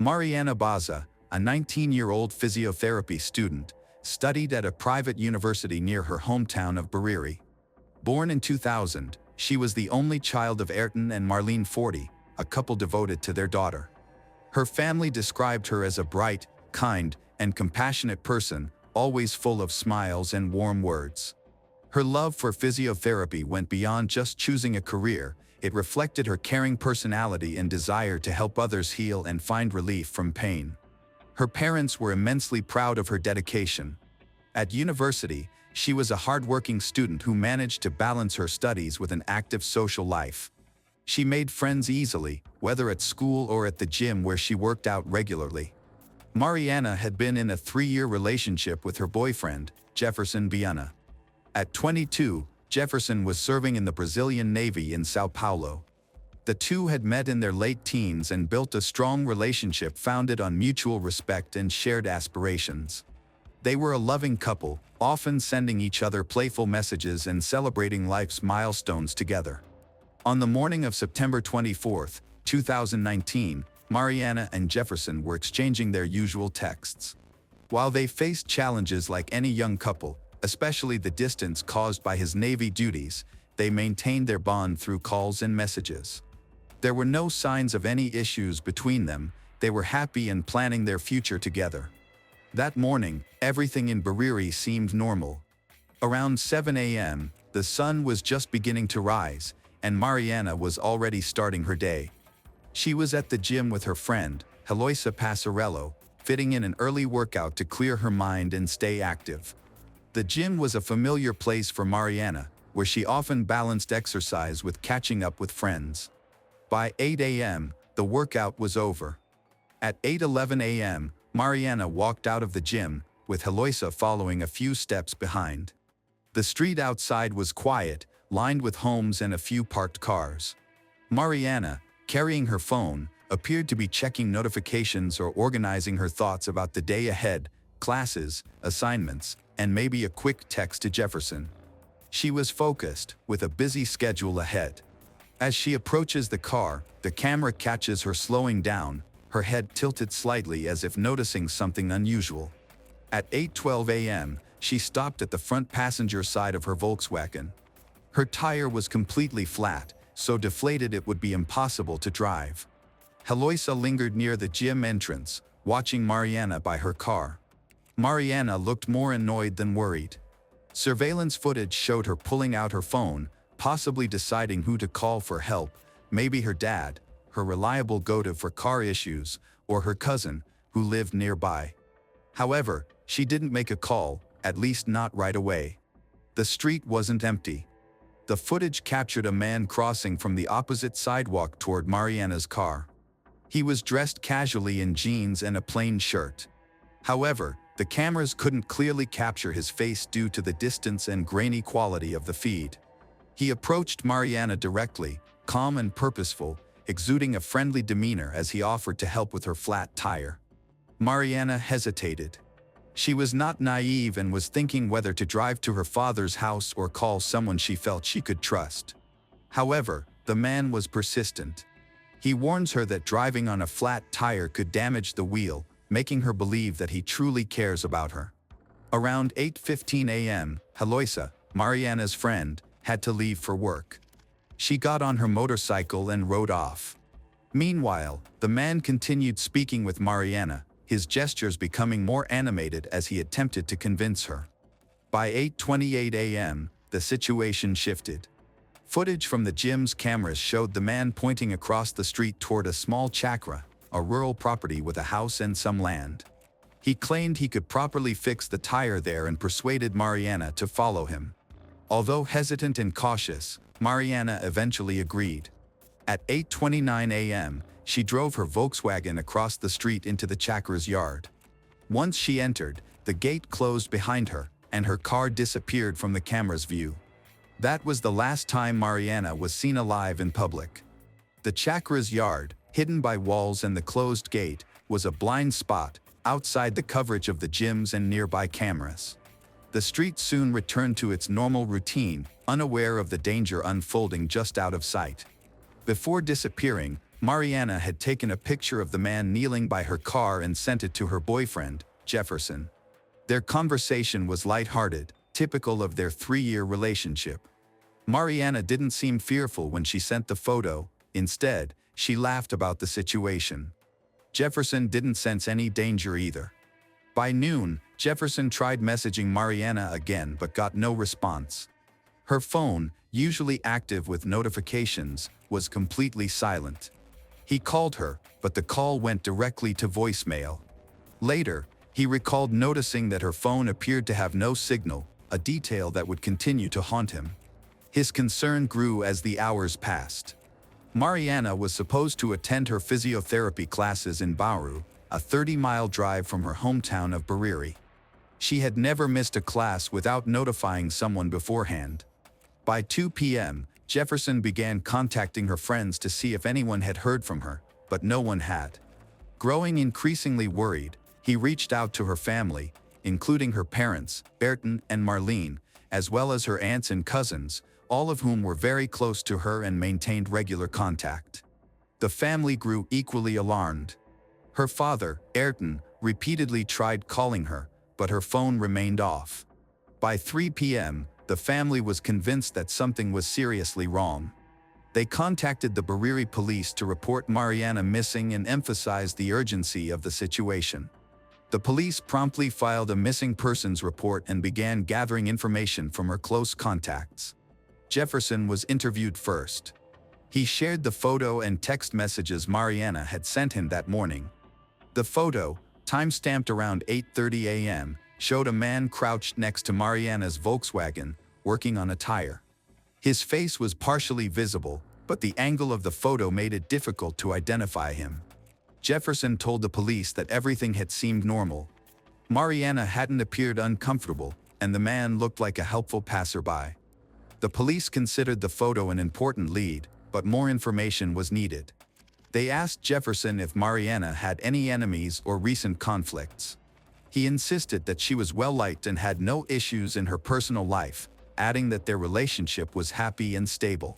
Mariana Baza, a 19-year-old physiotherapy student, studied at a private university near her hometown of Bariri. Born in 2000, she was the only child of Ayrton and Marlene Forty, a couple devoted to their daughter. Her family described her as a bright, kind, and compassionate person, always full of smiles and warm words. Her love for physiotherapy went beyond just choosing a career. It reflected her caring personality and desire to help others heal and find relief from pain. Her parents were immensely proud of her dedication. At university, she was a hardworking student who managed to balance her studies with an active social life. She made friends easily, whether at school or at the gym where she worked out regularly. Mariana had been in a 3-year relationship with her boyfriend, Jefferson Viana. At 22, Jefferson was serving in the Brazilian Navy in São Paulo. The two had met in their late teens and built a strong relationship founded on mutual respect and shared aspirations. They were a loving couple, often sending each other playful messages and celebrating life's milestones together. On the morning of September 24, 2019, Mariana and Jefferson were exchanging their usual texts. While they faced challenges like any young couple, especially the distance caused by his Navy duties, they maintained their bond through calls and messages. There were no signs of any issues between them. They were happy and planning their future together. That morning, everything in Bariri seemed normal. Around 7 a.m., the sun was just beginning to rise, and Mariana was already starting her day. She was at the gym with her friend, Heloisa Passarello, fitting in an early workout to clear her mind and stay active. The gym was a familiar place for Mariana, where she often balanced exercise with catching up with friends. By 8 a.m., the workout was over. At 8:11 a.m., Mariana walked out of the gym, with Heloisa following a few steps behind. The street outside was quiet, lined with homes and a few parked cars. Mariana, carrying her phone, appeared to be checking notifications or organizing her thoughts about the day ahead, classes, assignments, and maybe a quick text to Jefferson. She was focused, with a busy schedule ahead. As she approaches the car, the camera catches her slowing down, her head tilted slightly as if noticing something unusual. At 8:12 a.m., she stopped at the front passenger side of her Volkswagen. Her tire was completely flat, so deflated it would be impossible to drive. Heloisa lingered near the gym entrance, watching Mariana by her car. Mariana looked more annoyed than worried. Surveillance footage showed her pulling out her phone, possibly deciding who to call for help, maybe her dad, her reliable go-to for car issues, or her cousin, who lived nearby. However, she didn't make a call, at least not right away. The street wasn't empty. The footage captured a man crossing from the opposite sidewalk toward Mariana's car. He was dressed casually in jeans and a plain shirt. However, the cameras couldn't clearly capture his face due to the distance and grainy quality of the feed. He approached Mariana directly, calm and purposeful, exuding a friendly demeanor as he offered to help with her flat tire. Mariana hesitated. She was not naive and was thinking whether to drive to her father's house or call someone she felt she could trust. However, the man was persistent. He warns her that driving on a flat tire could damage the wheel, making her believe that he truly cares about her. Around 8:15 a.m., Heloisa, Mariana's friend, had to leave for work. She got on her motorcycle and rode off. Meanwhile, the man continued speaking with Mariana, his gestures becoming more animated as he attempted to convince her. By 8:28 a.m., the situation shifted. Footage from the gym's cameras showed the man pointing across the street toward a small chakra, a rural property with a house and some land. He claimed he could properly fix the tire there and persuaded Mariana to follow him. Although hesitant and cautious, Mariana eventually agreed. At 8:29 a.m., she drove her Volkswagen across the street into the chakra's yard. Once she entered, the gate closed behind her, and her car disappeared from the camera's view. That was the last time Mariana was seen alive in public. The chakra's yard, hidden by walls and the closed gate, was a blind spot, outside the coverage of the gyms and nearby cameras. The street soon returned to its normal routine, unaware of the danger unfolding just out of sight. Before disappearing, Mariana had taken a picture of the man kneeling by her car and sent it to her boyfriend, Jefferson. Their conversation was lighthearted, typical of their 3-year relationship. Mariana didn't seem fearful when she sent the photo. Instead, she laughed about the situation. Jefferson didn't sense any danger either. By noon, Jefferson tried messaging Mariana again but got no response. Her phone, usually active with notifications, was completely silent. He called her, but the call went directly to voicemail. Later, he recalled noticing that her phone appeared to have no signal, a detail that would continue to haunt him. His concern grew as the hours passed. Mariana was supposed to attend her physiotherapy classes in Bauru, a 30-mile drive from her hometown of Bariri. She had never missed a class without notifying someone beforehand. By 2 p.m., Jefferson began contacting her friends to see if anyone had heard from her, but no one had. Growing increasingly worried, he reached out to her family, including her parents, Ayrton and Marlene, as well as her aunts and cousins, all of whom were very close to her and maintained regular contact. The family grew equally alarmed. Her father, Ayrton, repeatedly tried calling her, but her phone remained off. By 3 p.m., the family was convinced that something was seriously wrong. They contacted the Bariri police to report Mariana missing and emphasized the urgency of the situation. The police promptly filed a missing persons report and began gathering information from her close contacts. Jefferson was interviewed first. He shared the photo and text messages Mariana had sent him that morning. The photo, time-stamped around 8:30 a.m., showed a man crouched next to Mariana's Volkswagen, working on a tire. His face was partially visible, but the angle of the photo made it difficult to identify him. Jefferson told the police that everything had seemed normal. Mariana hadn't appeared uncomfortable, and the man looked like a helpful passerby. The police considered the photo an important lead, but more information was needed. They asked Jefferson if Mariana had any enemies or recent conflicts. He insisted that she was well-liked and had no issues in her personal life, adding that their relationship was happy and stable.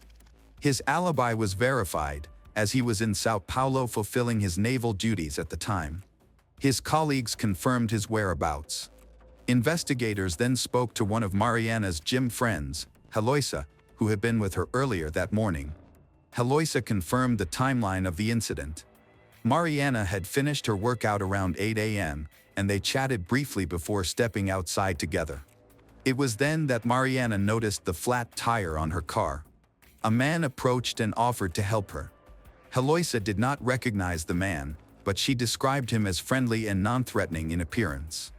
His alibi was verified, as he was in Sao Paulo fulfilling his naval duties at the time. His colleagues confirmed his whereabouts. Investigators then spoke to one of Mariana's gym friends, Heloisa, who had been with her earlier that morning. Heloisa confirmed the timeline of the incident. Mariana had finished her workout around 8 a.m., and they chatted briefly before stepping outside together. It was then that Mariana noticed the flat tire on her car. A man approached and offered to help her. Heloisa did not recognize the man, but she described him as friendly and non-threatening in appearance.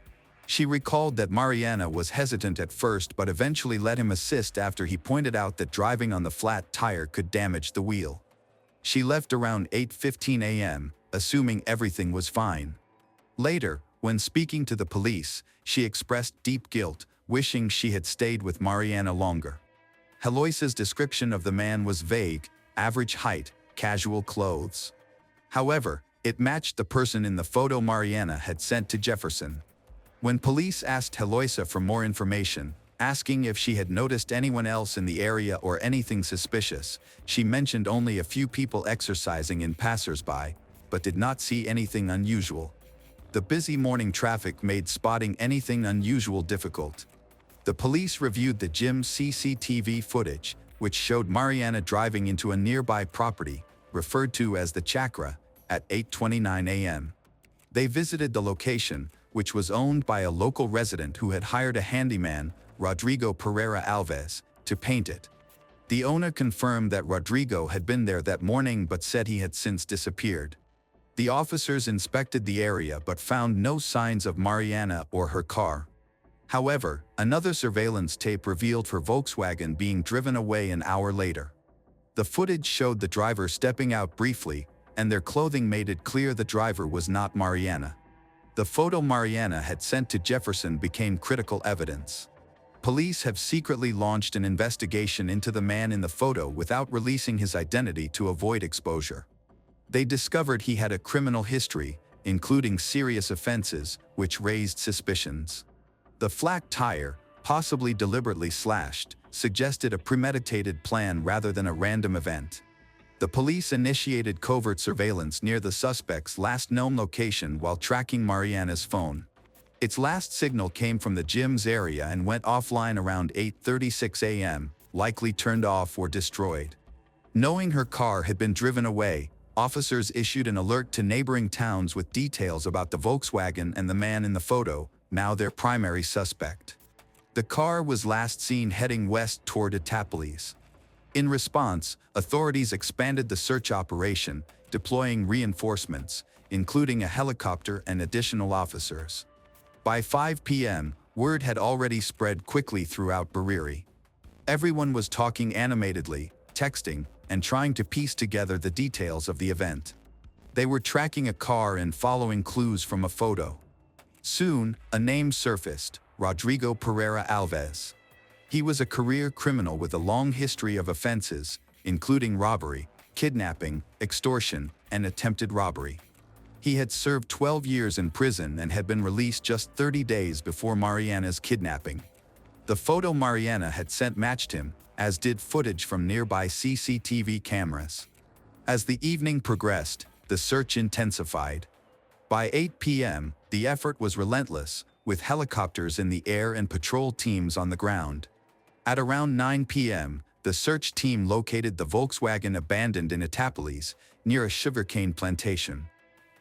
She recalled that Mariana was hesitant at first but eventually let him assist after he pointed out that driving on the flat tire could damage the wheel. She left around 8:15 a.m., assuming everything was fine. Later, when speaking to the police, she expressed deep guilt, wishing she had stayed with Mariana longer. Heloisa's description of the man was vague: average height, casual clothes. However, it matched the person in the photo Mariana had sent to Jefferson. When police asked Heloisa for more information, asking if she had noticed anyone else in the area or anything suspicious, she mentioned only a few people exercising and passers-by, but did not see anything unusual. The busy morning traffic made spotting anything unusual difficult. The police reviewed the gym's CCTV footage, which showed Mariana driving into a nearby property, referred to as the Chakra, at 8:29 a.m. They visited the location, which was owned by a local resident who had hired a handyman, Rodrigo Pereira Alves, to paint it. The owner confirmed that Rodrigo had been there that morning but said he had since disappeared. The officers inspected the area but found no signs of Mariana or her car. However, another surveillance tape revealed her Volkswagen being driven away an hour later. The footage showed the driver stepping out briefly, and their clothing made it clear the driver was not Mariana. The photo Mariana had sent to Jefferson became critical evidence. Police have secretly launched an investigation into the man in the photo without releasing his identity to avoid exposure. They discovered he had a criminal history, including serious offenses, which raised suspicions. The flat tire, possibly deliberately slashed, suggested a premeditated plan rather than a random event. The police initiated covert surveillance near the suspect's last known location while tracking Mariana's phone. Its last signal came from the gym's area and went offline around 8:36 a.m., likely turned off or destroyed. Knowing her car had been driven away, officers issued an alert to neighboring towns with details about the Volkswagen and the man in the photo, now their primary suspect. The car was last seen heading west toward Itapolis. In response, authorities expanded the search operation, deploying reinforcements, including a helicopter and additional officers. By 5 p.m., word had already spread quickly throughout Bariri. Everyone was talking animatedly, texting, and trying to piece together the details of the event. They were tracking a car and following clues from a photo. Soon, a name surfaced: Rodrigo Pereira Alves. He was a career criminal with a long history of offenses, including robbery, kidnapping, extortion, and attempted robbery. He had served 12 years in prison and had been released just 30 days before Mariana's kidnapping. The photo Mariana had sent matched him, as did footage from nearby CCTV cameras. As the evening progressed, the search intensified. By 8 p.m., the effort was relentless, with helicopters in the air and patrol teams on the ground. At around 9 p.m., the search team located the Volkswagen abandoned in Itapolis, near a sugarcane plantation.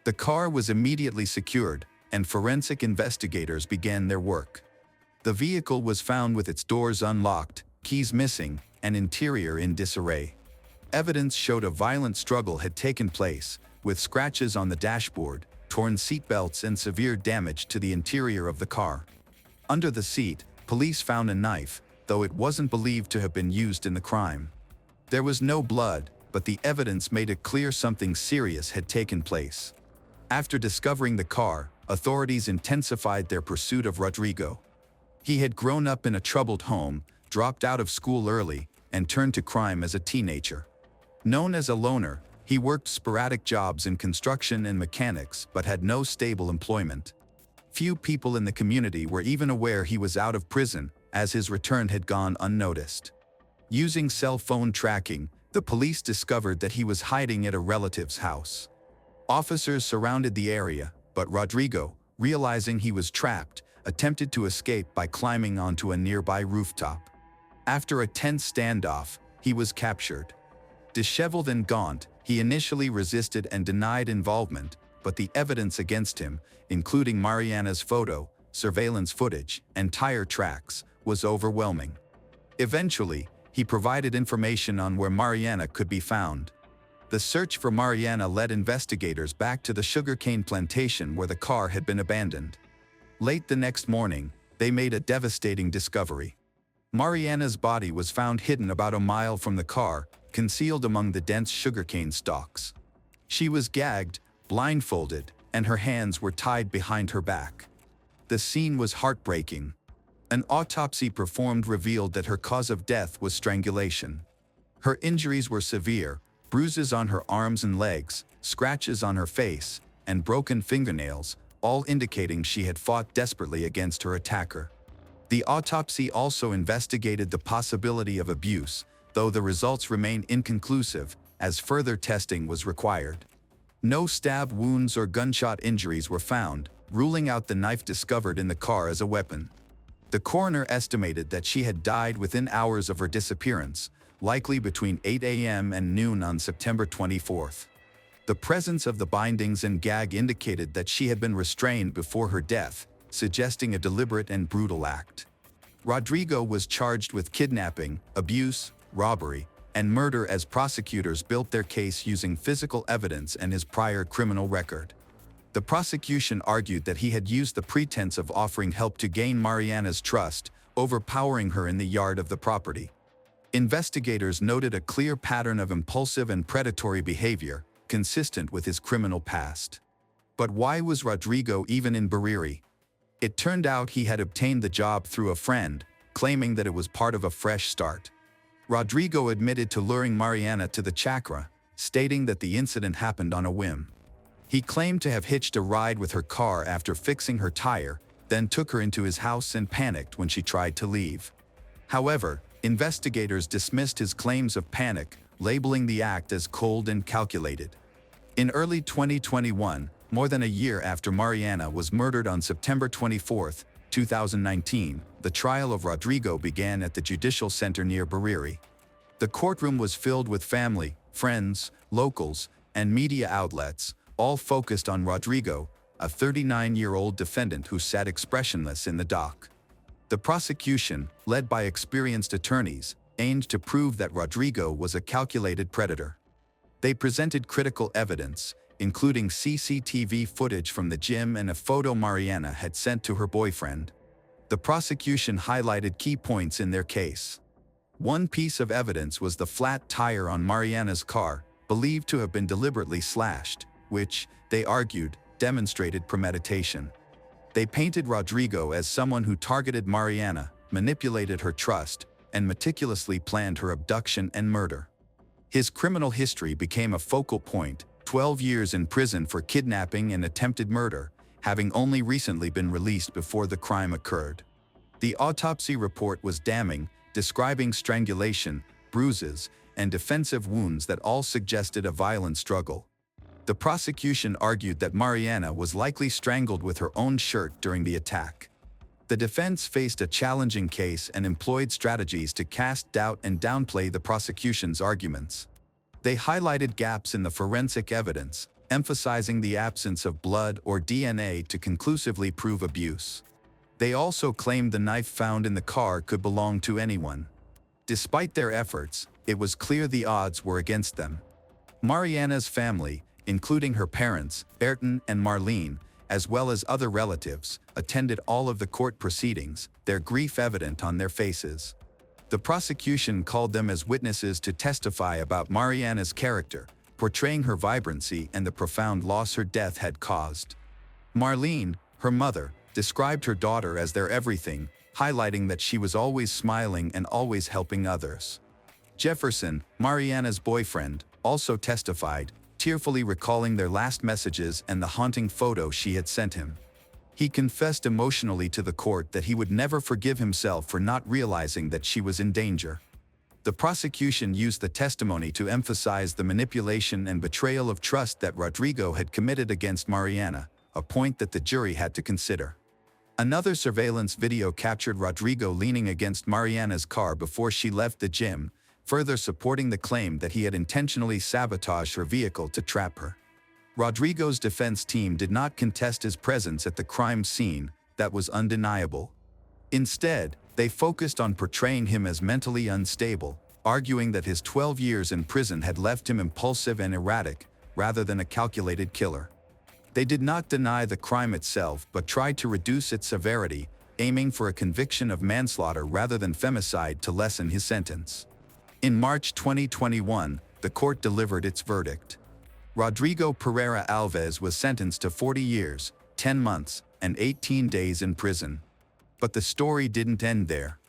The car was immediately secured, and forensic investigators began their work. The vehicle was found with its doors unlocked, keys missing, and interior in disarray. Evidence showed a violent struggle had taken place, with scratches on the dashboard, torn seatbelts, and severe damage to the interior of the car. Under the seat, police found a knife, though it wasn't believed to have been used in the crime. There was no blood, but the evidence made it clear something serious had taken place. After discovering the car, authorities intensified their pursuit of Rodrigo. He had grown up in a troubled home, dropped out of school early, and turned to crime as a teenager. Known as a loner, he worked sporadic jobs in construction and mechanics but had no stable employment. Few people in the community were even aware he was out of prison, as his return had gone unnoticed. Using cell phone tracking, the police discovered that he was hiding at a relative's house. Officers surrounded the area, but Rodrigo, realizing he was trapped, attempted to escape by climbing onto a nearby rooftop. After a tense standoff, he was captured. Disheveled and gaunt, he initially resisted and denied involvement, but the evidence against him, including Mariana's photo, surveillance footage, and tire tracks, was overwhelming. Eventually, he provided information on where Mariana could be found. The search for Mariana led investigators back to the sugarcane plantation where the car had been abandoned. Late the next morning, they made a devastating discovery. Mariana's body was found hidden about a mile from the car, concealed among the dense sugarcane stalks. She was gagged, blindfolded, and her hands were tied behind her back. The scene was heartbreaking. An autopsy performed revealed that her cause of death was strangulation. Her injuries were severe: bruises on her arms and legs, scratches on her face, and broken fingernails, all indicating she had fought desperately against her attacker. The autopsy also investigated the possibility of abuse, though the results remain inconclusive, as further testing was required. No stab wounds or gunshot injuries were found, ruling out the knife discovered in the car as a weapon. The coroner estimated that she had died within hours of her disappearance, likely between 8 a.m. and noon on September 24th. The presence of the bindings and gag indicated that she had been restrained before her death, suggesting a deliberate and brutal act. Rodrigo was charged with kidnapping, abuse, robbery, and murder as prosecutors built their case using physical evidence and his prior criminal record. The prosecution argued that he had used the pretense of offering help to gain Mariana's trust, overpowering her in the yard of the property. Investigators noted a clear pattern of impulsive and predatory behavior, consistent with his criminal past. But why was Rodrigo even in Bariri? It turned out he had obtained the job through a friend, claiming that it was part of a fresh start. Rodrigo admitted to luring Mariana to the chakra, stating that the incident happened on a whim. He claimed to have hitched a ride with her car after fixing her tire, then took her into his house and panicked when she tried to leave. However, investigators dismissed his claims of panic, labeling the act as cold and calculated. In early 2021, more than a year after Mariana was murdered on September 24, 2019, the trial of Rodrigo began at the Judicial Center near Bariri. The courtroom was filled with family, friends, locals, and media outlets, all focused on Rodrigo, a 39-year-old defendant who sat expressionless in the dock. The prosecution, led by experienced attorneys, aimed to prove that Rodrigo was a calculated predator. They presented critical evidence, including CCTV footage from the gym and a photo Mariana had sent to her boyfriend. The prosecution highlighted key points in their case. One piece of evidence was the flat tire on Mariana's car, believed to have been deliberately slashed, which, they argued, demonstrated premeditation. They painted Rodrigo as someone who targeted Mariana, manipulated her trust, and meticulously planned her abduction and murder. His criminal history became a focal point: 12 years in prison for kidnapping and attempted murder, having only recently been released before the crime occurred. The autopsy report was damning, describing strangulation, bruises, and defensive wounds that all suggested a violent struggle. The prosecution argued that Mariana was likely strangled with her own shirt during the attack. The defense faced a challenging case and employed strategies to cast doubt and downplay the prosecution's arguments. They highlighted gaps in the forensic evidence, emphasizing the absence of blood or DNA to conclusively prove abuse. They also claimed the knife found in the car could belong to anyone. Despite their efforts, it was clear the odds were against them. Mariana's family, including her parents, Ayrton and Marlene, as well as other relatives, attended all of the court proceedings, their grief evident on their faces. The prosecution called them as witnesses to testify about Mariana's character, portraying her vibrancy and the profound loss her death had caused. Marlene, her mother, described her daughter as their everything, highlighting that she was always smiling and always helping others. Jefferson, Mariana's boyfriend, also testified, tearfully recalling their last messages and the haunting photo she had sent him. He confessed emotionally to the court that he would never forgive himself for not realizing that she was in danger. The prosecution used the testimony to emphasize the manipulation and betrayal of trust that Rodrigo had committed against Mariana, a point that the jury had to consider. Another surveillance video captured Rodrigo leaning against Mariana's car before she left the gym, further supporting the claim that he had intentionally sabotaged her vehicle to trap her. Rodrigo's defense team did not contest his presence at the crime scene, that was undeniable. Instead, they focused on portraying him as mentally unstable, arguing that his 12 years in prison had left him impulsive and erratic, rather than a calculated killer. They did not deny the crime itself but tried to reduce its severity, aiming for a conviction of manslaughter rather than femicide to lessen his sentence. In March 2021, the court delivered its verdict. Rodrigo Pereira Alves was sentenced to 40 years, 10 months, and 18 days in prison. But the story didn't end there.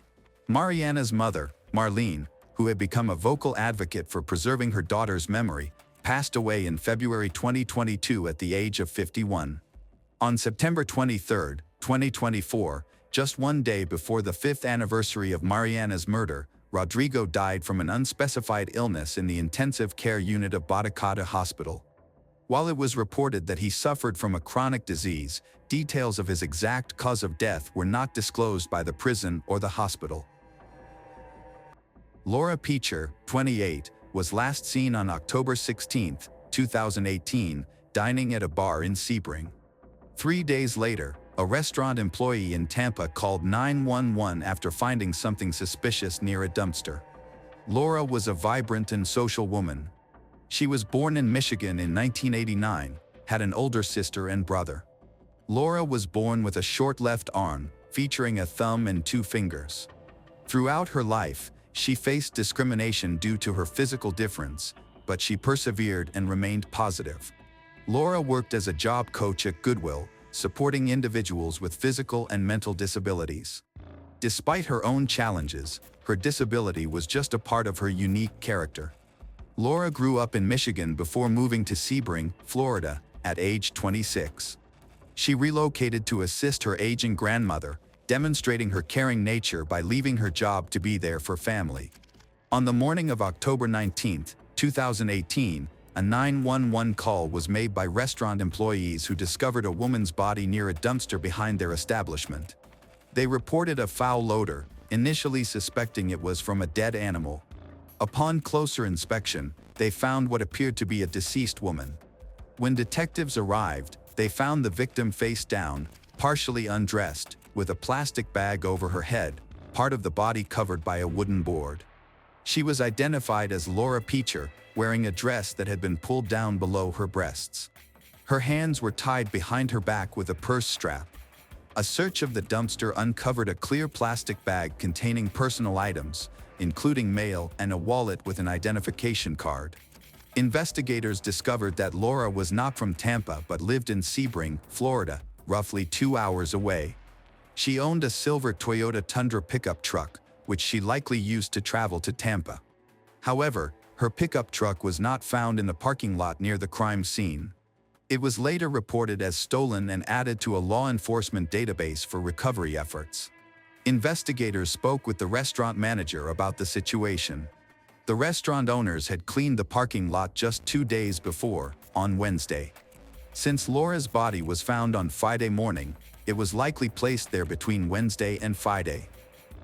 Mariana's mother, Marlene, who had become a vocal advocate for preserving her daughter's memory, passed away in February 2022 at the age of 51. On September 23, 2024, just one day before the 5th anniversary of Mariana's murder, Rodrigo died from an unspecified illness in the intensive care unit of Botacata Hospital. While it was reported that he suffered from a chronic disease, details of his exact cause of death were not disclosed by the prison or the hospital. Laura Peacher, 28, was last seen on October 16, 2018, dining at a bar in Sebring. 3 days later, a restaurant employee in Tampa called 911 after finding something suspicious near a dumpster. Laura was a vibrant and social woman. She was born in Michigan in 1989, had an older sister and brother. Laura was born with a short left arm, featuring a thumb and 2 fingers. Throughout her life, she faced discrimination due to her physical difference, but she persevered and remained positive. Laura worked as a job coach at Goodwill, supporting individuals with physical and mental disabilities. Despite her own challenges, her disability was just a part of her unique character. Laura grew up in Michigan before moving to Sebring, Florida, at age 26. She relocated to assist her aging grandmother, demonstrating her caring nature by leaving her job to be there for family. On the morning of October 19, 2018, a 911 call was made by restaurant employees who discovered a woman's body near a dumpster behind their establishment. They reported a foul odor, initially suspecting it was from a dead animal. Upon closer inspection, they found what appeared to be a deceased woman. When detectives arrived, they found the victim face down, partially undressed, with a plastic bag over her head, part of the body covered by a wooden board. She was identified as Laura Peacher, wearing a dress that had been pulled down below her breasts. Her hands were tied behind her back with a purse strap. A search of the dumpster uncovered a clear plastic bag containing personal items, including mail and a wallet with an identification card. Investigators discovered that Laura was not from Tampa but lived in Sebring, Florida, roughly 2 hours away. She owned a silver Toyota Tundra pickup truck, which she likely used to travel to Tampa. However, her pickup truck was not found in the parking lot near the crime scene. It was later reported as stolen and added to a law enforcement database for recovery efforts. Investigators spoke with the restaurant manager about the situation. The restaurant owners had cleaned the parking lot just 2 days before, on Wednesday. Since Laura's body was found on Friday morning, it was likely placed there between Wednesday and Friday.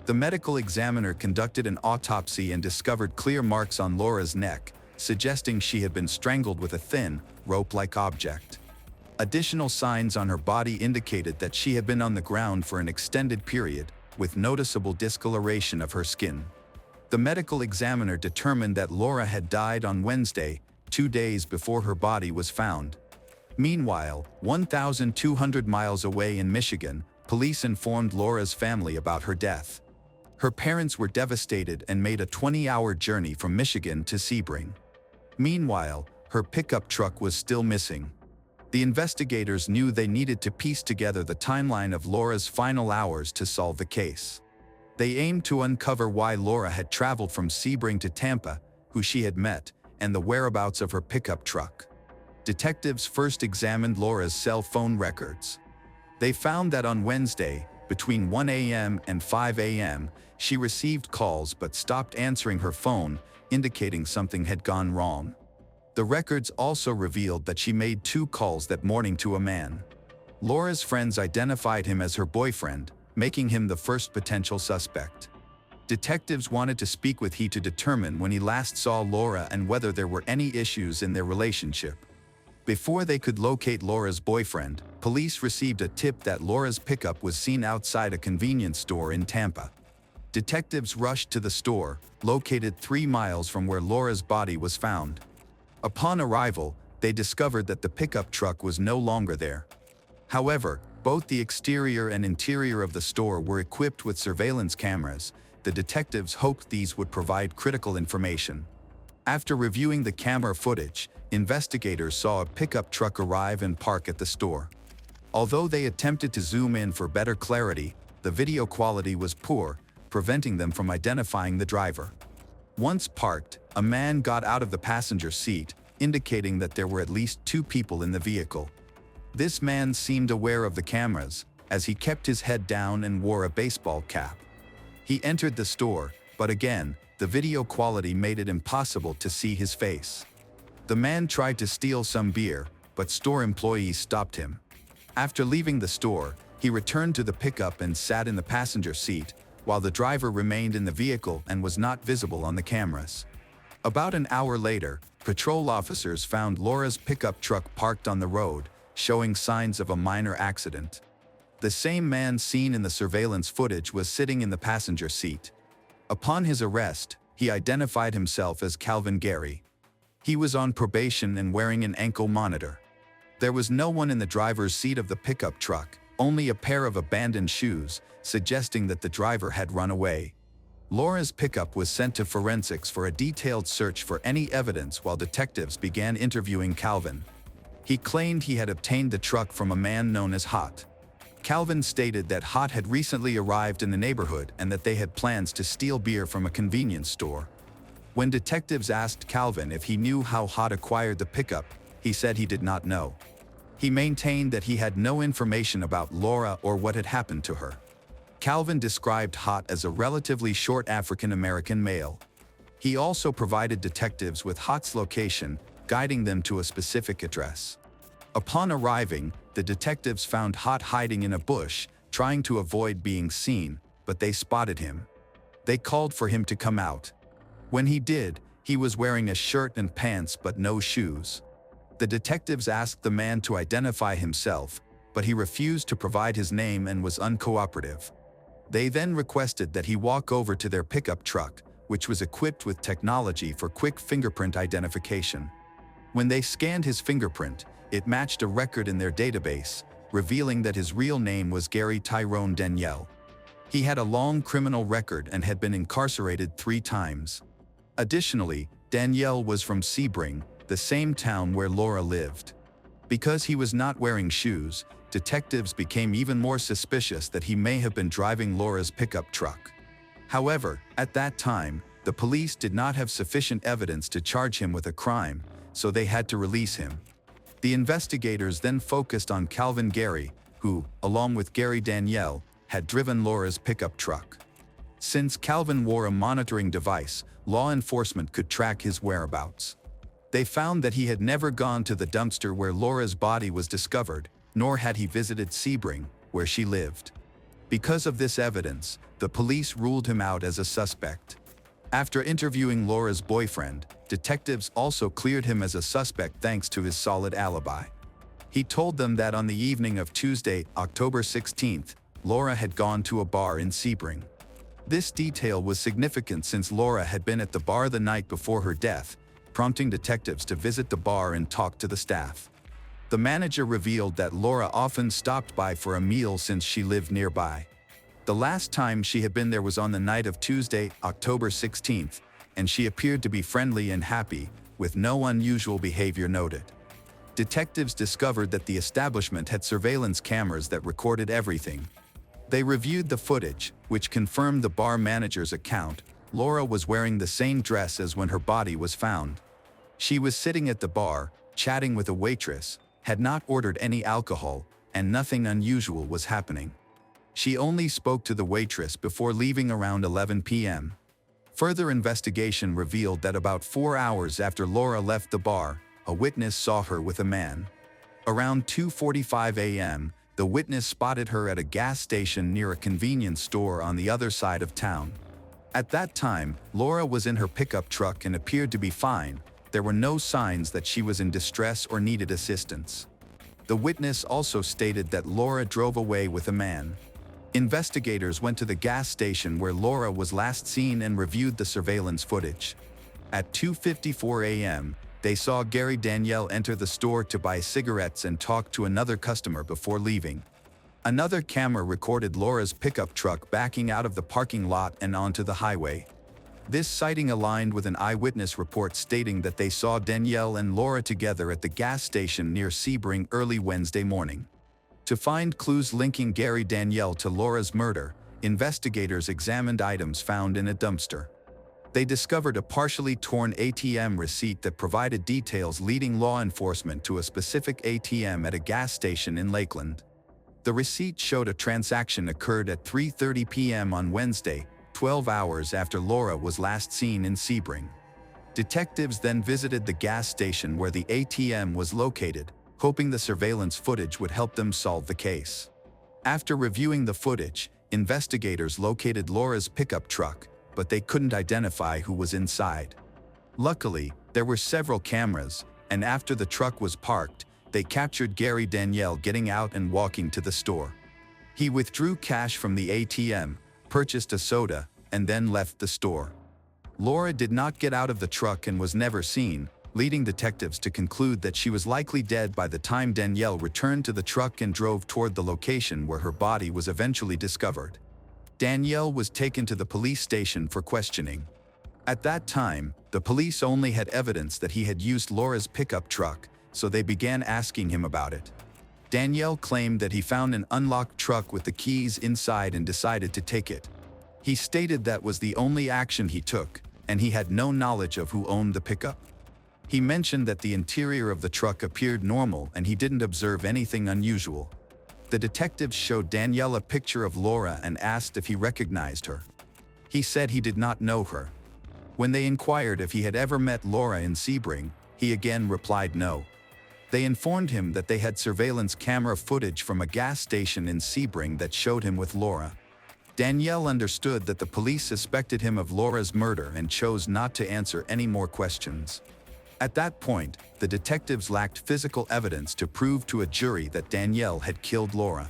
The medical examiner conducted an autopsy and discovered clear marks on Laura's neck, suggesting she had been strangled with a thin, rope-like object. Additional signs on her body indicated that she had been on the ground for an extended period, with noticeable discoloration of her skin. The medical examiner determined that Laura had died on Wednesday, 2 days before her body was found. Meanwhile, 1,200 miles away in Michigan, police informed Laura's family about her death. Her parents were devastated and made a 20-hour journey from Michigan to Sebring. Meanwhile, her pickup truck was still missing. The investigators knew they needed to piece together the timeline of Laura's final hours to solve the case. They aimed to uncover why Laura had traveled from Sebring to Tampa, who she had met, and the whereabouts of her pickup truck. Detectives first examined Laura's cell phone records. They found that on Wednesday, between 1 a.m. and 5 a.m., she received calls but stopped answering her phone, indicating something had gone wrong. The records also revealed that she made 2 calls that morning to a man. Laura's friends identified him as her boyfriend, making him the first potential suspect. Detectives wanted to speak with he to determine when he last saw Laura and whether there were any issues in their relationship. Before they could locate Laura's boyfriend, police received a tip that Laura's pickup was seen outside a convenience store in Tampa. Detectives rushed to the store, located 3 miles from where Laura's body was found. Upon arrival, they discovered that the pickup truck was no longer there. However, both the exterior and interior of the store were equipped with surveillance cameras. The detectives hoped these would provide critical information. After reviewing the camera footage, investigators saw a pickup truck arrive and park at the store. Although they attempted to zoom in for better clarity, the video quality was poor, preventing them from identifying the driver. Once parked, a man got out of the passenger seat, indicating that there were at least 2 people in the vehicle. This man seemed aware of the cameras, as he kept his head down and wore a baseball cap. He entered the store, but again, the video quality made it impossible to see his face. The man tried to steal some beer, but store employees stopped him. After leaving the store, he returned to the pickup and sat in the passenger seat, while the driver remained in the vehicle and was not visible on the cameras. About an hour later, patrol officers found Laura's pickup truck parked on the road, showing signs of a minor accident. The same man seen in the surveillance footage was sitting in the passenger seat. Upon his arrest, he identified himself as Calvin Gary. He was on probation and wearing an ankle monitor. There was no one in the driver's seat of the pickup truck, only a pair of abandoned shoes, suggesting that the driver had run away. Laura's pickup was sent to forensics for a detailed search for any evidence while detectives began interviewing Calvin. He claimed he had obtained the truck from a man known as Hot. Calvin stated that Hot had recently arrived in the neighborhood and that they had plans to steal beer from a convenience store. When detectives asked Calvin if he knew how Hot acquired the pickup, he said he did not know. He maintained that he had no information about Laura or what had happened to her. Calvin described Hot as a relatively short African-American male. He also provided detectives with Hot's location, guiding them to a specific address. Upon arriving, the detectives found Hot hiding in a bush, trying to avoid being seen, but they spotted him. They called for him to come out. When he did, he was wearing a shirt and pants but no shoes. The detectives asked the man to identify himself, but he refused to provide his name and was uncooperative. They then requested that he walk over to their pickup truck, which was equipped with technology for quick fingerprint identification. When they scanned his fingerprint, it matched a record in their database, revealing that his real name was Gary Tyrone Danielle. He had a long criminal record and had been incarcerated 3 times. Additionally, Danielle was from Sebring, the same town where Laura lived. Because he was not wearing shoes, detectives became even more suspicious that he may have been driving Laura's pickup truck. However, at that time, the police did not have sufficient evidence to charge him with a crime, so they had to release him. The investigators then focused on Calvin Gary, who, along with Gary Danielle, had driven Laura's pickup truck. Since Calvin wore a monitoring device, law enforcement could track his whereabouts. They found that he had never gone to the dumpster where Laura's body was discovered, nor had he visited Sebring, where she lived. Because of this evidence, the police ruled him out as a suspect. After interviewing Laura's boyfriend, detectives also cleared him as a suspect thanks to his solid alibi. He told them that on the evening of Tuesday, October 16th, Laura had gone to a bar in Sebring. This detail was significant since Laura had been at the bar the night before her death, prompting detectives to visit the bar and talk to the staff. The manager revealed that Laura often stopped by for a meal since she lived nearby. The last time she had been there was on the night of Tuesday, October 16th, and she appeared to be friendly and happy, with no unusual behavior noted. Detectives discovered that the establishment had surveillance cameras that recorded everything. They reviewed the footage, which confirmed the bar manager's account. Laura was wearing the same dress as when her body was found. She was sitting at the bar, chatting with a waitress, had not ordered any alcohol, and nothing unusual was happening. She only spoke to the waitress before leaving around 11 p.m. Further investigation revealed that about 4 hours after Laura left the bar, a witness saw her with a man. Around 2:45 a.m., the witness spotted her at a gas station near a convenience store on the other side of town. At that time, Laura was in her pickup truck and appeared to be fine. There were no signs that she was in distress or needed assistance. The witness also stated that Laura drove away with a man. Investigators went to the gas station where Laura was last seen and reviewed the surveillance footage. At 2:54 a.m., they saw Gary Danielle enter the store to buy cigarettes and talk to another customer before leaving. Another camera recorded Laura's pickup truck backing out of the parking lot and onto the highway. This sighting aligned with an eyewitness report stating that they saw Danielle and Laura together at the gas station near Sebring early Wednesday morning. To find clues linking Gary Danielle to Laura's murder, investigators examined items found in a dumpster. They discovered a partially torn ATM receipt that provided details leading law enforcement to a specific ATM at a gas station in Lakeland. The receipt showed a transaction occurred at 3:30 p.m. on Wednesday, 12 hours after Laura was last seen in Sebring. Detectives then visited the gas station where the ATM was located, hoping the surveillance footage would help them solve the case. After reviewing the footage, investigators located Laura's pickup truck, but they couldn't identify who was inside. Luckily, there were several cameras, and after the truck was parked, they captured Gary Danielle getting out and walking to the store. He withdrew cash from the ATM, purchased a soda, and then left the store. Laura did not get out of the truck and was never seen, leading detectives to conclude that she was likely dead by the time Danielle returned to the truck and drove toward the location where her body was eventually discovered. Danielle was taken to the police station for questioning. At that time, the police only had evidence that he had used Laura's pickup truck, so they began asking him about it. Danielle claimed that he found an unlocked truck with the keys inside and decided to take it. He stated that was the only action he took, and he had no knowledge of who owned the pickup. He mentioned that the interior of the truck appeared normal and he didn't observe anything unusual. The detectives showed Danielle a picture of Laura and asked if he recognized her. He said he did not know her. When they inquired if he had ever met Laura in Sebring, he again replied no. They informed him that they had surveillance camera footage from a gas station in Sebring that showed him with Laura. Danielle understood that the police suspected him of Laura's murder and chose not to answer any more questions. At that point, the detectives lacked physical evidence to prove to a jury that Danielle had killed Laura.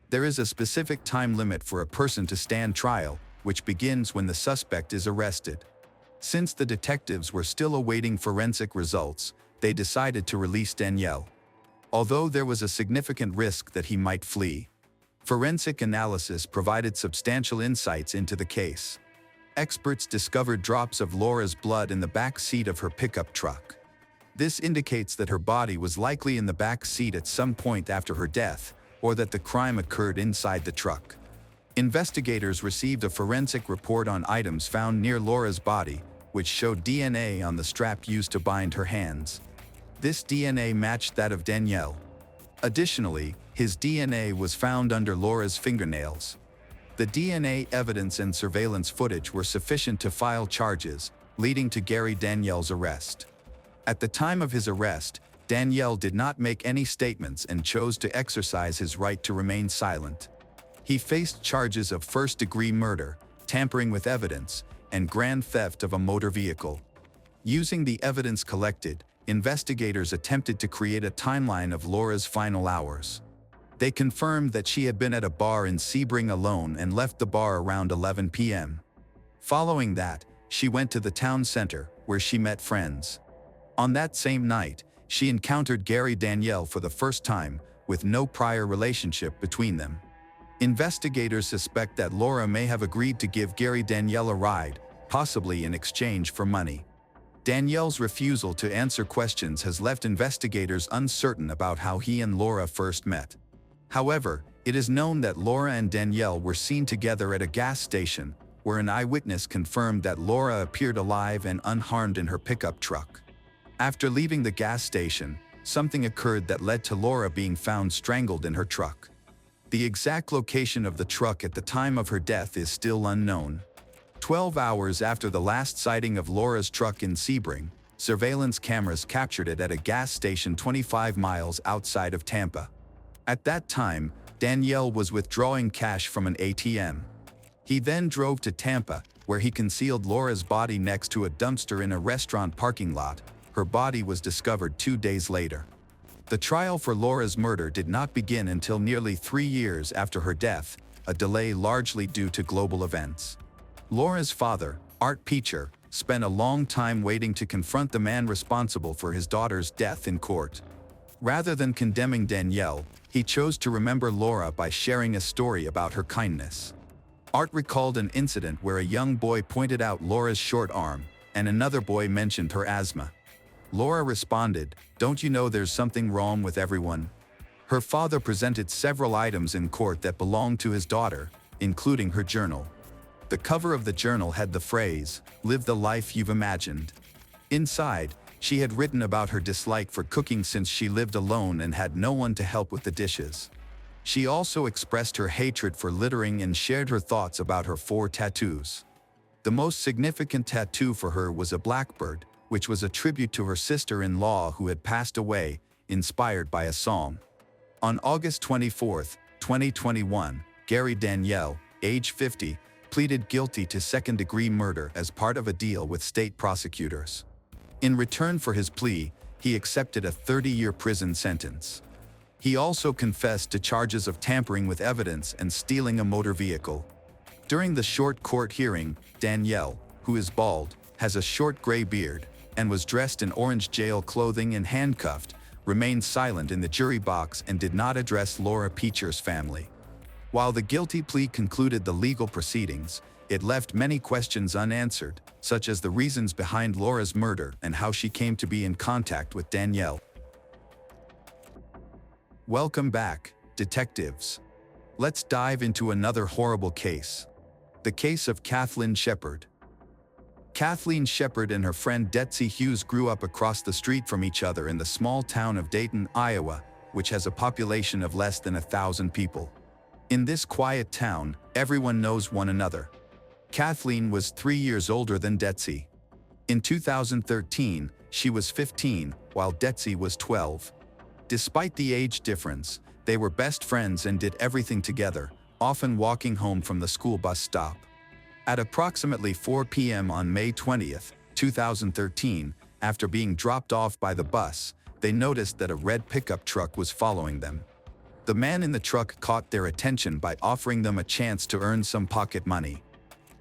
There is a specific time limit for a person to stand trial, which begins when the suspect is arrested. Since the detectives were still awaiting forensic results, they decided to release Danielle. Although there was a significant risk that he might flee, forensic analysis provided substantial insights into the case. Experts discovered drops of Laura's blood in the back seat of her pickup truck. This indicates that her body was likely in the back seat at some point after her death, or that the crime occurred inside the truck. Investigators received a forensic report on items found near Laura's body, which showed DNA on the strap used to bind her hands. This DNA matched that of Danielle. Additionally, his DNA was found under Laura's fingernails. The DNA evidence and surveillance footage were sufficient to file charges, leading to Gary Danielle's arrest. At the time of his arrest, Danielle did not make any statements and chose to exercise his right to remain silent. He faced charges of first-degree murder, tampering with evidence, and grand theft of a motor vehicle. Using the evidence collected, investigators attempted to create a timeline of Laura's final hours. They confirmed that she had been at a bar in Sebring alone and left the bar around 11 p.m. Following that, she went to the town center, where she met friends. On that same night, she encountered Gary Danielle for the first time, with no prior relationship between them. Investigators suspect that Laura may have agreed to give Gary Danielle a ride, possibly in exchange for money. Danielle's refusal to answer questions has left investigators uncertain about how he and Laura first met. However, it is known that Laura and Danielle were seen together at a gas station, where an eyewitness confirmed that Laura appeared alive and unharmed in her pickup truck. After leaving the gas station, something occurred that led to Laura being found strangled in her truck. The exact location of the truck at the time of her death is still unknown. 12 hours after the last sighting of Laura's truck in Sebring, surveillance cameras captured it at a gas station 25 miles outside of Tampa. At that time, Danielle was withdrawing cash from an ATM. He then drove to Tampa, where he concealed Laura's body next to a dumpster in a restaurant parking lot. Her body was discovered 2 days later. The trial for Laura's murder did not begin until nearly 3 years after her death, a delay largely due to global events. Laura's father, Art Peacher, spent a long time waiting to confront the man responsible for his daughter's death in court. Rather than condemning Danielle, he chose to remember Laura by sharing a story about her kindness. Art recalled an incident where a young boy pointed out Laura's short arm, and another boy mentioned her asthma. Laura responded, "Don't you know there's something wrong with everyone?" Her father presented several items in court that belonged to his daughter, including her journal. The cover of the journal had the phrase, "Live the life you've imagined." Inside, she had written about her dislike for cooking since she lived alone and had no one to help with the dishes. She also expressed her hatred for littering and shared her thoughts about her 4 tattoos. The most significant tattoo for her was a blackbird, which was a tribute to her sister-in-law who had passed away, inspired by a song. On August 24, 2021, Gary Danielle, age 50, pleaded guilty to second-degree murder as part of a deal with state prosecutors. In return for his plea, he accepted a 30-year prison sentence. He also confessed to charges of tampering with evidence and stealing a motor vehicle. During the short court hearing, Danielle, who is bald, has a short gray beard, and was dressed in orange jail clothing and handcuffed, remained silent in the jury box and did not address Laura Peacher's family. While the guilty plea concluded the legal proceedings, it left many questions unanswered, such as the reasons behind Laura's murder and how she came to be in contact with Danielle. Welcome back, detectives. Let's dive into another horrible case. The case of Kathleen Shepard. Kathleen Shepard and her friend Detsy Hughes grew up across the street from each other in the small town of Dayton, Iowa, which has a population of less than 1,000 people. In this quiet town, everyone knows one another. Kathleen was 3 years older than Detsy. In 2013, she was 15, while Detsy was 12. Despite the age difference, they were best friends and did everything together, often walking home from the school bus stop. At approximately 4 p.m. on May 20, 2013, after being dropped off by the bus, they noticed that a red pickup truck was following them. The man in the truck caught their attention by offering them a chance to earn some pocket money.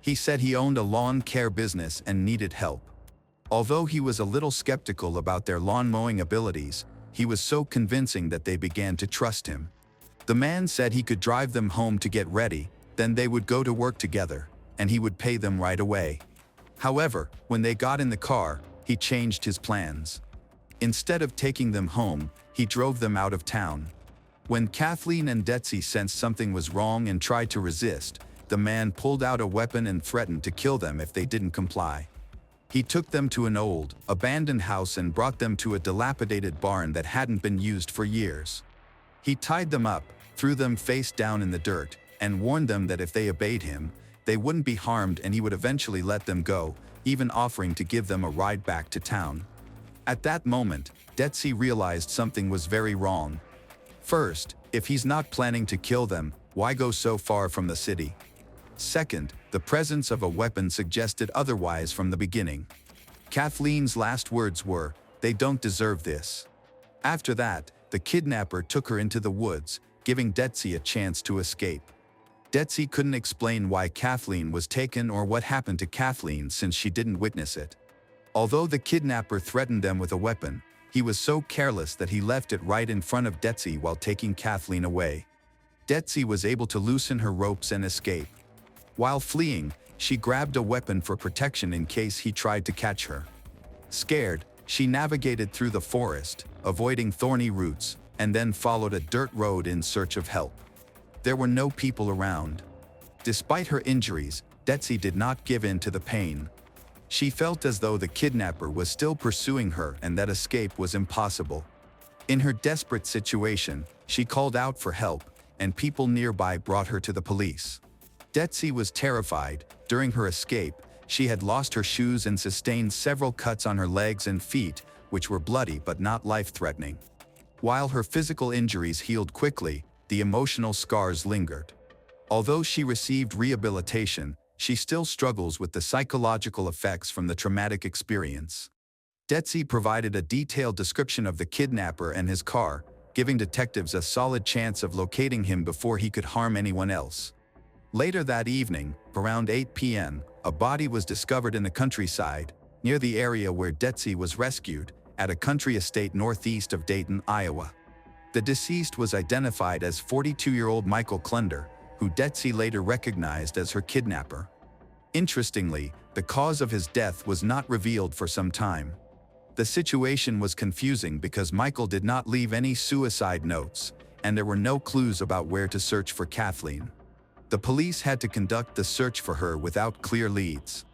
He said he owned a lawn care business and needed help. Although he was a little skeptical about their lawn mowing abilities, he was so convincing that they began to trust him. The man said he could drive them home to get ready, then they would go to work together, and he would pay them right away. However, when they got in the car, he changed his plans. Instead of taking them home, he drove them out of town. When Kathleen and Detsy sensed something was wrong and tried to resist, the man pulled out a weapon and threatened to kill them if they didn't comply. He took them to an old, abandoned house and brought them to a dilapidated barn that hadn't been used for years. He tied them up, threw them face down in the dirt, and warned them that if they obeyed him, they wouldn't be harmed and he would eventually let them go, even offering to give them a ride back to town. At that moment, Detsy realized something was very wrong. First, if he's not planning to kill them, why go so far from the city? Second, the presence of a weapon suggested otherwise from the beginning. Kathleen's last words were, "They don't deserve this." After that, the kidnapper took her into the woods, giving Detsy a chance to escape. Detsy couldn't explain why Kathleen was taken or what happened to Kathleen since she didn't witness it. Although the kidnapper threatened them with a weapon, he was so careless that he left it right in front of Detsy while taking Kathleen away. Detsy was able to loosen her ropes and escape. While fleeing, she grabbed a weapon for protection in case he tried to catch her. Scared, she navigated through the forest, avoiding thorny roots, and then followed a dirt road in search of help. There were no people around. Despite her injuries, Detsy did not give in to the pain. She felt as though the kidnapper was still pursuing her and that escape was impossible. In her desperate situation, she called out for help, and people nearby brought her to the police. Detsy was terrified. During her escape, she had lost her shoes and sustained several cuts on her legs and feet, which were bloody but not life-threatening. While her physical injuries healed quickly, the emotional scars lingered. Although she received rehabilitation, she still struggles with the psychological effects from the traumatic experience. Detsy provided a detailed description of the kidnapper and his car, giving detectives a solid chance of locating him before he could harm anyone else. Later that evening, around 8 p.m., a body was discovered in the countryside, near the area where Detsy was rescued, at a country estate northeast of Dayton, Iowa. The deceased was identified as 42-year-old Michael Klunder, who Detsy later recognized as her kidnapper. Interestingly, the cause of his death was not revealed for some time. The situation was confusing because Michael did not leave any suicide notes, and there were no clues about where to search for Kathleen. The police had to conduct the search for her without clear leads.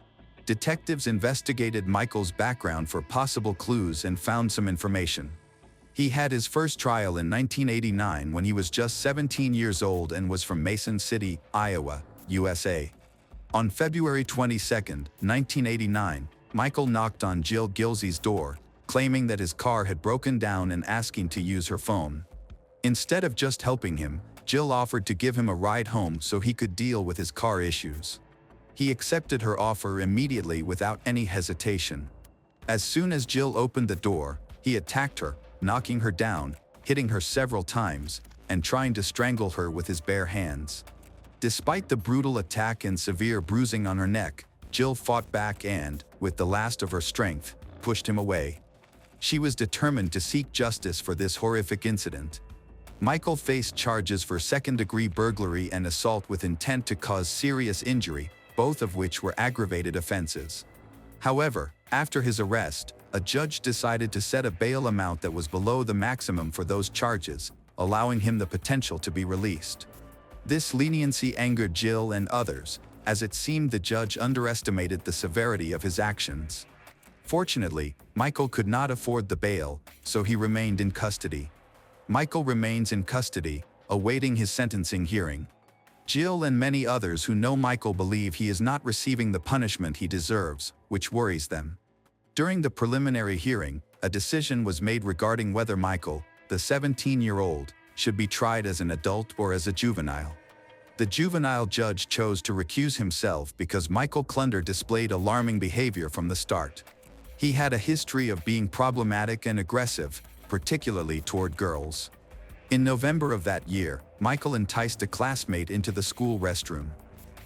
Detectives investigated Michael's background for possible clues and found some information. He had his first trial in 1989 when he was just 17 years old and was from Mason City, Iowa, USA. On February 22, 1989, Michael knocked on Jill Gilsey's door, claiming that his car had broken down and asking to use her phone. Instead of just helping him, Jill offered to give him a ride home so he could deal with his car issues. He accepted her offer immediately without any hesitation. As soon as Jill opened the door, he attacked her, knocking her down, hitting her several times, and trying to strangle her with his bare hands. Despite the brutal attack and severe bruising on her neck, Jill fought back and, with the last of her strength, pushed him away. She was determined to seek justice for this horrific incident. Michael faced charges for second-degree burglary and assault with intent to cause serious injury, both of which were aggravated offenses. However, after his arrest, a judge decided to set a bail amount that was below the maximum for those charges, allowing him the potential to be released. This leniency angered Jill and others, as it seemed the judge underestimated the severity of his actions. Fortunately, Michael could not afford the bail, so he remained in custody. Michael remains in custody, awaiting his sentencing hearing. Jill and many others who know Michael believe he is not receiving the punishment he deserves, which worries them. During the preliminary hearing, a decision was made regarding whether Michael, the 17-year-old, should be tried as an adult or as a juvenile. The juvenile judge chose to recuse himself because Michael Klunder displayed alarming behavior from the start. He had a history of being problematic and aggressive, particularly toward girls. In November of that year, Michael enticed a classmate into the school restroom.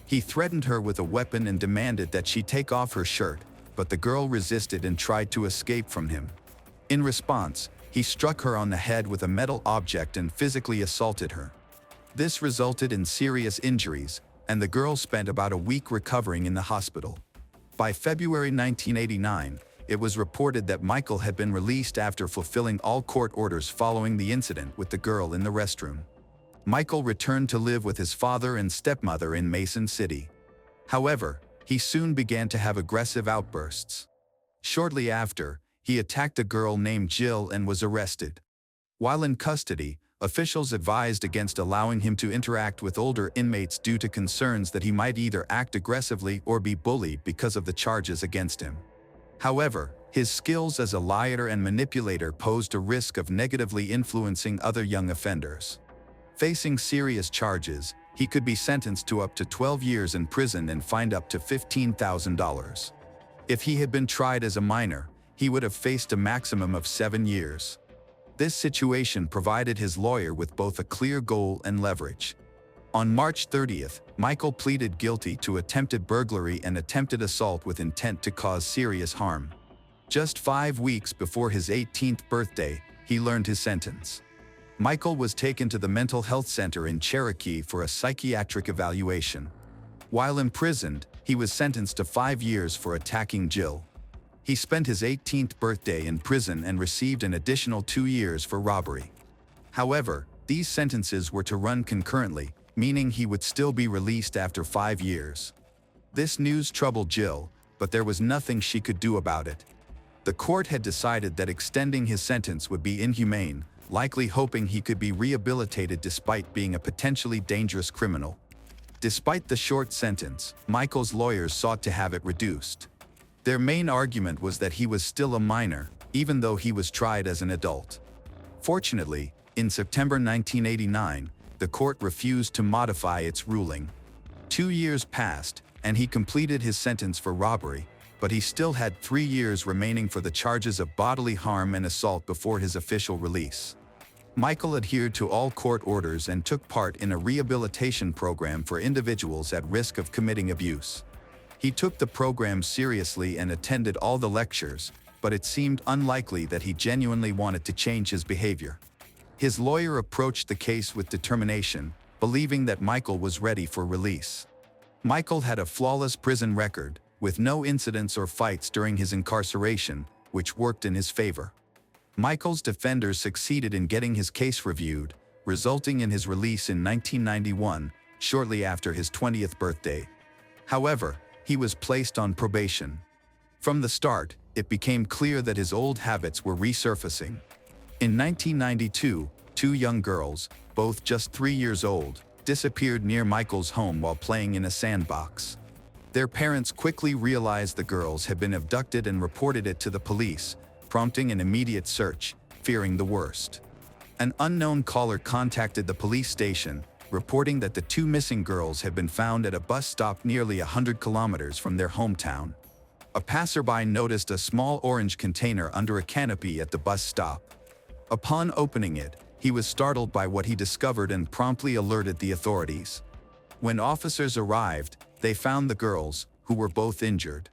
He threatened her with a weapon and demanded that she take off her shirt, but the girl resisted and tried to escape from him. In response, he struck her on the head with a metal object and physically assaulted her. This resulted in serious injuries, and the girl spent about a week recovering in the hospital. By February 1989, it was reported that Michael had been released after fulfilling all court orders following the incident with the girl in the restroom. Michael returned to live with his father and stepmother in Mason City. However, he soon began to have aggressive outbursts. Shortly after, he attacked a girl named Jill and was arrested. While in custody, officials advised against allowing him to interact with older inmates due to concerns that he might either act aggressively or be bullied because of the charges against him. However, his skills as a liar and manipulator posed a risk of negatively influencing other young offenders. Facing serious charges, he could be sentenced to up to 12 years in prison and fined up to $15,000. If he had been tried as a minor, he would have faced a maximum of 7 years. This situation provided his lawyer with both a clear goal and leverage. On March 30th, Michael pleaded guilty to attempted burglary and attempted assault with intent to cause serious harm. Just 5 weeks before his 18th birthday, he learned his sentence. Michael was taken to the mental health center in Cherokee for a psychiatric evaluation. While imprisoned, he was sentenced to 5 years for attacking Jill. He spent his 18th birthday in prison and received an additional 2 years for robbery. However, these sentences were to run concurrently, meaning he would still be released after 5 years. This news troubled Jill, but there was nothing she could do about it. The court had decided that extending his sentence would be inhumane, likely hoping he could be rehabilitated despite being a potentially dangerous criminal. Despite the short sentence, Michael's lawyers sought to have it reduced. Their main argument was that he was still a minor, even though he was tried as an adult. Fortunately, in September 1989, the court refused to modify its ruling. 2 years passed, and he completed his sentence for robbery, but he still had 3 years remaining for the charges of bodily harm and assault before his official release. Michael adhered to all court orders and took part in a rehabilitation program for individuals at risk of committing abuse. He took the program seriously and attended all the lectures, but it seemed unlikely that he genuinely wanted to change his behavior. His lawyer approached the case with determination, believing that Michael was ready for release. Michael had a flawless prison record, with no incidents or fights during his incarceration, which worked in his favor. Michael's defenders succeeded in getting his case reviewed, resulting in his release in 1991, shortly after his 20th birthday. However, he was placed on probation. From the start, it became clear that his old habits were resurfacing. In 1992, 2 young girls, both just 3 years old, disappeared near Michael's home while playing in a sandbox. Their parents quickly realized the girls had been abducted and reported it to the police, prompting an immediate search, fearing the worst. An unknown caller contacted the police station, reporting that the 2 missing girls had been found at a bus stop nearly 100 kilometers from their hometown. A passerby noticed a small orange container under a canopy at the bus stop. Upon opening it, he was startled by what he discovered and promptly alerted the authorities. When officers arrived, they found the girls, who were both injured.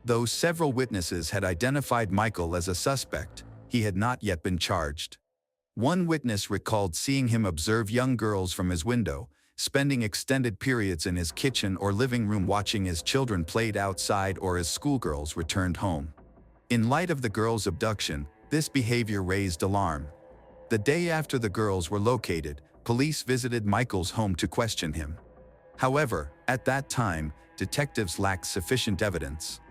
Though several witnesses had identified Michael as a suspect, he had not yet been charged. One witness recalled seeing him observe young girls from his window, spending extended periods in his kitchen or living room watching as children played outside or as schoolgirls returned home. In light of the girls' abduction, this behavior raised alarm. The day after the girls were located, police visited Michael's home to question him. However, at that time, detectives lacked sufficient evidence.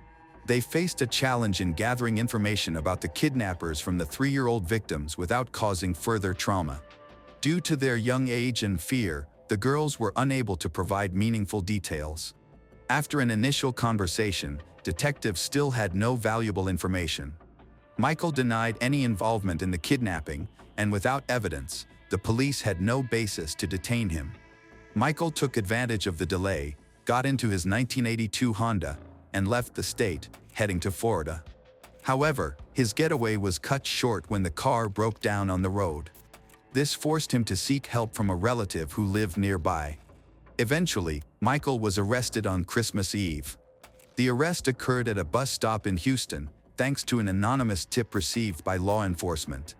They faced a challenge in gathering information about the kidnappers from the 3-year-old victims without causing further trauma. Due to their young age and fear, the girls were unable to provide meaningful details. After an initial conversation, detectives still had no valuable information. Michael denied any involvement in the kidnapping, and without evidence, the police had no basis to detain him. Michael took advantage of the delay, got into his 1982 Honda, and left the state, heading to Florida. However, his getaway was cut short when the car broke down on the road. This forced him to seek help from a relative who lived nearby. Eventually, Michael was arrested on Christmas Eve. The arrest occurred at a bus stop in Houston, thanks to an anonymous tip received by law enforcement.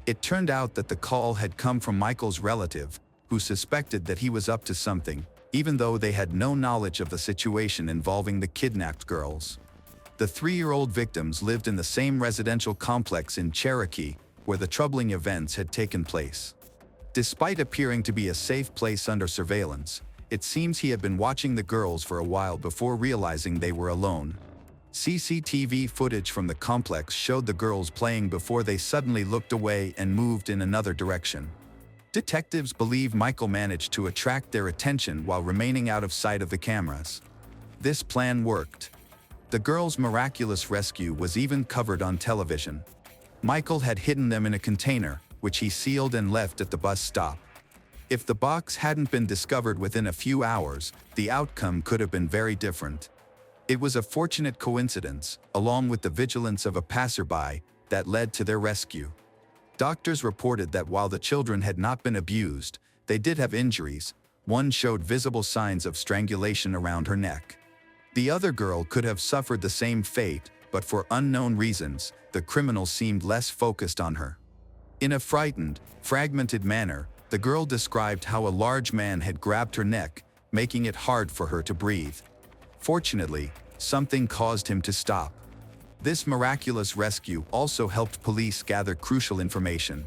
It turned out that the call had come from Michael's relative, who suspected that he was up to something, even though they had no knowledge of the situation involving the kidnapped girls. The 3-year-old victims lived in the same residential complex in Cherokee, where the troubling events had taken place. Despite appearing to be a safe place under surveillance, it seems he had been watching the girls for a while before realizing they were alone. CCTV footage from the complex showed the girls playing before they suddenly looked away and moved in another direction. Detectives believe Michael managed to attract their attention while remaining out of sight of the cameras. This plan worked. The girls' miraculous rescue was even covered on television. Michael had hidden them in a container, which he sealed and left at the bus stop. If the box hadn't been discovered within a few hours, the outcome could have been very different. It was a fortunate coincidence, along with the vigilance of a passerby, that led to their rescue. Doctors reported that while the children had not been abused, they did have injuries. One showed visible signs of strangulation around her neck. The other girl could have suffered the same fate, but for unknown reasons, the criminal seemed less focused on her. In a frightened, fragmented manner, the girl described how a large man had grabbed her neck, making it hard for her to breathe. Fortunately, something caused him to stop. This miraculous rescue also helped police gather crucial information.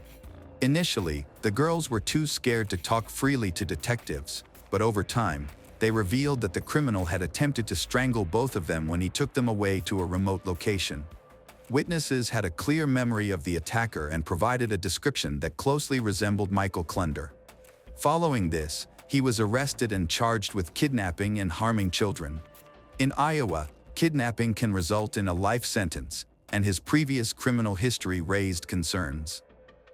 Initially, the girls were too scared to talk freely to detectives, but over time, they revealed that the criminal had attempted to strangle both of them when he took them away to a remote location. Witnesses had a clear memory of the attacker and provided a description that closely resembled Michael Klunder. Following this, he was arrested and charged with kidnapping and harming children. In Iowa, kidnapping can result in a life sentence, and his previous criminal history raised concerns.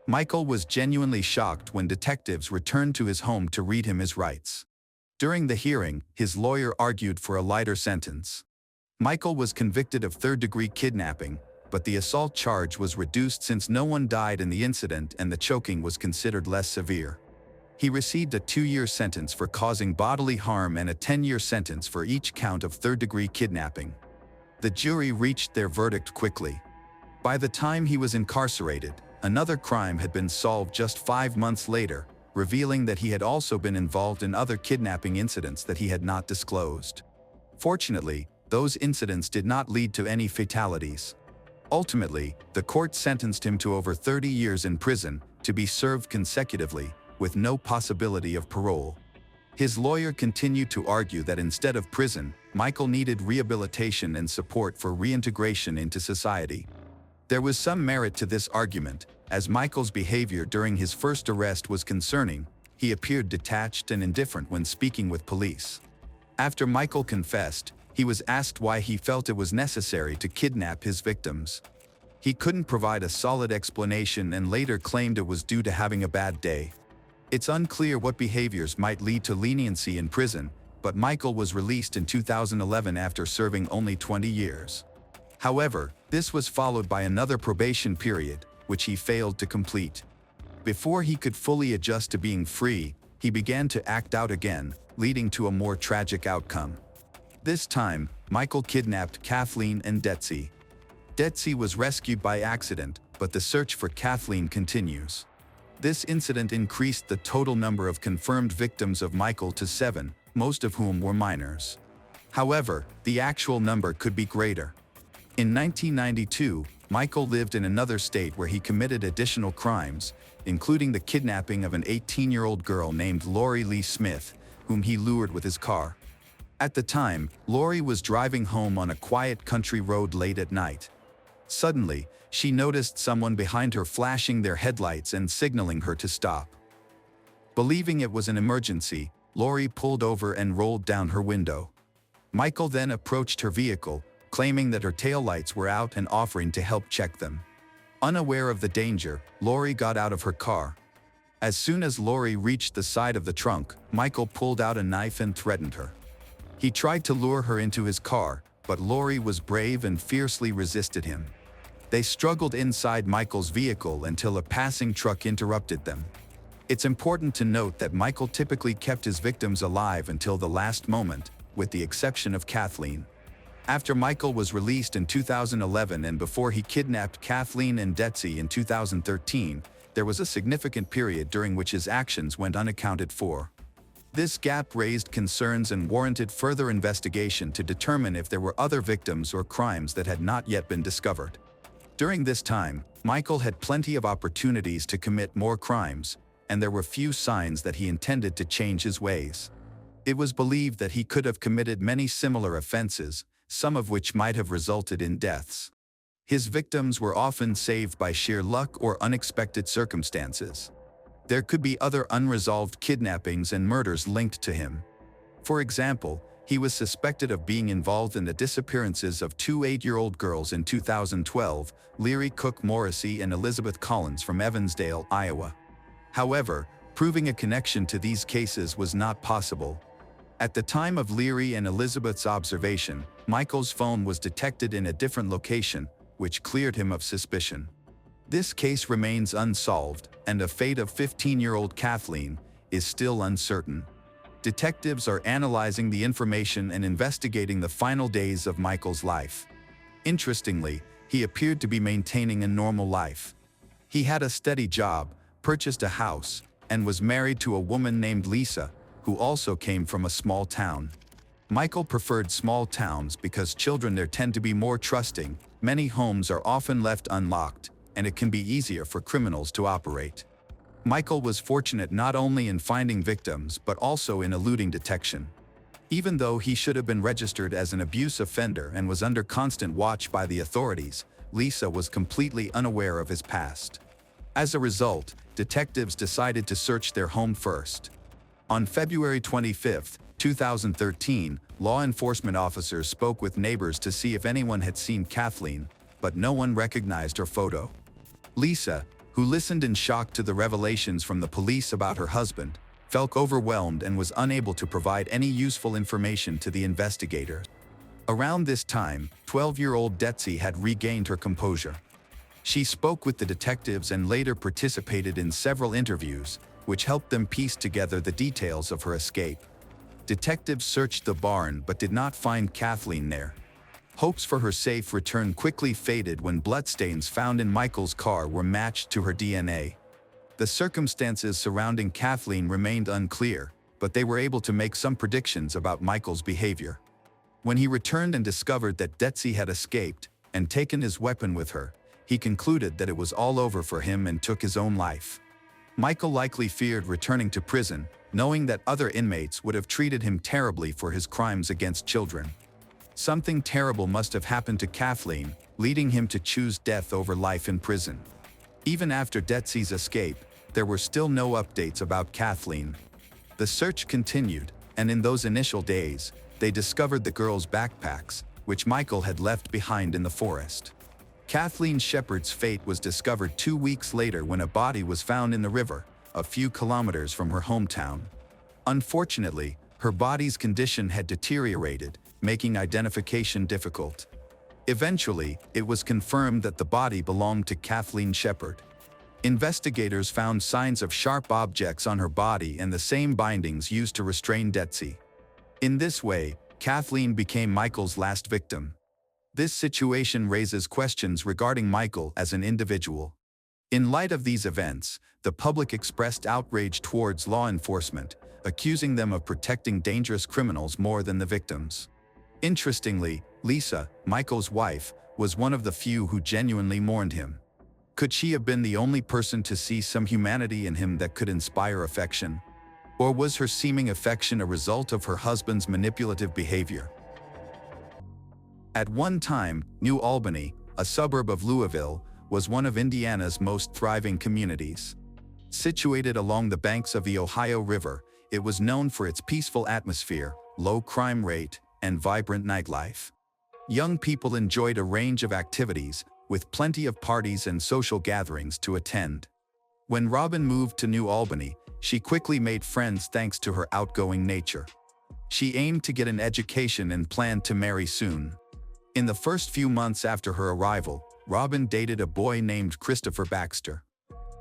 Michael was genuinely shocked when detectives returned to his home to read him his rights. During the hearing, his lawyer argued for a lighter sentence. Michael was convicted of third-degree kidnapping, but the assault charge was reduced since no one died in the incident and the choking was considered less severe. He received a 2-year sentence for causing bodily harm and a 10-year sentence for each count of third-degree kidnapping. The jury reached their verdict quickly. By the time he was incarcerated, another crime had been solved just 5 months later, revealing that he had also been involved in other kidnapping incidents that he had not disclosed. Fortunately, those incidents did not lead to any fatalities. Ultimately, the court sentenced him to over 30 years in prison, to be served consecutively, with no possibility of parole. His lawyer continued to argue that instead of prison, Michael needed rehabilitation and support for reintegration into society. There was some merit to this argument, as Michael's behavior during his first arrest was concerning. He appeared detached and indifferent when speaking with police. After Michael confessed, he was asked why he felt it was necessary to kidnap his victims. He couldn't provide a solid explanation and later claimed it was due to having a bad day. It's unclear what behaviors might lead to leniency in prison, but Michael was released in 2011 after serving only 20 years. However, this was followed by another probation period, which he failed to complete. Before he could fully adjust to being free, he began to act out again, leading to a more tragic outcome. This time, Michael kidnapped Kathleen and Detsy. Detsy was rescued by accident, but the search for Kathleen continues. This incident increased the total number of confirmed victims of Michael to 7, most of whom were minors. However, the actual number could be greater. In 1992, Michael lived in another state where he committed additional crimes, including the kidnapping of an 18-year-old girl named Lori Lee Smith, whom he lured with his car. At the time, Lori was driving home on a quiet country road late at night. Suddenly, she noticed someone behind her flashing their headlights and signaling her to stop. Believing it was an emergency, Lori pulled over and rolled down her window. Michael then approached her vehicle, claiming that her taillights were out and offering to help check them. Unaware of the danger, Lori got out of her car. As soon as Lori reached the side of the trunk, Michael pulled out a knife and threatened her. He tried to lure her into his car, but Lori was brave and fiercely resisted him. They struggled inside Michael's vehicle until a passing truck interrupted them. It's important to note that Michael typically kept his victims alive until the last moment, with the exception of Kathleen. After Michael was released in 2011 and before he kidnapped Kathleen and Detsy in 2013, there was a significant period during which his actions went unaccounted for. This gap raised concerns and warranted further investigation to determine if there were other victims or crimes that had not yet been discovered. During this time, Michael had plenty of opportunities to commit more crimes, and there were few signs that he intended to change his ways. It was believed that he could have committed many similar offenses, some of which might have resulted in deaths. His victims were often saved by sheer luck or unexpected circumstances. There could be other unresolved kidnappings and murders linked to him. For example, he was suspected of being involved in the disappearances of two 8-year-old girls in 2012, Leary Cook Morrissey and Elizabeth Collins from Evansdale, Iowa. However, proving a connection to these cases was not possible. At the time of Leary and Elizabeth's observation, Michael's phone was detected in a different location, which cleared him of suspicion. This case remains unsolved, and the fate of 15-year-old Kathleen is still uncertain. Detectives are analyzing the information and investigating the final days of Michael's life. Interestingly, he appeared to be maintaining a normal life. He had a steady job, purchased a house, and was married to a woman named Lisa, who also came from a small town. Michael preferred small towns because children there tend to be more trusting, many homes are often left unlocked, and it can be easier for criminals to operate. Michael was fortunate not only in finding victims but also in eluding detection. Even though he should have been registered as an abuse offender and was under constant watch by the authorities, Lisa was completely unaware of his past. As a result, detectives decided to search their home first. On February 25, 2013, law enforcement officers spoke with neighbors to see if anyone had seen Kathleen, but no one recognized her photo. Lisa, who listened in shock to the revelations from the police about her husband, felt overwhelmed and was unable to provide any useful information to the investigators. Around this time, 12-year-old Detsy had regained her composure. She spoke with the detectives and later participated in several interviews, which helped them piece together the details of her escape. Detectives searched the barn but did not find Kathleen there. Hopes for her safe return quickly faded when bloodstains found in Michael's car were matched to her DNA. The circumstances surrounding Kathleen remained unclear, but they were able to make some predictions about Michael's behavior. When he returned and discovered that Detsy had escaped and taken his weapon with her, he concluded that it was all over for him and took his own life. Michael likely feared returning to prison, knowing that other inmates would have treated him terribly for his crimes against children. Something terrible must have happened to Kathleen, leading him to choose death over life in prison. Even after Detsy's escape, there were still no updates about Kathleen. The search continued, and in those initial days, they discovered the girls' backpacks, which Michael had left behind in the forest. Kathleen Shepard's fate was discovered 2 weeks later when a body was found in the river, a few kilometers from her hometown. Unfortunately, her body's condition had deteriorated, making identification difficult. Eventually, it was confirmed that the body belonged to Kathleen Shepard. Investigators found signs of sharp objects on her body and the same bindings used to restrain Detsy. In this way, Kathleen became Michael's last victim. This situation raises questions regarding Michael as an individual. In light of these events, the public expressed outrage towards law enforcement, accusing them of protecting dangerous criminals more than the victims. Interestingly, Lisa, Michael's wife, was one of the few who genuinely mourned him. Could she have been the only person to see some humanity in him that could inspire affection? Or was her seeming affection a result of her husband's manipulative behavior? At one time, New Albany, a suburb of Louisville, was one of Indiana's most thriving communities. Situated along the banks of the Ohio River, it was known for its peaceful atmosphere, low crime rate, and vibrant nightlife. Young people enjoyed a range of activities, with plenty of parties and social gatherings to attend. When Robin moved to New Albany, she quickly made friends thanks to her outgoing nature. She aimed to get an education and planned to marry soon. In the first few months after her arrival, Robin dated a boy named Christopher Baxter.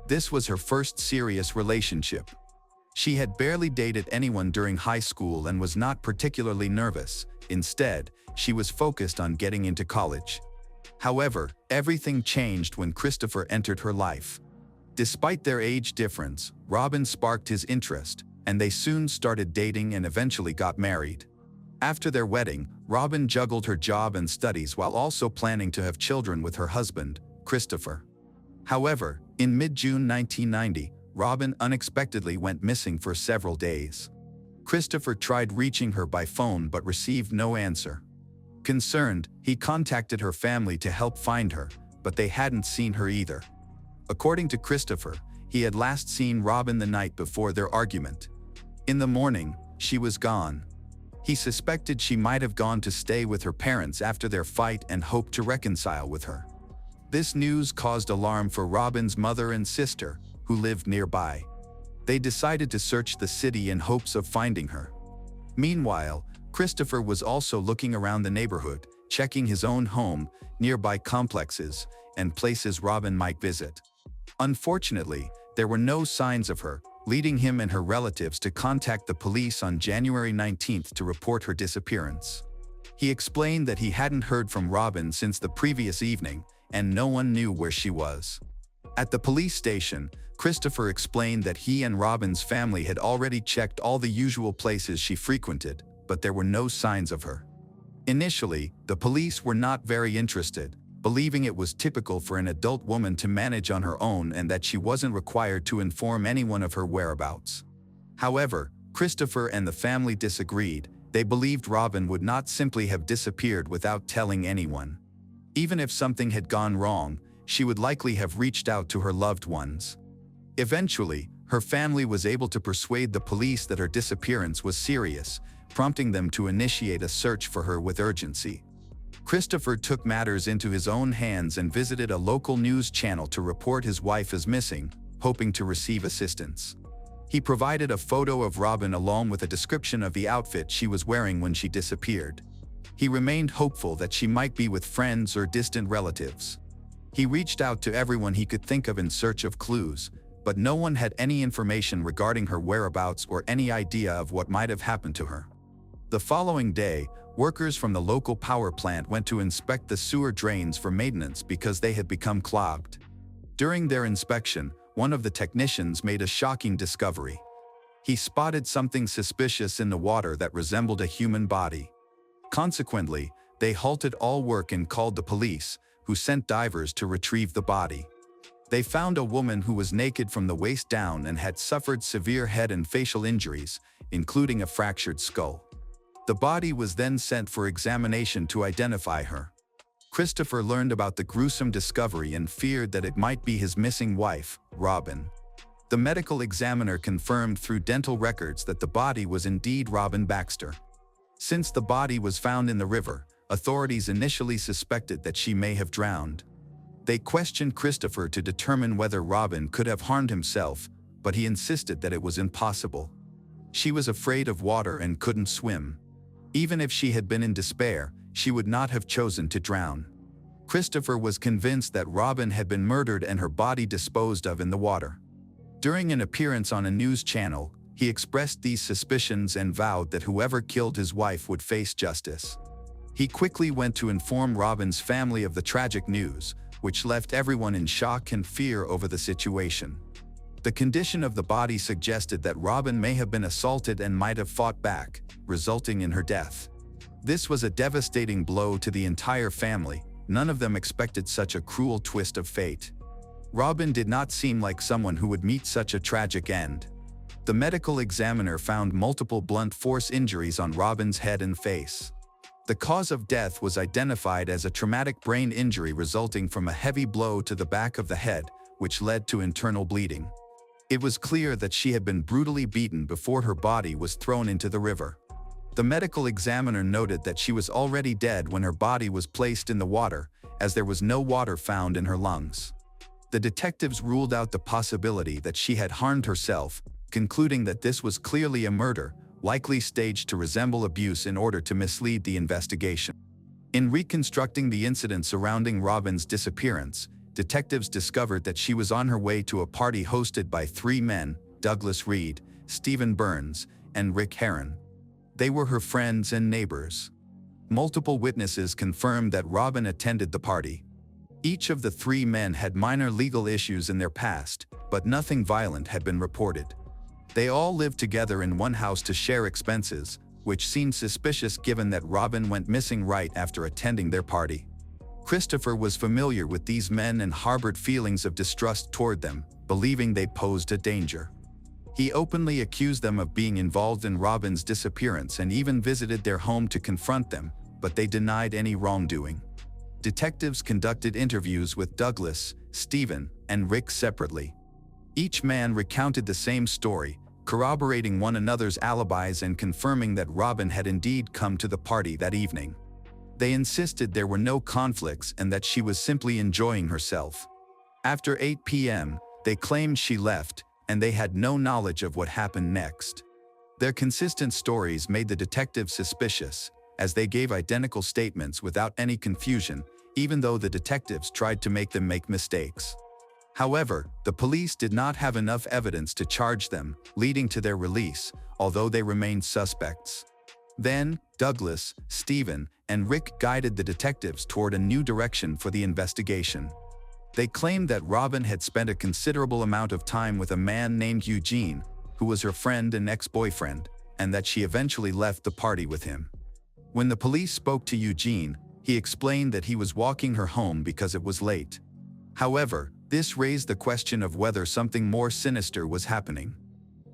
This was her first serious relationship. She had barely dated anyone during high school and was not particularly nervous. Instead, she was focused on getting into college. However, everything changed when Christopher entered her life. Despite their age difference, Robin sparked his interest, and they soon started dating and eventually got married. After their wedding, Robin juggled her job and studies while also planning to have children with her husband, Christopher. However, in mid-June 1990, Robin unexpectedly went missing for several days. Christopher tried reaching her by phone but received no answer. Concerned, he contacted her family to help find her, but they hadn't seen her either. According to Christopher, he had last seen Robin the night before their argument. In the morning, she was gone. He suspected she might have gone to stay with her parents after their fight and hoped to reconcile with her. This news caused alarm for Robin's mother and sister, who lived nearby. They decided to search the city in hopes of finding her. Meanwhile, Christopher was also looking around the neighborhood, checking his own home, nearby complexes, and places Robin might visit. Unfortunately, there were no signs of her, leading him and her relatives to contact the police on January 19th to report her disappearance. He explained that he hadn't heard from Robin since the previous evening, and no one knew where she was. At the police station, Christopher explained that he and Robin's family had already checked all the usual places she frequented, but there were no signs of her. Initially, the police were not very interested, believing it was typical for an adult woman to manage on her own and that she wasn't required to inform anyone of her whereabouts. However, Christopher and the family disagreed. They believed Robin would not simply have disappeared without telling anyone. Even if something had gone wrong, she would likely have reached out to her loved ones. Eventually, her family was able to persuade the police that her disappearance was serious, prompting them to initiate a search for her with urgency. Christopher took matters into his own hands and visited a local news channel to report his wife as missing, hoping to receive assistance. He provided a photo of Robin along with a description of the outfit she was wearing when she disappeared. He remained hopeful that she might be with friends or distant relatives. He reached out to everyone he could think of in search of clues, but no one had any information regarding her whereabouts or any idea of what might have happened to her. The following day, workers from the local power plant went to inspect the sewer drains for maintenance because they had become clogged. During their inspection, one of the technicians made a shocking discovery. He spotted something suspicious in the water that resembled a human body. Consequently, they halted all work and called the police, who sent divers to retrieve the body. They found a woman who was naked from the waist down and had suffered severe head and facial injuries, including a fractured skull. The body was then sent for examination to identify her. Christopher learned about the gruesome discovery and feared that it might be his missing wife, Robin. The medical examiner confirmed through dental records that the body was indeed Robin Baxter. Since the body was found in the river, authorities initially suspected that she may have drowned. They questioned Christopher to determine whether Robin could have harmed himself, but he insisted that it was impossible. She was afraid of water and couldn't swim. Even if she had been in despair, she would not have chosen to drown. Christopher was convinced that Robin had been murdered and her body disposed of in the water. During an appearance on a news channel, he expressed these suspicions and vowed that whoever killed his wife would face justice. He quickly went to inform Robin's family of the tragic news, which left everyone in shock and fear over the situation. The condition of the body suggested that Robin may have been assaulted and might have fought back, resulting in her death. This was a devastating blow to the entire family. None of them expected such a cruel twist of fate. Robin did not seem like someone who would meet such a tragic end. The medical examiner found multiple blunt force injuries on Robin's head and face. The cause of death was identified as a traumatic brain injury resulting from a heavy blow to the back of the head, which led to internal bleeding. It was clear that she had been brutally beaten before her body was thrown into the river. The medical examiner noted that she was already dead when her body was placed in the water, as there was no water found in her lungs. The detectives ruled out the possibility that she had harmed herself, concluding that this was clearly a murder, likely staged to resemble abuse in order to mislead the investigation. In reconstructing the incident surrounding Robin's disappearance, detectives discovered that she was on her way to a party hosted by three men, Douglas Reed, Stephen Burns, and Rick Herron. They were her friends and neighbors. Multiple witnesses confirmed that Robin attended the party. Each of the three men had minor legal issues in their past, but nothing violent had been reported. They all lived together in one house to share expenses, which seemed suspicious given that Robin went missing right after attending their party. Christopher was familiar with these men and harbored feelings of distrust toward them, believing they posed a danger. He openly accused them of being involved in Robin's disappearance and even visited their home to confront them, but they denied any wrongdoing. Detectives conducted interviews with Douglas, Stephen, and Rick separately. Each man recounted the same story, corroborating one another's alibis and confirming that Robin had indeed come to the party that evening. They insisted there were no conflicts and that she was simply enjoying herself. After 8 p.m., they claimed she left, and they had no knowledge of what happened next. Their consistent stories made the detectives suspicious, as they gave identical statements without any confusion, even though the detectives tried to make them make mistakes. However, the police did not have enough evidence to charge them, leading to their release, although they remained suspects. Then, Douglas, Stephen, and Rick guided the detectives toward a new direction for the investigation. They claimed that Robin had spent a considerable amount of time with a man named Eugene, who was her friend and ex-boyfriend, and that she eventually left the party with him. When the police spoke to Eugene, he explained that he was walking her home because it was late. However, this raised the question of whether something more sinister was happening.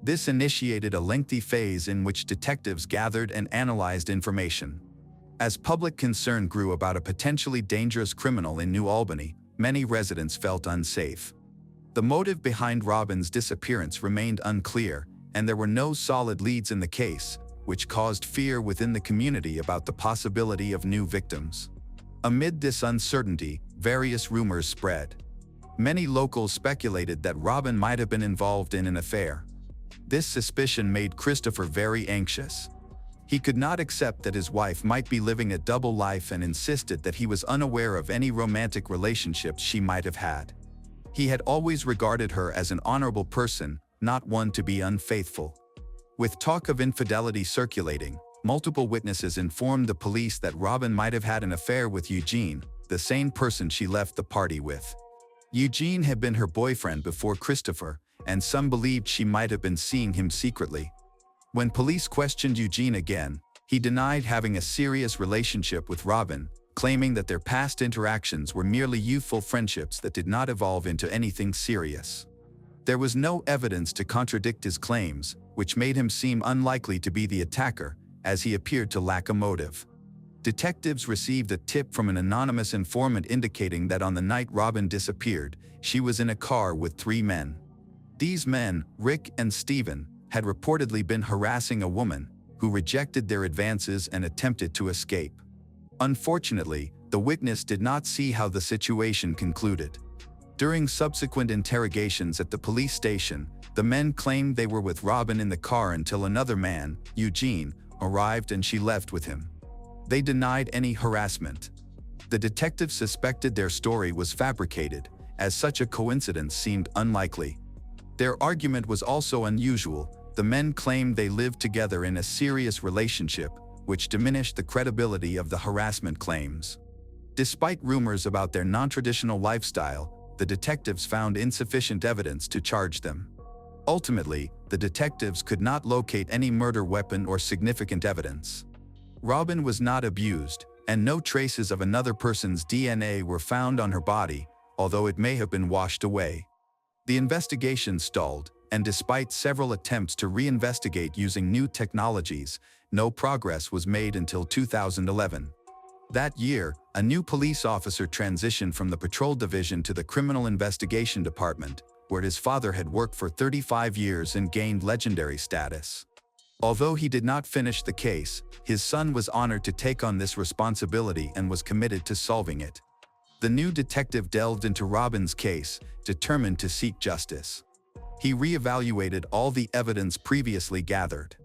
This initiated a lengthy phase in which detectives gathered and analyzed information. As public concern grew about a potentially dangerous criminal in New Albany, many residents felt unsafe. The motive behind Robin's disappearance remained unclear, and there were no solid leads in the case, which caused fear within the community about the possibility of new victims. Amid this uncertainty, various rumors spread. Many locals speculated that Robin might have been involved in an affair. This suspicion made Christopher very anxious. He could not accept that his wife might be living a double life and insisted that he was unaware of any romantic relationships she might have had. He had always regarded her as an honorable person, not one to be unfaithful. With talk of infidelity circulating, multiple witnesses informed the police that Robin might have had an affair with Eugene, the same person she left the party with. Eugene had been her boyfriend before Christopher, and some believed she might have been seeing him secretly. When police questioned Eugene again, he denied having a serious relationship with Robin, claiming that their past interactions were merely youthful friendships that did not evolve into anything serious. There was no evidence to contradict his claims, which made him seem unlikely to be the attacker, as he appeared to lack a motive. Detectives received a tip from an anonymous informant indicating that on the night Robin disappeared, she was in a car with three men. These men, Rick and Stephen, had reportedly been harassing a woman, who rejected their advances and attempted to escape. Unfortunately, the witness did not see how the situation concluded. During subsequent interrogations at the police station, the men claimed they were with Robin in the car until another man, Eugene, arrived and she left with him. They denied any harassment. The detectives suspected their story was fabricated, as such a coincidence seemed unlikely. Their argument was also unusual. The men claimed they lived together in a serious relationship, which diminished the credibility of the harassment claims. Despite rumors about their non-traditional lifestyle, the detectives found insufficient evidence to charge them. Ultimately, the detectives could not locate any murder weapon or significant evidence. Robin was not abused, and no traces of another person's DNA were found on her body, although it may have been washed away. The investigation stalled, and despite several attempts to reinvestigate using new technologies, no progress was made until 2011. That year, a new police officer transitioned from the patrol division to the criminal investigation department, where his father had worked for 35 years and gained legendary status. Although he did not finish the case, his son was honored to take on this responsibility and was committed to solving it. The new detective delved into Robin's case, determined to seek justice. He reevaluated all the evidence previously gathered.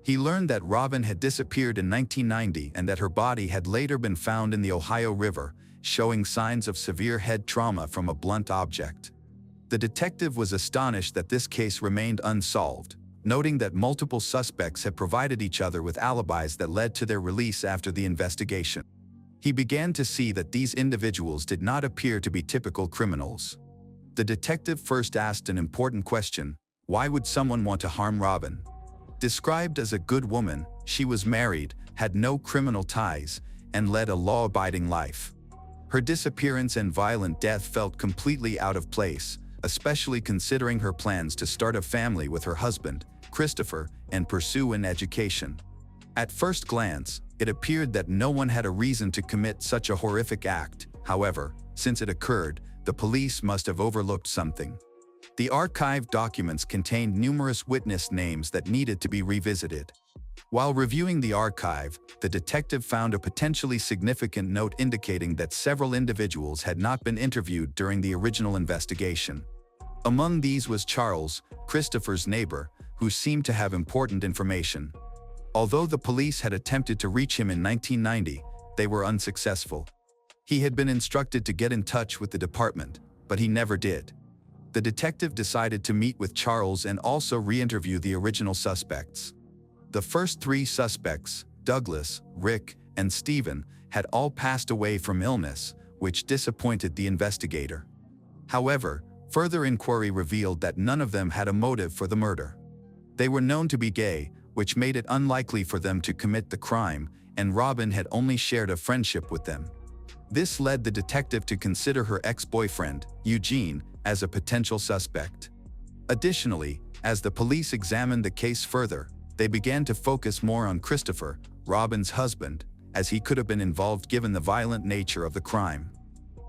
He learned that Robin had disappeared in 1990 and that her body had later been found in the Ohio River, showing signs of severe head trauma from a blunt object. The detective was astonished that this case remained unsolved, noting that multiple suspects had provided each other with alibis that led to their release after the investigation. He began to see that these individuals did not appear to be typical criminals. The detective first asked an important question: why would someone want to harm Robin? Described as a good woman, she was married, had no criminal ties, and led a law-abiding life. Her disappearance and violent death felt completely out of place, especially considering her plans to start a family with her husband, Christopher, and pursue an education. At first glance, it appeared that no one had a reason to commit such a horrific act. However, since it occurred, the police must have overlooked something. The archived documents contained numerous witness names that needed to be revisited. While reviewing the archive, the detective found a potentially significant note indicating that several individuals had not been interviewed during the original investigation. Among these was Charles, Christopher's neighbor, who seemed to have important information. Although the police had attempted to reach him in 1990, they were unsuccessful. He had been instructed to get in touch with the department, but he never did. The detective decided to meet with Charles and also re-interview the original suspects. The first three suspects, Douglas, Rick, and Stephen, had all passed away from illness, which disappointed the investigator. However, further inquiry revealed that none of them had a motive for the murder. They were known to be gay, which made it unlikely for them to commit the crime, and Robin had only shared a friendship with them. This led the detective to consider her ex-boyfriend, Eugene, as a potential suspect. Additionally, as the police examined the case further, they began to focus more on Christopher, Robin's husband, as he could have been involved given the violent nature of the crime.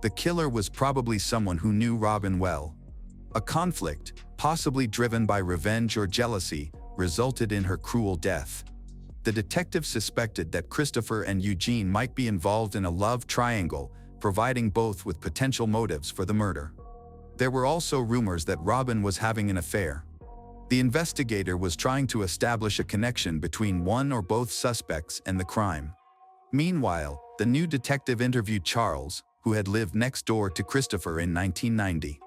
The killer was probably someone who knew Robin well. A conflict, possibly driven by revenge or jealousy, resulted in her cruel death. The detective suspected that Christopher and Eugene might be involved in a love triangle, providing both with potential motives for the murder. There were also rumors that Robin was having an affair. The investigator was trying to establish a connection between one or both suspects and the crime. Meanwhile, the new detective interviewed Charles, who had lived next door to Christopher in 1990.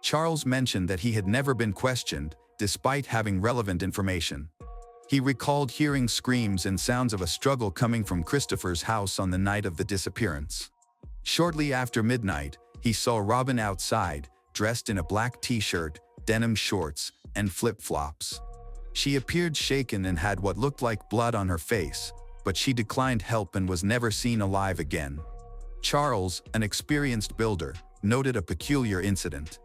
Charles mentioned that he had never been questioned, despite having relevant information. He recalled hearing screams and sounds of a struggle coming from Christopher's house on the night of the disappearance. Shortly after midnight, he saw Robin outside, dressed in a black t-shirt, denim shorts, and flip-flops. She appeared shaken and had what looked like blood on her face, but she declined help and was never seen alive again. Charles, an experienced builder, noted a peculiar incident.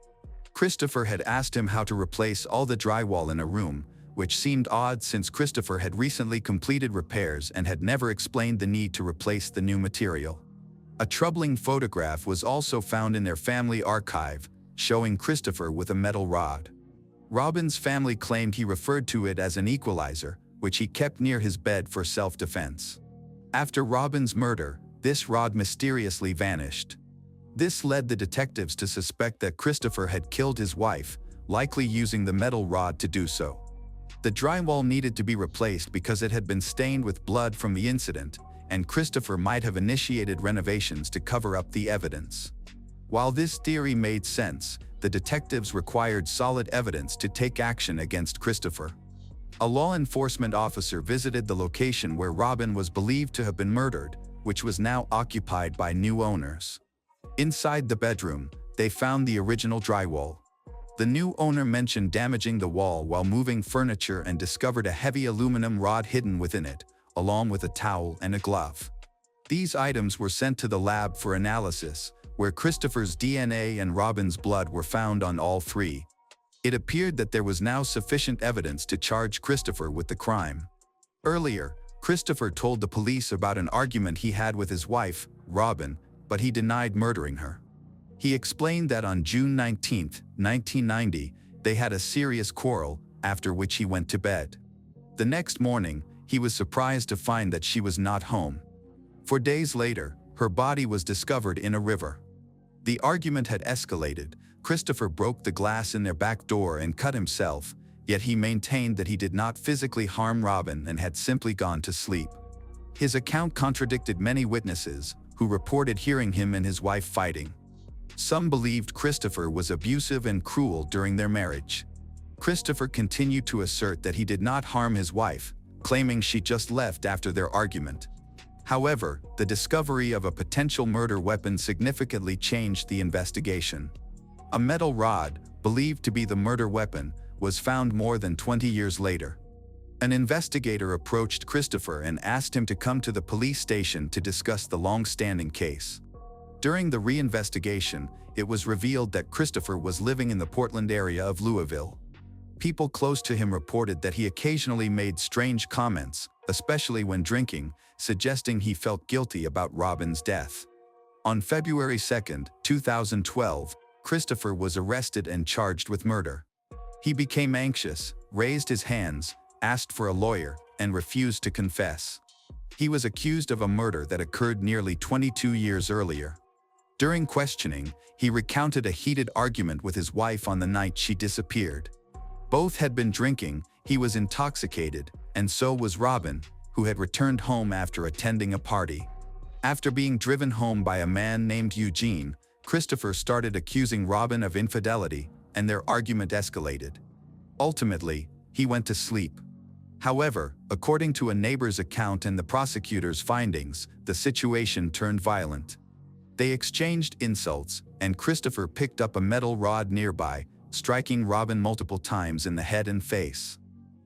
Christopher had asked him how to replace all the drywall in a room, which seemed odd since Christopher had recently completed repairs and had never explained the need to replace the new material. A troubling photograph was also found in their family archive, showing Christopher with a metal rod. Robin's family claimed he referred to it as an equalizer, which he kept near his bed for self-defense. After Robin's murder, this rod mysteriously vanished. This led the detectives to suspect that Christopher had killed his wife, likely using the metal rod to do so. The drywall needed to be replaced because it had been stained with blood from the incident, and Christopher might have initiated renovations to cover up the evidence. While this theory made sense, the detectives required solid evidence to take action against Christopher. A law enforcement officer visited the location where Robin was believed to have been murdered, which was now occupied by new owners. Inside the bedroom, they found the original drywall. The new owner mentioned damaging the wall while moving furniture and discovered a heavy aluminum rod hidden within it, along with a towel and a glove. These items were sent to the lab for analysis, where Christopher's DNA and Robin's blood were found on all three. It appeared that there was now sufficient evidence to charge Christopher with the crime. Earlier, Christopher told the police about an argument he had with his wife, Robin, but he denied murdering her. He explained that on June 19, 1990, they had a serious quarrel, after which he went to bed. The next morning, he was surprised to find that she was not home. 4 days later, her body was discovered in a river. The argument had escalated. Christopher broke the glass in their back door and cut himself, yet he maintained that he did not physically harm Robin and had simply gone to sleep. His account contradicted many witnesses, who reported hearing him and his wife fighting. Some believed Christopher was abusive and cruel during their marriage. Christopher continued to assert that he did not harm his wife, claiming she just left after their argument. However, the discovery of a potential murder weapon significantly changed the investigation. A metal rod, believed to be the murder weapon, was found more than 20 years later. An investigator approached Christopher and asked him to come to the police station to discuss the long-standing case. During the reinvestigation, it was revealed that Christopher was living in the Portland area of Louisville. People close to him reported that he occasionally made strange comments, especially when drinking, suggesting he felt guilty about Robin's death. On February 2, 2012, Christopher was arrested and charged with murder. He became anxious, raised his hands, asked for a lawyer, and refused to confess. He was accused of a murder that occurred nearly 22 years earlier. During questioning, he recounted a heated argument with his wife on the night she disappeared. Both had been drinking, he was intoxicated, and so was Robin, who had returned home after attending a party. After being driven home by a man named Eugene, Christopher started accusing Robin of infidelity, and their argument escalated. Ultimately, he went to sleep. However, according to a neighbor's account and the prosecutor's findings, the situation turned violent. They exchanged insults, and Christopher picked up a metal rod nearby, striking Robin multiple times in the head and face.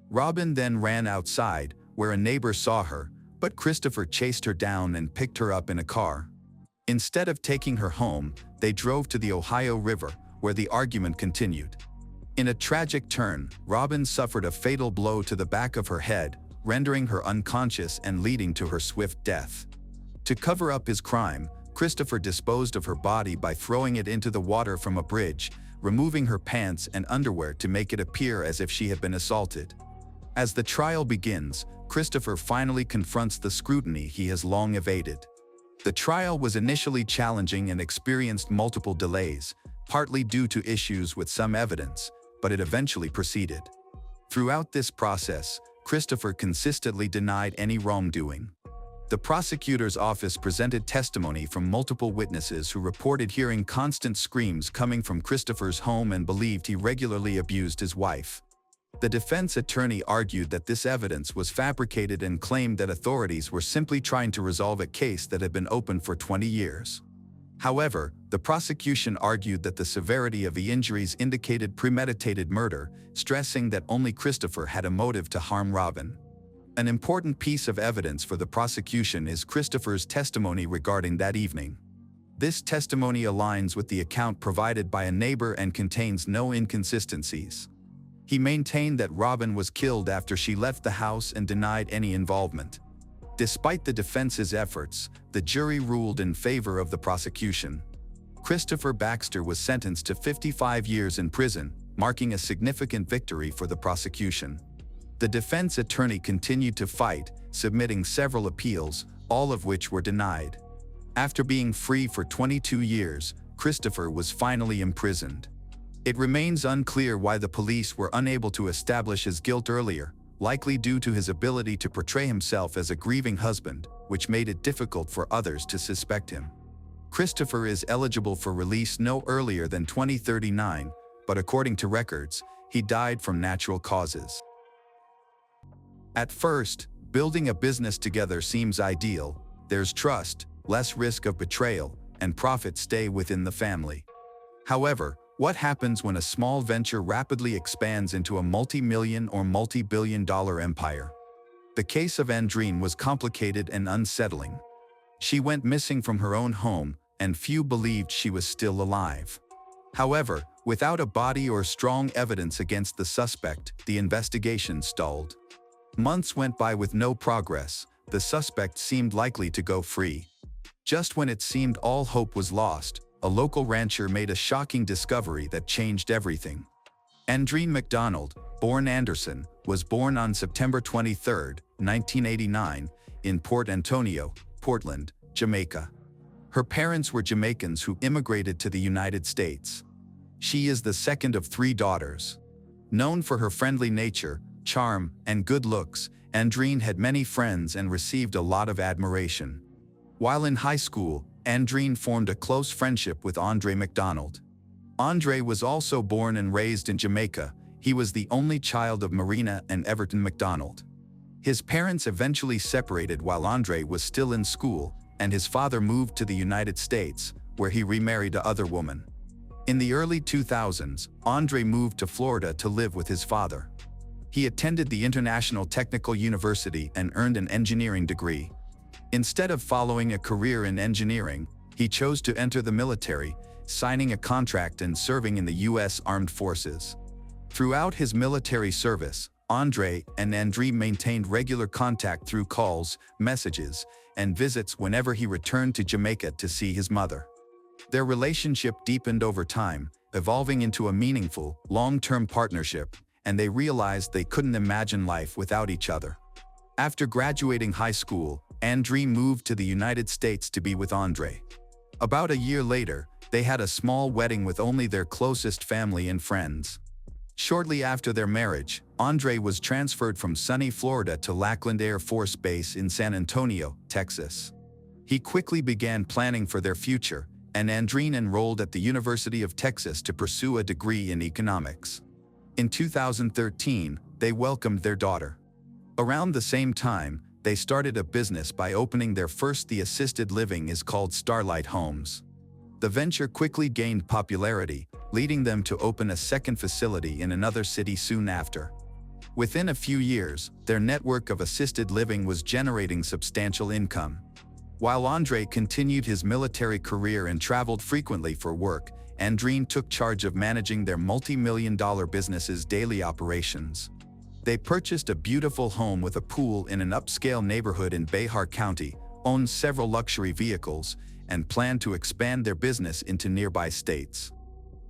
Robin then ran outside, where a neighbor saw her, but Christopher chased her down and picked her up in a car. Instead of taking her home, they drove to the Ohio River, where the argument continued. In a tragic turn, Robin suffered a fatal blow to the back of her head, rendering her unconscious and leading to her swift death. To cover up his crime, Christopher disposed of her body by throwing it into the water from a bridge, removing her pants and underwear to make it appear as if she had been assaulted. As the trial begins, Christopher finally confronts the scrutiny he has long evaded. The trial was initially challenging and experienced multiple delays, partly due to issues with some evidence, but it eventually proceeded. Throughout this process, Christopher consistently denied any wrongdoing. The prosecutor's office presented testimony from multiple witnesses who reported hearing constant screams coming from Christopher's home and believed he regularly abused his wife. The defense attorney argued that this evidence was fabricated and claimed that authorities were simply trying to resolve a case that had been open for 20 years. However, the prosecution argued that the severity of the injuries indicated premeditated murder, stressing that only Christopher had a motive to harm Robin. An important piece of evidence for the prosecution is Christopher's testimony regarding that evening. This testimony aligns with the account provided by a neighbor and contains no inconsistencies. He maintained that Robin was killed after she left the house and denied any involvement. Despite the defense's efforts, the jury ruled in favor of the prosecution. Christopher Baxter was sentenced to 55 years in prison, marking a significant victory for the prosecution. The defense attorney continued to fight, submitting several appeals, all of which were denied. After being free for 22 years, Christopher was finally imprisoned. It remains unclear why the police were unable to establish his guilt earlier, likely due to his ability to portray himself as a grieving husband, which made it difficult for others to suspect him. Christopher is eligible for release no earlier than 2039, but according to records, he died from natural causes. At first, building a business together seems ideal. There's trust, less risk of betrayal, and profits stay within the family. However, what happens when a small venture rapidly expands into a multi-million or multi-billion-dollar empire? The case of Andreen was complicated and unsettling. She went missing from her own home, and few believed she was still alive. However, without a body or strong evidence against the suspect, the investigation stalled. Months went by with no progress. The suspect seemed likely to go free. Just when it seemed all hope was lost, a local rancher made a shocking discovery that changed everything. Andreen McDonald, born Anderson, was born on September 23, 1989, in Port Antonio, Portland, Jamaica. Her parents were Jamaicans who immigrated to the United States. She is the second of 3 daughters. Known for her friendly nature, charm, and good looks, Andreen had many friends and received a lot of admiration. While in high school, Andreen formed a close friendship with Andre McDonald. Andre was also born and raised in Jamaica. He was the only child of Mariana and Everton McDonald. His parents eventually separated while Andre was still in school, and his father moved to the United States, where he remarried another woman. In the early 2000s, Andre moved to Florida to live with his father. He attended the International Technical University and earned an engineering degree. Instead of following a career in engineering, he chose to enter the military, signing a contract and serving in the U.S. Armed Forces. Throughout his military service, Andre and Andreen maintained regular contact through calls, messages, and visits whenever he returned to Jamaica to see his mother. Their relationship deepened over time, evolving into a meaningful, long-term partnership, and they realized they couldn't imagine life without each other. After graduating high school, Andreen moved to the United States to be with Andre. About a year later, they had a small wedding with only their closest family and friends. Shortly after their marriage, Andre was transferred from sunny Florida to Lackland Air Force Base in San Antonio, Texas. He quickly began planning for their future, and Andreen enrolled at the University of Texas to pursue a degree in economics. In 2013, they welcomed their daughter. Around the same time, they started a business by opening their first. The assisted living is called Starlight Homes. The venture quickly gained popularity, leading them to open a second facility in another city soon after. Within a few years, their network of assisted living was generating substantial income. While Andre continued his military career and traveled frequently for work, Andreen took charge of managing their multi-million-dollar business's daily operations. They purchased a beautiful home with a pool in an upscale neighborhood in Behar County, owned several luxury vehicles, and planned to expand their business into nearby states.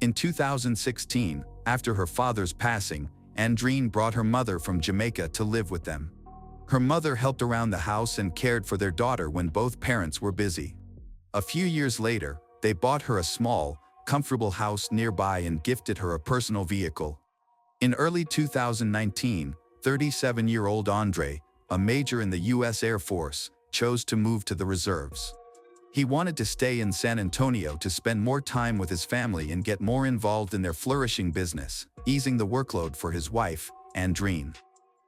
In 2016, after her father's passing, Andreen brought her mother from Jamaica to live with them. Her mother helped around the house and cared for their daughter when both parents were busy. A few years later, they bought her a small, comfortable house nearby and gifted her a personal vehicle. In early 2019, 37-year-old Andre, a major in the U.S. Air Force, chose to move to the reserves. He wanted to stay in San Antonio to spend more time with his family and get more involved in their flourishing business, easing the workload for his wife, Andreen.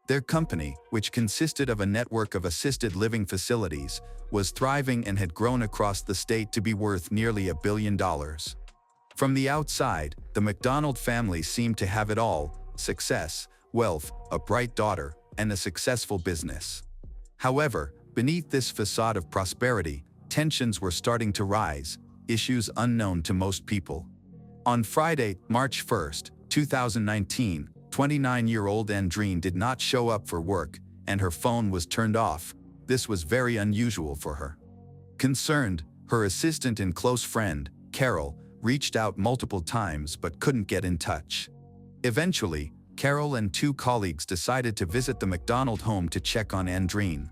Their company, which consisted of a network of assisted living facilities, was thriving and had grown across the state to be worth nearly $1 billion. From the outside, the McDonald family seemed to have it all: success, wealth, a bright daughter, and a successful business. However, beneath this facade of prosperity, tensions were starting to rise, issues unknown to most people. On Friday, March 1, 2019, 29-year-old Andreen did not show up for work, and her phone was turned off. This was very unusual for her. Concerned, her assistant and close friend, Carol, reached out multiple times but couldn't get in touch. Eventually, Carol and 2 colleagues decided to visit the McDonald home to check on Andreen.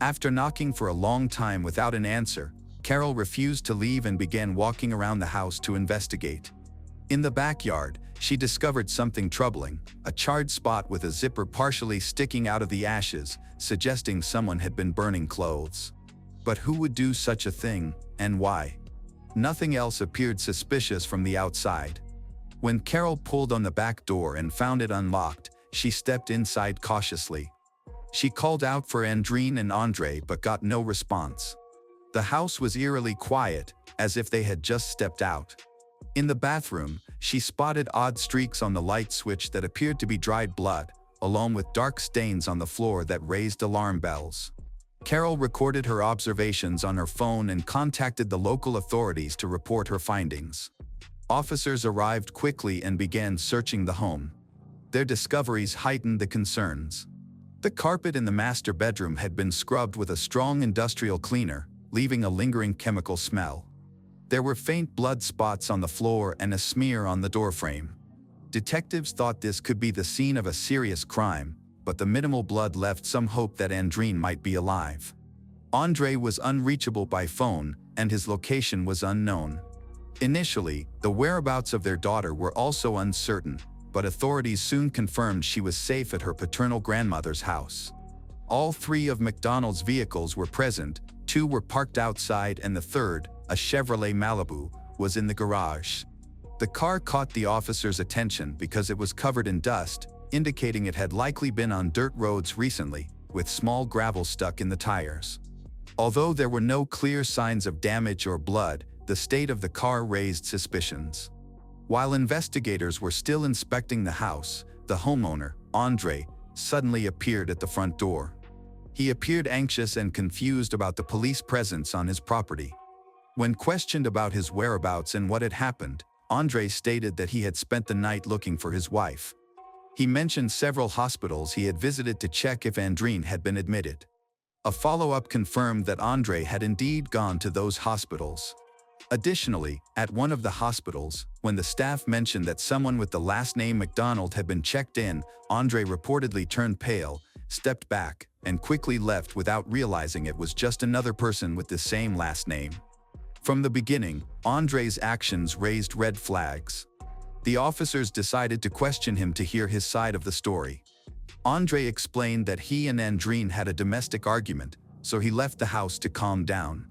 After knocking for a long time without an answer, Carol refused to leave and began walking around the house to investigate. In the backyard, she discovered something troubling: a charred spot with a zipper partially sticking out of the ashes, suggesting someone had been burning clothes. But who would do such a thing, and why? Nothing else appeared suspicious from the outside. When Carol pulled on the back door and found it unlocked, she stepped inside cautiously. She called out for Andreen and Andre but got no response. The house was eerily quiet, as if they had just stepped out. In the bathroom, she spotted odd streaks on the light switch that appeared to be dried blood, along with dark stains on the floor that raised alarm bells. Carol recorded her observations on her phone and contacted the local authorities to report her findings. Officers arrived quickly and began searching the home. Their discoveries heightened the concerns. The carpet in the master bedroom had been scrubbed with a strong industrial cleaner, leaving a lingering chemical smell. There were faint blood spots on the floor and a smear on the doorframe. Detectives thought this could be the scene of a serious crime, but the minimal blood left some hope that Andreen might be alive. Andre was unreachable by phone, and his location was unknown. Initially, the whereabouts of their daughter were also uncertain, but authorities soon confirmed she was safe at her paternal grandmother's house. All three of McDonald's vehicles were present, two were parked outside and the third, a Chevrolet Malibu, was in the garage. The car caught the officers' attention because it was covered in dust, indicating it had likely been on dirt roads recently, with small gravel stuck in the tires. Although there were no clear signs of damage or blood, the state of the car raised suspicions. While investigators were still inspecting the house, the homeowner, Andre, suddenly appeared at the front door. He appeared anxious and confused about the police presence on his property. When questioned about his whereabouts and what had happened, Andre stated that he had spent the night looking for his wife. He mentioned several hospitals he had visited to check if Andreen had been admitted. A follow-up confirmed that Andre had indeed gone to those hospitals. Additionally, at one of the hospitals, when the staff mentioned that someone with the last name McDonald had been checked in, Andre reportedly turned pale, stepped back, and quickly left without realizing it was just another person with the same last name. From the beginning, Andre's actions raised red flags. The officers decided to question him to hear his side of the story. Andre explained that he and Andreen had a domestic argument, so he left the house to calm down.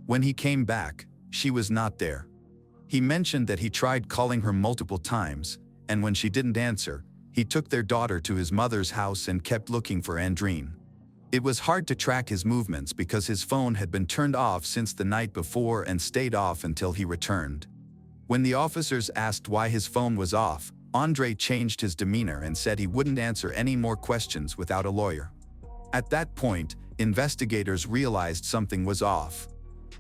When he came back, she was not there. He mentioned that he tried calling her multiple times, and when she didn't answer, he took their daughter to his mother's house and kept looking for Andreen. It was hard to track his movements because his phone had been turned off since the night before and stayed off until he returned. When the officers asked why his phone was off, Andre changed his demeanor and said he wouldn't answer any more questions without a lawyer. At that point, investigators realized something was off.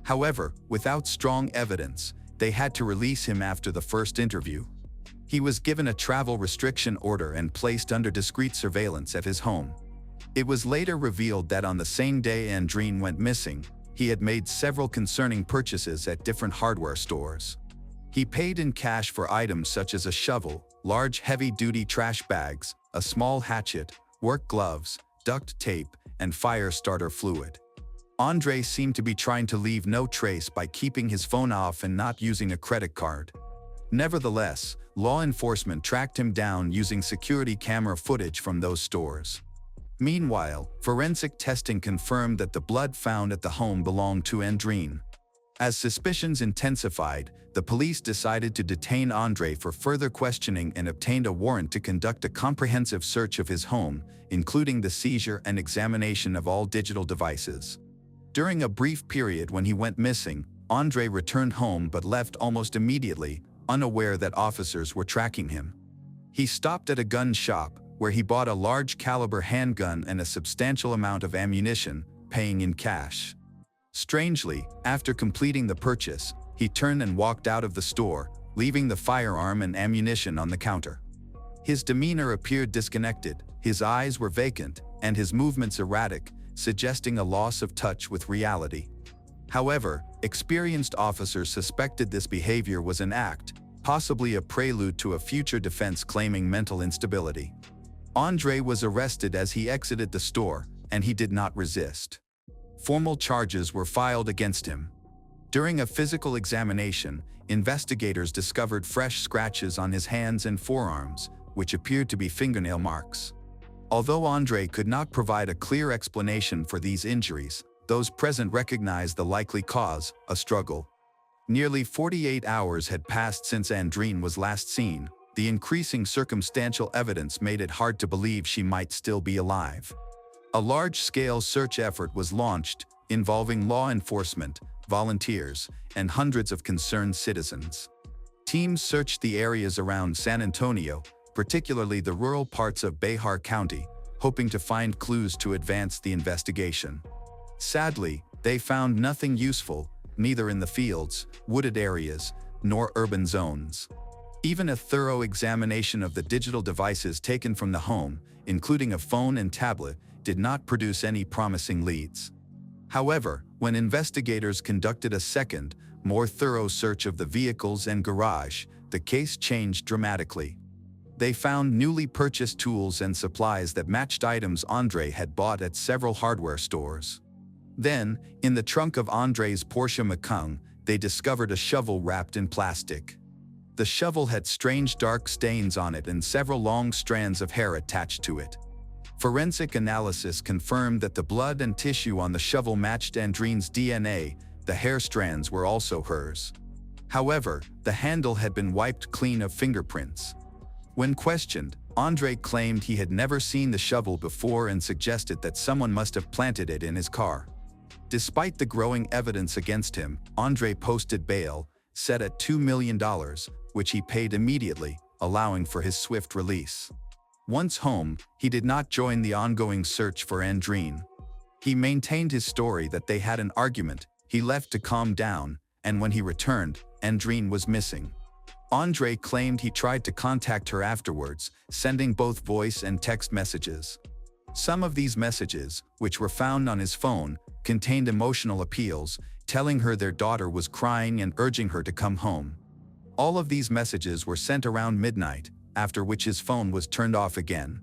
However, without strong evidence, they had to release him after the first interview. He was given a travel restriction order and placed under discreet surveillance at his home. It was later revealed that on the same day Andreen went missing, he had made several concerning purchases at different hardware stores. He paid in cash for items such as a shovel, large heavy-duty trash bags, a small hatchet, work gloves, duct tape, and fire starter fluid. Andre seemed to be trying to leave no trace by keeping his phone off and not using a credit card. Nevertheless, law enforcement tracked him down using security camera footage from those stores. Meanwhile, forensic testing confirmed that the blood found at the home belonged to Andreen. As suspicions intensified, the police decided to detain Andre for further questioning and obtained a warrant to conduct a comprehensive search of his home, including the seizure and examination of all digital devices. During a brief period when he went missing, Andre returned home but left almost immediately, unaware that officers were tracking him. He stopped at a gun shop, where he bought a large-caliber handgun and a substantial amount of ammunition, paying in cash. Strangely, after completing the purchase, he turned and walked out of the store, leaving the firearm and ammunition on the counter. His demeanor appeared disconnected, his eyes were vacant, and his movements erratic, suggesting a loss of touch with reality. However, experienced officers suspected this behavior was an act, possibly a prelude to a future defense claiming mental instability. Andre was arrested as he exited the store, and he did not resist. Formal charges were filed against him. During a physical examination, investigators discovered fresh scratches on his hands and forearms, which appeared to be fingernail marks. Although Andre could not provide a clear explanation for these injuries, those present recognized the likely cause, a struggle. Nearly 48 hours had passed since Andreen was last seen. The increasing circumstantial evidence made it hard to believe she might still be alive. A large-scale search effort was launched, involving law enforcement, volunteers, and hundreds of concerned citizens. Teams searched the areas around San Antonio, particularly the rural parts of Behar County, hoping to find clues to advance the investigation. Sadly, they found nothing useful, neither in the fields, wooded areas, nor urban zones. Even a thorough examination of the digital devices taken from the home, including a phone and tablet, did not produce any promising leads. However, when investigators conducted a second, more thorough search of the vehicles and garage, the case changed dramatically. They found newly purchased tools and supplies that matched items Andre had bought at several hardware stores. Then, in the trunk of Andre's Porsche Macan, they discovered a shovel wrapped in plastic. The shovel had strange dark stains on it and several long strands of hair attached to it. Forensic analysis confirmed that the blood and tissue on the shovel matched Andrine's DNA. The hair strands were also hers. However, the handle had been wiped clean of fingerprints. When questioned, Andre claimed he had never seen the shovel before and suggested that someone must have planted it in his car. Despite the growing evidence against him, Andre posted bail, set at $2 million, which he paid immediately, allowing for his swift release. Once home, he did not join the ongoing search for Andrine. He maintained his story that they had an argument, he left to calm down, and when he returned, Andrine was missing. Andre claimed he tried to contact her afterwards, sending both voice and text messages. Some of these messages, which were found on his phone, contained emotional appeals, telling her their daughter was crying and urging her to come home. All of these messages were sent around midnight, after which his phone was turned off again.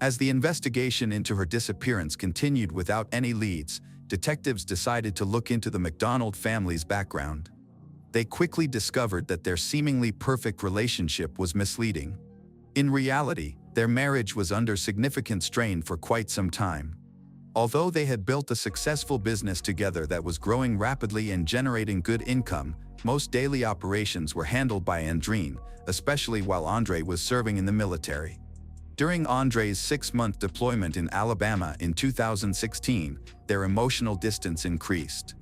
As the investigation into her disappearance continued without any leads, detectives decided to look into the McDonald family's background. They quickly discovered that their seemingly perfect relationship was misleading. In reality, their marriage was under significant strain for quite some time. Although they had built a successful business together that was growing rapidly and generating good income, most daily operations were handled by Andrine, especially while Andre was serving in the military. During Andre's 6-month deployment in Alabama in 2016, their emotional distance increased.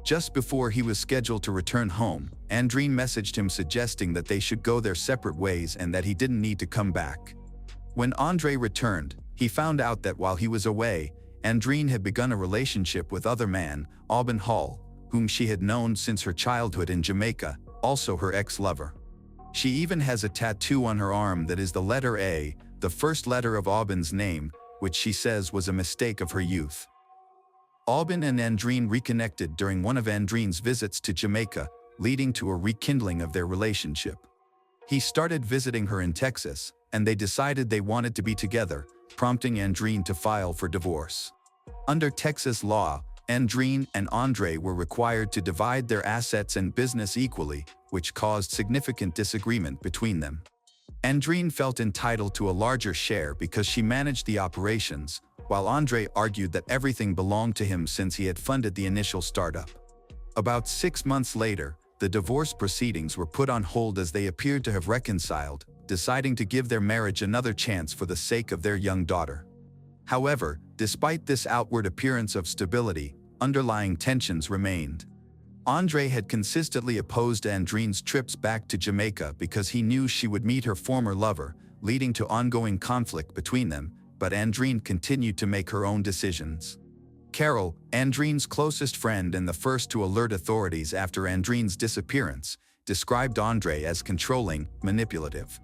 Just before he was scheduled to return home, Andrine messaged him suggesting that they should go their separate ways and that he didn't need to come back. When Andre returned, he found out that while he was away, Andrine had begun a relationship with other man, Aubin Hall, whom she had known since her childhood in Jamaica, also her ex-lover. She even has a tattoo on her arm that is the letter A, the first letter of Aubin's name, which she says was a mistake of her youth. Aubin and Andrine reconnected during one of Andrine's visits to Jamaica, leading to a rekindling of their relationship. He started visiting her in Texas, and they decided they wanted to be together, prompting Andrine to file for divorce. Under Texas law, Andrine and Andre were required to divide their assets and business equally, which caused significant disagreement between them. Andrine felt entitled to a larger share because she managed the operations, while Andre argued that everything belonged to him since he had funded the initial startup. About 6 months later, the divorce proceedings were put on hold as they appeared to have reconciled, deciding to give their marriage another chance for the sake of their young daughter. However, despite this outward appearance of stability, underlying tensions remained. Andre had consistently opposed Andrine's trips back to Jamaica because he knew she would meet her former lover, leading to ongoing conflict between them, but Andrine continued to make her own decisions. Carol, Andrine's closest friend and the first to alert authorities after Andrine's disappearance, described Andre as controlling, manipulative.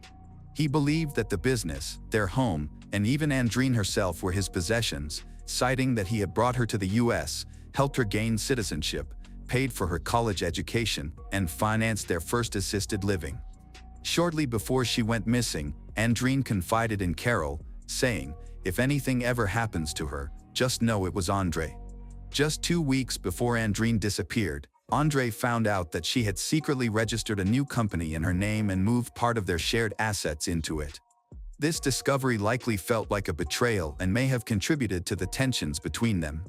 He believed that the business, their home, and even Andrine herself were his possessions, citing that he had brought her to the U.S., helped her gain citizenship, paid for her college education, and financed their first assisted living. Shortly before she went missing, Andrine confided in Carol, saying, "If anything ever happens to her, just know it was Andre." Just 2 weeks before Andrine disappeared, Andre found out that she had secretly registered a new company in her name and moved part of their shared assets into it. This discovery likely felt like a betrayal and may have contributed to the tensions between them.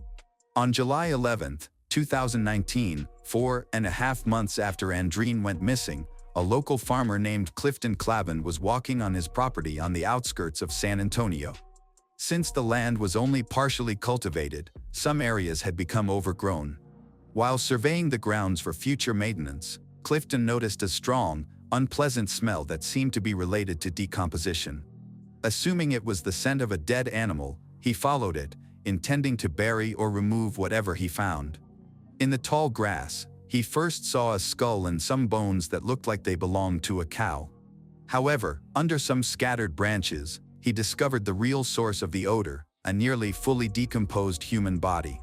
On July 11, 2019, 4.5 months after Andrine went missing, a local farmer named Clifton Clavin was walking on his property on the outskirts of San Antonio. Since the land was only partially cultivated, some areas had become overgrown. While surveying the grounds for future maintenance, Clifton noticed a strong, unpleasant smell that seemed to be related to decomposition. Assuming it was the scent of a dead animal, he followed it, intending to bury or remove whatever he found. In the tall grass, he first saw a skull and some bones that looked like they belonged to a cow. However, under some scattered branches, he discovered the real source of the odor, a nearly fully decomposed human body.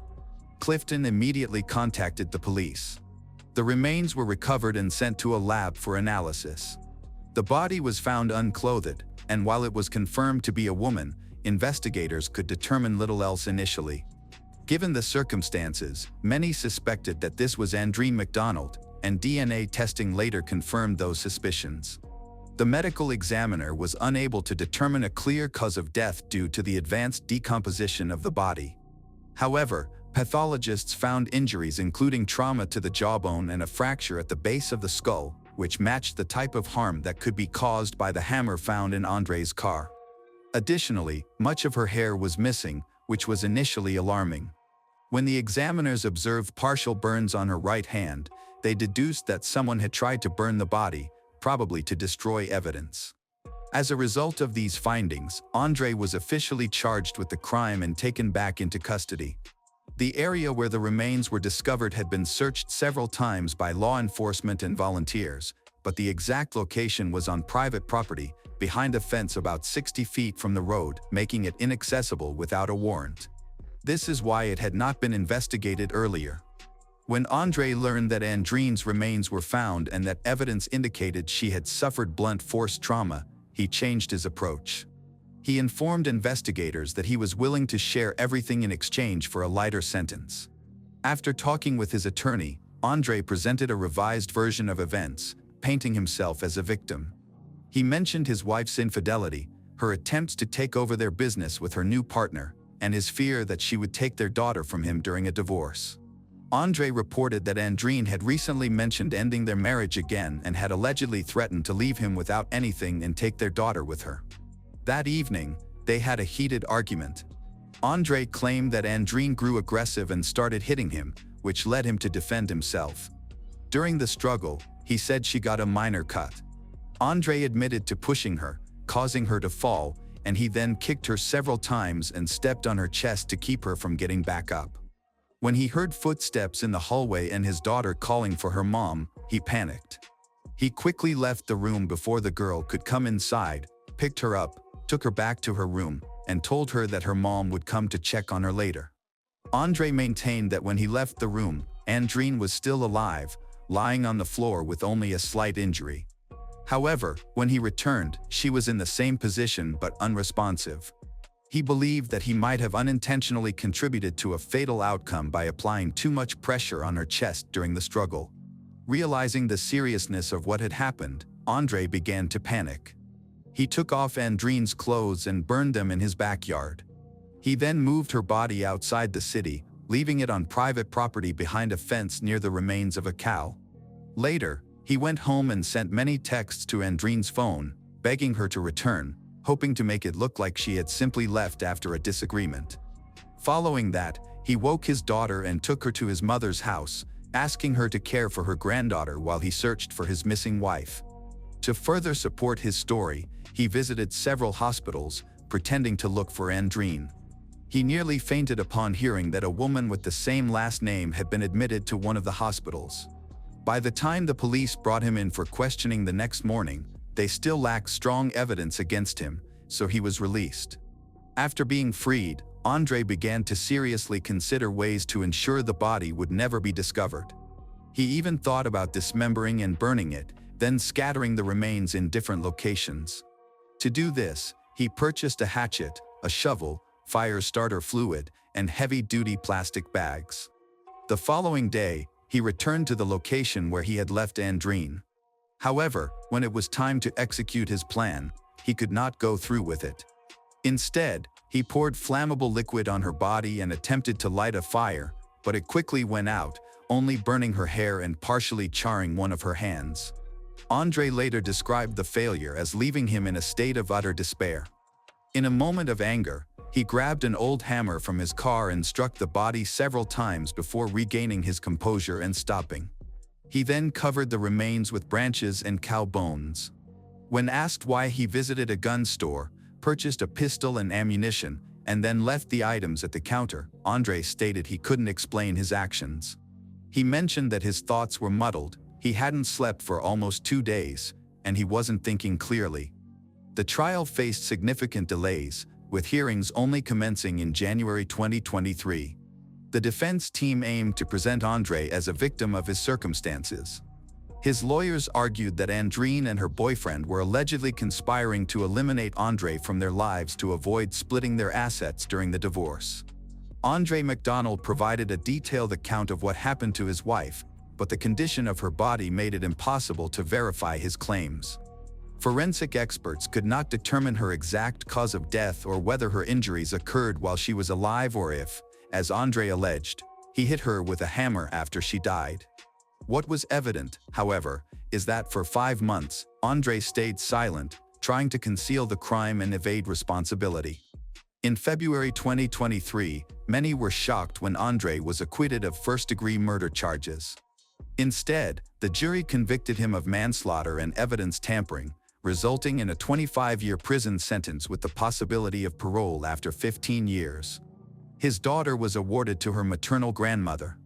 Clifton immediately contacted the police. The remains were recovered and sent to a lab for analysis. The body was found unclothed, and while it was confirmed to be a woman, investigators could determine little else initially. Given the circumstances, many suspected that this was Andreen MacDonald, and DNA testing later confirmed those suspicions. The medical examiner was unable to determine a clear cause of death due to the advanced decomposition of the body. However, pathologists found injuries including trauma to the jawbone and a fracture at the base of the skull, which matched the type of harm that could be caused by the hammer found in Andre's car. Additionally, much of her hair was missing, which was initially alarming. When the examiners observed partial burns on her right hand, they deduced that someone had tried to burn the body, probably to destroy evidence. As a result of these findings, Andre was officially charged with the crime and taken back into custody. The area where the remains were discovered had been searched several times by law enforcement and volunteers, but the exact location was on private property, behind a fence about 60 feet from the road, making it inaccessible without a warrant. This is why it had not been investigated earlier. When Andre learned that Andreen's remains were found and that evidence indicated she had suffered blunt force trauma, he changed his approach. He informed investigators that he was willing to share everything in exchange for a lighter sentence. After talking with his attorney, Andre presented a revised version of events, painting himself as a victim. He mentioned his wife's infidelity, her attempts to take over their business with her new partner, and his fear that she would take their daughter from him during a divorce. Andre reported that Andreen had recently mentioned ending their marriage again and had allegedly threatened to leave him without anything and take their daughter with her. That evening, they had a heated argument. Andre claimed that Andreen grew aggressive and started hitting him, which led him to defend himself. During the struggle, he said she got a minor cut. Andre admitted to pushing her, causing her to fall, and he then kicked her several times and stepped on her chest to keep her from getting back up. When he heard footsteps in the hallway and his daughter calling for her mom, he panicked. He quickly left the room before the girl could come inside, picked her up, took her back to her room, and told her that her mom would come to check on her later. Andre maintained that when he left the room, Andreen was still alive, lying on the floor with only a slight injury. However, when he returned, she was in the same position but unresponsive. He believed that he might have unintentionally contributed to a fatal outcome by applying too much pressure on her chest during the struggle. Realizing the seriousness of what had happened, Andre began to panic. He took off Andreen's clothes and burned them in his backyard. He then moved her body outside the city, leaving it on private property behind a fence near the remains of a cow. Later, he went home and sent many texts to Andreen's phone, begging her to return, hoping to make it look like she had simply left after a disagreement. Following that, he woke his daughter and took her to his mother's house, asking her to care for her granddaughter while he searched for his missing wife. To further support his story, he visited several hospitals, pretending to look for Andreen. He nearly fainted upon hearing that a woman with the same last name had been admitted to one of the hospitals. By the time the police brought him in for questioning the next morning, they still lacked strong evidence against him, so he was released. After being freed, Andre began to seriously consider ways to ensure the body would never be discovered. He even thought about dismembering and burning it, then scattering the remains in different locations. To do this, he purchased a hatchet, a shovel, fire starter fluid, and heavy-duty plastic bags. The following day, he returned to the location where he had left Andreen. However, when it was time to execute his plan, he could not go through with it. Instead, he poured flammable liquid on her body and attempted to light a fire, but it quickly went out, only burning her hair and partially charring one of her hands. Andre later described the failure as leaving him in a state of utter despair. In a moment of anger, he grabbed an old hammer from his car and struck the body several times before regaining his composure and stopping. He then covered the remains with branches and cow bones. When asked why he visited a gun store, purchased a pistol and ammunition, and then left the items at the counter, Andre stated he couldn't explain his actions. He mentioned that his thoughts were muddled, he hadn't slept for almost 2 days, and he wasn't thinking clearly. The trial faced significant delays, with hearings only commencing in January 2023. The defense team aimed to present Andre as a victim of his circumstances. His lawyers argued that Andreen and her boyfriend were allegedly conspiring to eliminate Andre from their lives to avoid splitting their assets during the divorce. Andre MacDonald provided a detailed account of what happened to his wife, but the condition of her body made it impossible to verify his claims. Forensic experts could not determine her exact cause of death or whether her injuries occurred while she was alive or if, as Andre alleged, he hit her with a hammer after she died. What was evident, however, is that for 5 months, Andre stayed silent, trying to conceal the crime and evade responsibility. In February 2023, many were shocked when Andre was acquitted of first-degree murder charges. Instead, the jury convicted him of manslaughter and evidence tampering, resulting in a 25-year prison sentence with the possibility of parole after 15 years. His daughter was awarded to her maternal grandmother.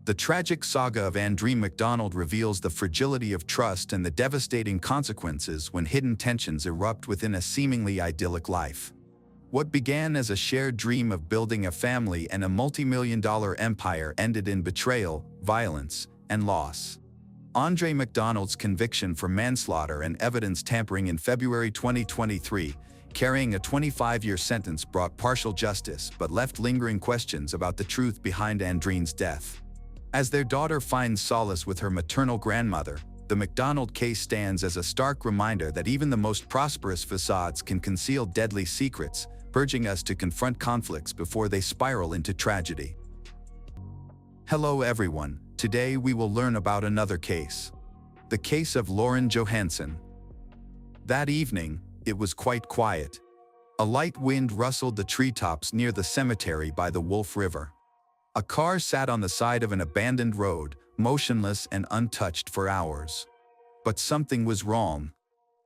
The tragic saga of Andreen MacDonald reveals the fragility of trust and the devastating consequences when hidden tensions erupt within a seemingly idyllic life. What began as a shared dream of building a family and a multi-million-dollar empire ended in betrayal, violence, and loss. Andre MacDonald's conviction for manslaughter and evidence tampering in February 2023, carrying a 25-year sentence, brought partial justice but left lingering questions about the truth behind Andreen's death. As their daughter finds solace with her maternal grandmother, the MacDonald case stands as a stark reminder that even the most prosperous facades can conceal deadly secrets, urging us to confront conflicts before they spiral into tragedy. Hello everyone, today we will learn about another case. The case of Lauren Johansson. That evening, it was quite quiet. A light wind rustled the treetops near the cemetery by the Wolf River. A car sat on the side of an abandoned road, motionless and untouched for hours. But something was wrong.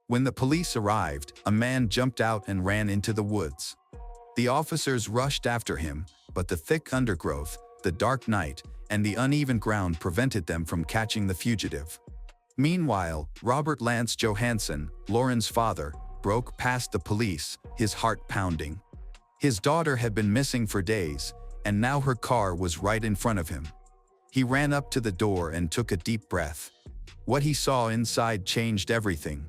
When the police arrived, a man jumped out and ran into the woods. The officers rushed after him, but the thick undergrowth, the dark night, and the uneven ground prevented them from catching the fugitive. Meanwhile, Robert Lance Johansson, Lauren's father, broke past the police, his heart pounding. His daughter had been missing for days, and now her car was right in front of him. He ran up to the door and took a deep breath. What he saw inside changed everything.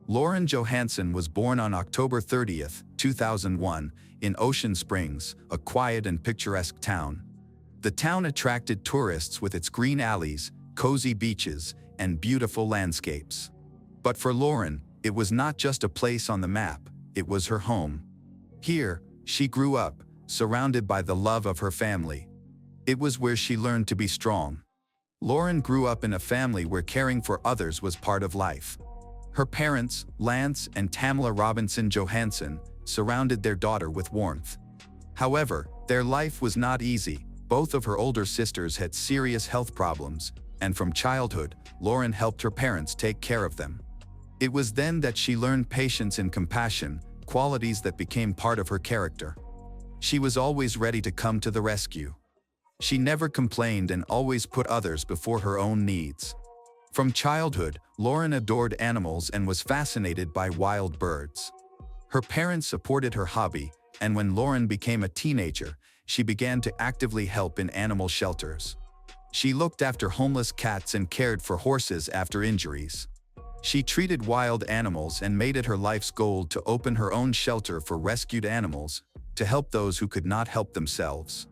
Lauren Johansson was born on October 30, 2001, in Ocean Springs, a quiet and picturesque town. The town attracted tourists with its green alleys, cozy beaches, and beautiful landscapes. But for Lauren, it was not just a place on the map, it was her home. Here, she grew up, surrounded by the love of her family. It was where she learned to be strong. Lauren grew up in a family where caring for others was part of life. Her parents, Lance and Tamla Robinson Johansson, surrounded their daughter with warmth. However, their life was not easy. Both of her older sisters had serious health problems, and from childhood, Lauren helped her parents take care of them. It was then that she learned patience and compassion, qualities that became part of her character. She was always ready to come to the rescue. She never complained and always put others before her own needs. From childhood, Lauren adored animals and was fascinated by wild birds. Her parents supported her hobby, and when Lauren became a teenager, she began to actively help in animal shelters. She looked after homeless cats and cared for horses after injuries. She treated wild animals and made it her life's goal to open her own shelter for rescued animals, to help those who could not help themselves.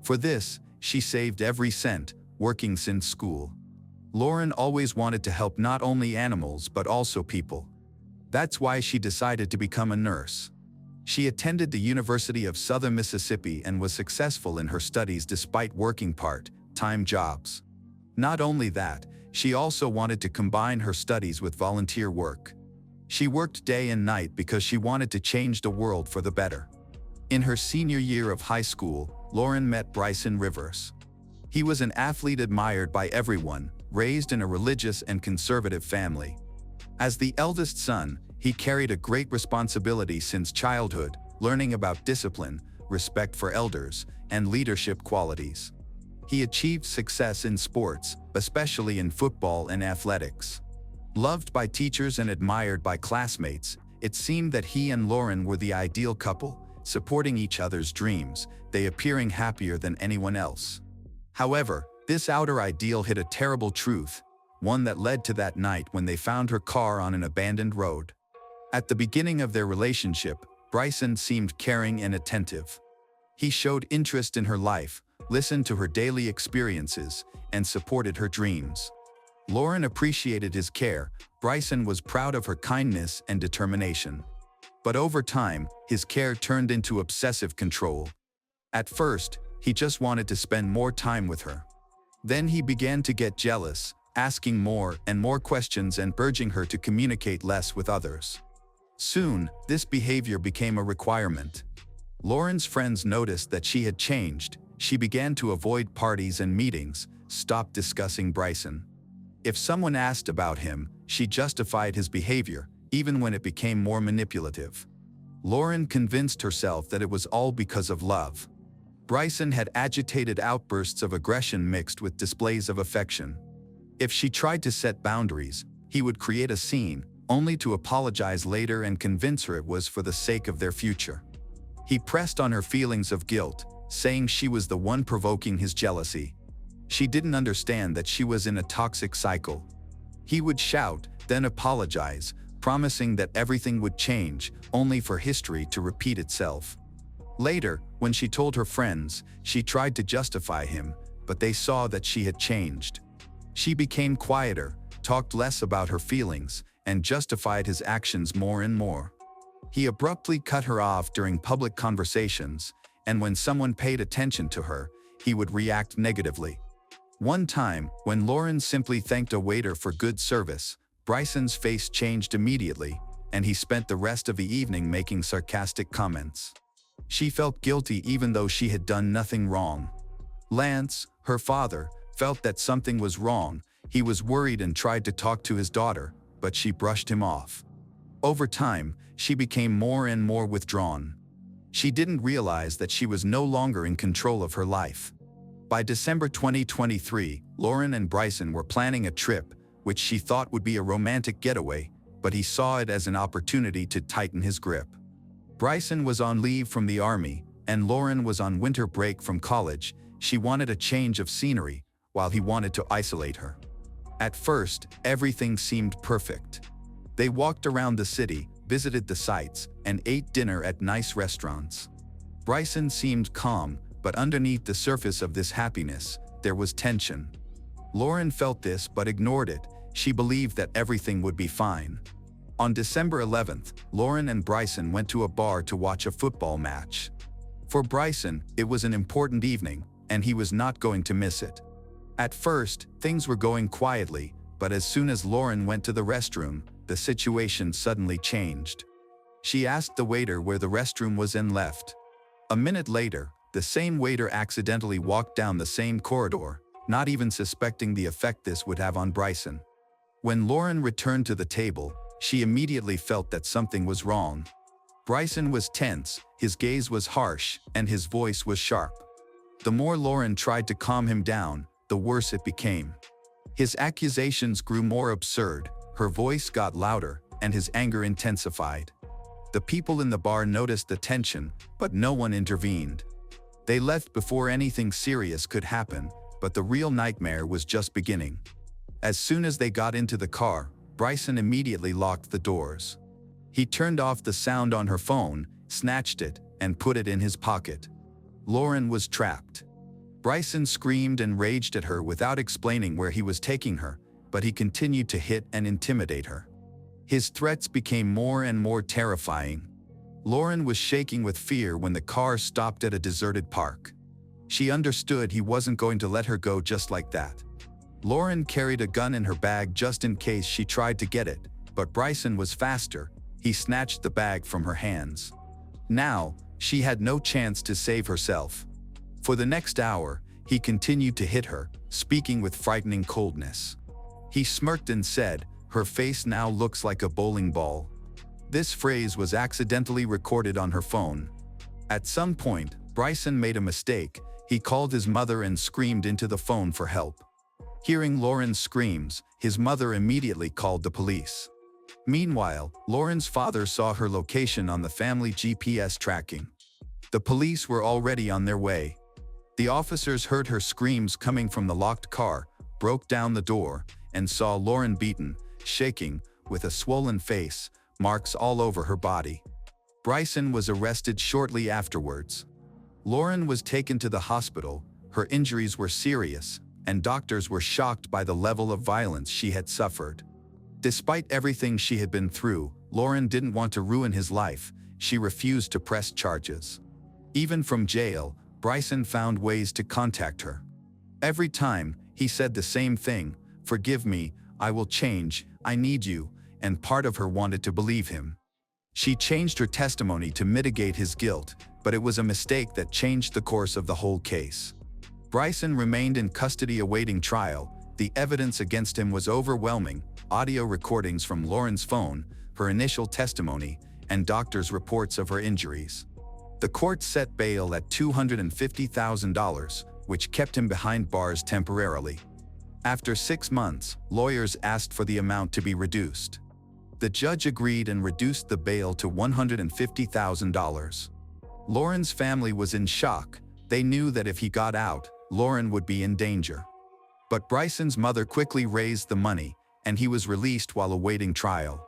For this, she saved every cent, working since school. Lauren always wanted to help not only animals but also people. That's why she decided to become a nurse. She attended the University of Southern Mississippi and was successful in her studies despite working part-time jobs. Not only that, she also wanted to combine her studies with volunteer work. She worked day and night because she wanted to change the world for the better. In her senior year of high school, Lauren met Bryson Rivers. He was an athlete admired by everyone, raised in a religious and conservative family. As the eldest son, he carried a great responsibility since childhood, learning about discipline, respect for elders, and leadership qualities. He achieved success in sports, especially in football and athletics. Loved by teachers and admired by classmates, it seemed that he and Lauren were the ideal couple, supporting each other's dreams, they appearing happier than anyone else. However, this outer ideal hid a terrible truth. one that led to that night when they found her car on an abandoned road. At the beginning of their relationship, Bryson seemed caring and attentive. He showed interest in her life, listened to her daily experiences, and supported her dreams. Lauren appreciated his care. Bryson was proud of her kindness and determination. But over time, his care turned into obsessive control. At first, he just wanted to spend more time with her. Then he began to get jealous, asking more and more questions and urging her to communicate less with others. Soon, this behavior became a requirement. Lauren's friends noticed that she had changed. She began to avoid parties and meetings, stopped discussing Bryson. If someone asked about him, she justified his behavior, even when it became more manipulative. Lauren convinced herself that it was all because of love. Bryson had agitated outbursts of aggression mixed with displays of affection. If she tried to set boundaries, he would create a scene, only to apologize later and convince her it was for the sake of their future. He pressed on her feelings of guilt, saying she was the one provoking his jealousy. She didn't understand that she was in a toxic cycle. He would shout, then apologize, promising that everything would change, only for history to repeat itself. Later, when she told her friends, she tried to justify him, but they saw that she had changed. She became quieter, talked less about her feelings, and justified his actions more and more. He abruptly cut her off during public conversations, and when someone paid attention to her, he would react negatively. One time, when Lauren simply thanked a waiter for good service, Bryson's face changed immediately, and he spent the rest of the evening making sarcastic comments. She felt guilty even though she had done nothing wrong. Lance, her father, felt that something was wrong. He was worried and tried to talk to his daughter, but she brushed him off. Over time, she became more and more withdrawn. She didn't realize that she was no longer in control of her life. By December 2023, Lauren and Bryson were planning a trip, which she thought would be a romantic getaway, but he saw it as an opportunity to tighten his grip. Bryson was on leave from the army, and Lauren was on winter break from college. She wanted a change of scenery, while he wanted to isolate her. At first, everything seemed perfect. They walked around the city, visited the sights, and ate dinner at nice restaurants. Bryson seemed calm, but underneath the surface of this happiness, there was tension. Lauren felt this but ignored it. She believed that everything would be fine. On December 11th, Lauren and Bryson went to a bar to watch a football match. For Bryson, it was an important evening, and he was not going to miss it. At first, things were going quietly, but as soon as Lauren went to the restroom, the situation suddenly changed. She asked the waiter where the restroom was and left. A minute later, the same waiter accidentally walked down the same corridor, not even suspecting the effect this would have on Bryson. When Lauren returned to the table, she immediately felt that something was wrong. Bryson was tense, his gaze was harsh, and his voice was sharp. The more Lauren tried to calm him down, the worse it became. His accusations grew more absurd, her voice got louder, and his anger intensified. The people in the bar noticed the tension, but no one intervened. They left before anything serious could happen, but the real nightmare was just beginning. As soon as they got into the car, Bryson immediately locked the doors. He turned off the sound on her phone, snatched it, and put it in his pocket. Lauren was trapped. Bryson screamed and raged at her without explaining where he was taking her, but he continued to hit and intimidate her. His threats became more and more terrifying. Lauren was shaking with fear when the car stopped at a deserted park. She understood he wasn't going to let her go just like that. Lauren carried a gun in her bag just in case she tried to get it, but Bryson was faster. He snatched the bag from her hands. Now, she had no chance to save herself. For the next hour, he continued to hit her, speaking with frightening coldness. He smirked and said, "Her face now looks like a bowling ball." This phrase was accidentally recorded on her phone. At some point, Bryson made a mistake. He called his mother and screamed into the phone for help. Hearing Lauren's screams, his mother immediately called the police. Meanwhile, Lauren's father saw her location on the family GPS tracking. The police were already on their way. The officers heard her screams coming from the locked car, broke down the door, and saw Lauren beaten, shaking, with a swollen face, marks all over her body. Bryson was arrested shortly afterwards. Lauren was taken to the hospital. Her injuries were serious, and doctors were shocked by the level of violence she had suffered. Despite everything she had been through, Lauren didn't want to ruin his life. She refused to press charges. Even from jail, Bryson found ways to contact her. Every time, he said the same thing: "Forgive me, I will change, I need you," and part of her wanted to believe him. She changed her testimony to mitigate his guilt, but it was a mistake that changed the course of the whole case. Bryson remained in custody awaiting trial. The evidence against him was overwhelming: audio recordings from Lauren's phone, her initial testimony, and doctors' reports of her injuries. The court set bail at $250,000, which kept him behind bars temporarily. After 6 months, lawyers asked for the amount to be reduced. The judge agreed and reduced the bail to $150,000. Lauren's family was in shock. They knew that if he got out, Lauren would be in danger. But Bryson's mother quickly raised the money, and he was released while awaiting trial.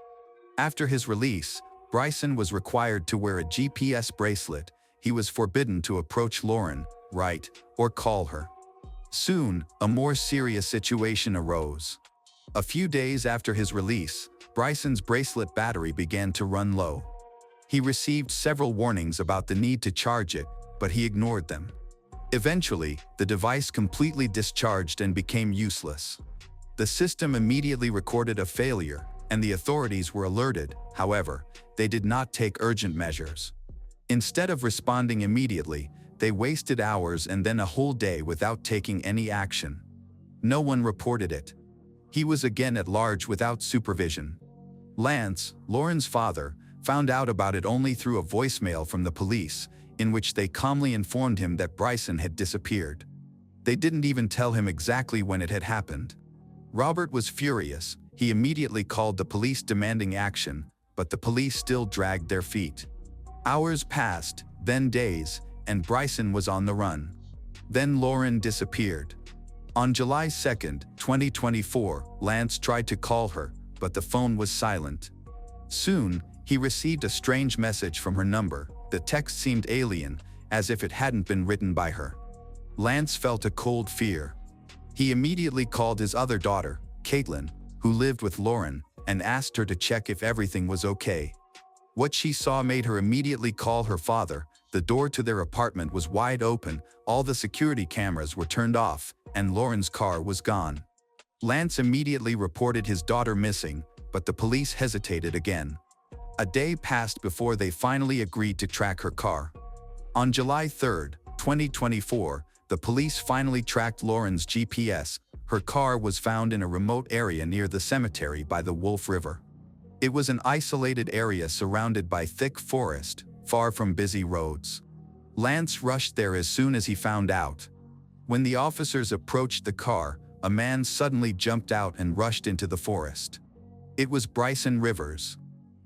After his release, Bryson was required to wear a GPS bracelet. He was forbidden to approach Lauren, write, or call her. Soon, a more serious situation arose. A few days after his release, Bryson's bracelet battery began to run low. He received several warnings about the need to charge it, but he ignored them. Eventually, the device completely discharged and became useless. The system immediately recorded a failure, and the authorities were alerted. However, they did not take urgent measures. Instead of responding immediately, they wasted hours and then a whole day without taking any action. No one reported it. He was again at large without supervision. Lance, Lauren's father, found out about it only through a voicemail from the police, in which they calmly informed him that Bryson had disappeared. They didn't even tell him exactly when it had happened. Robert was furious. He immediately called the police demanding action, but the police still dragged their feet. Hours passed, then days, and Bryson was on the run. Then Lauren disappeared. On July 2, 2024, Lance tried to call her, but the phone was silent. Soon, he received a strange message from her number. The text seemed alien, as if it hadn't been written by her. Lance felt a cold fear. He immediately called his other daughter, Caitlin, who lived with Lauren, and asked her to check if everything was okay. What she saw made her immediately call her father. The door to their apartment was wide open, all the security cameras were turned off, and Lauren's car was gone. Lance immediately reported his daughter missing, but the police hesitated again. A day passed before they finally agreed to track her car. On July 3, 2024, the police finally tracked Lauren's GPS. Her car was found in a remote area near the cemetery by the Wolf River. It was an isolated area surrounded by thick forest, far from busy roads. Lance rushed there as soon as he found out. When the officers approached the car, a man suddenly jumped out and rushed into the forest. It was Bryson Rivers.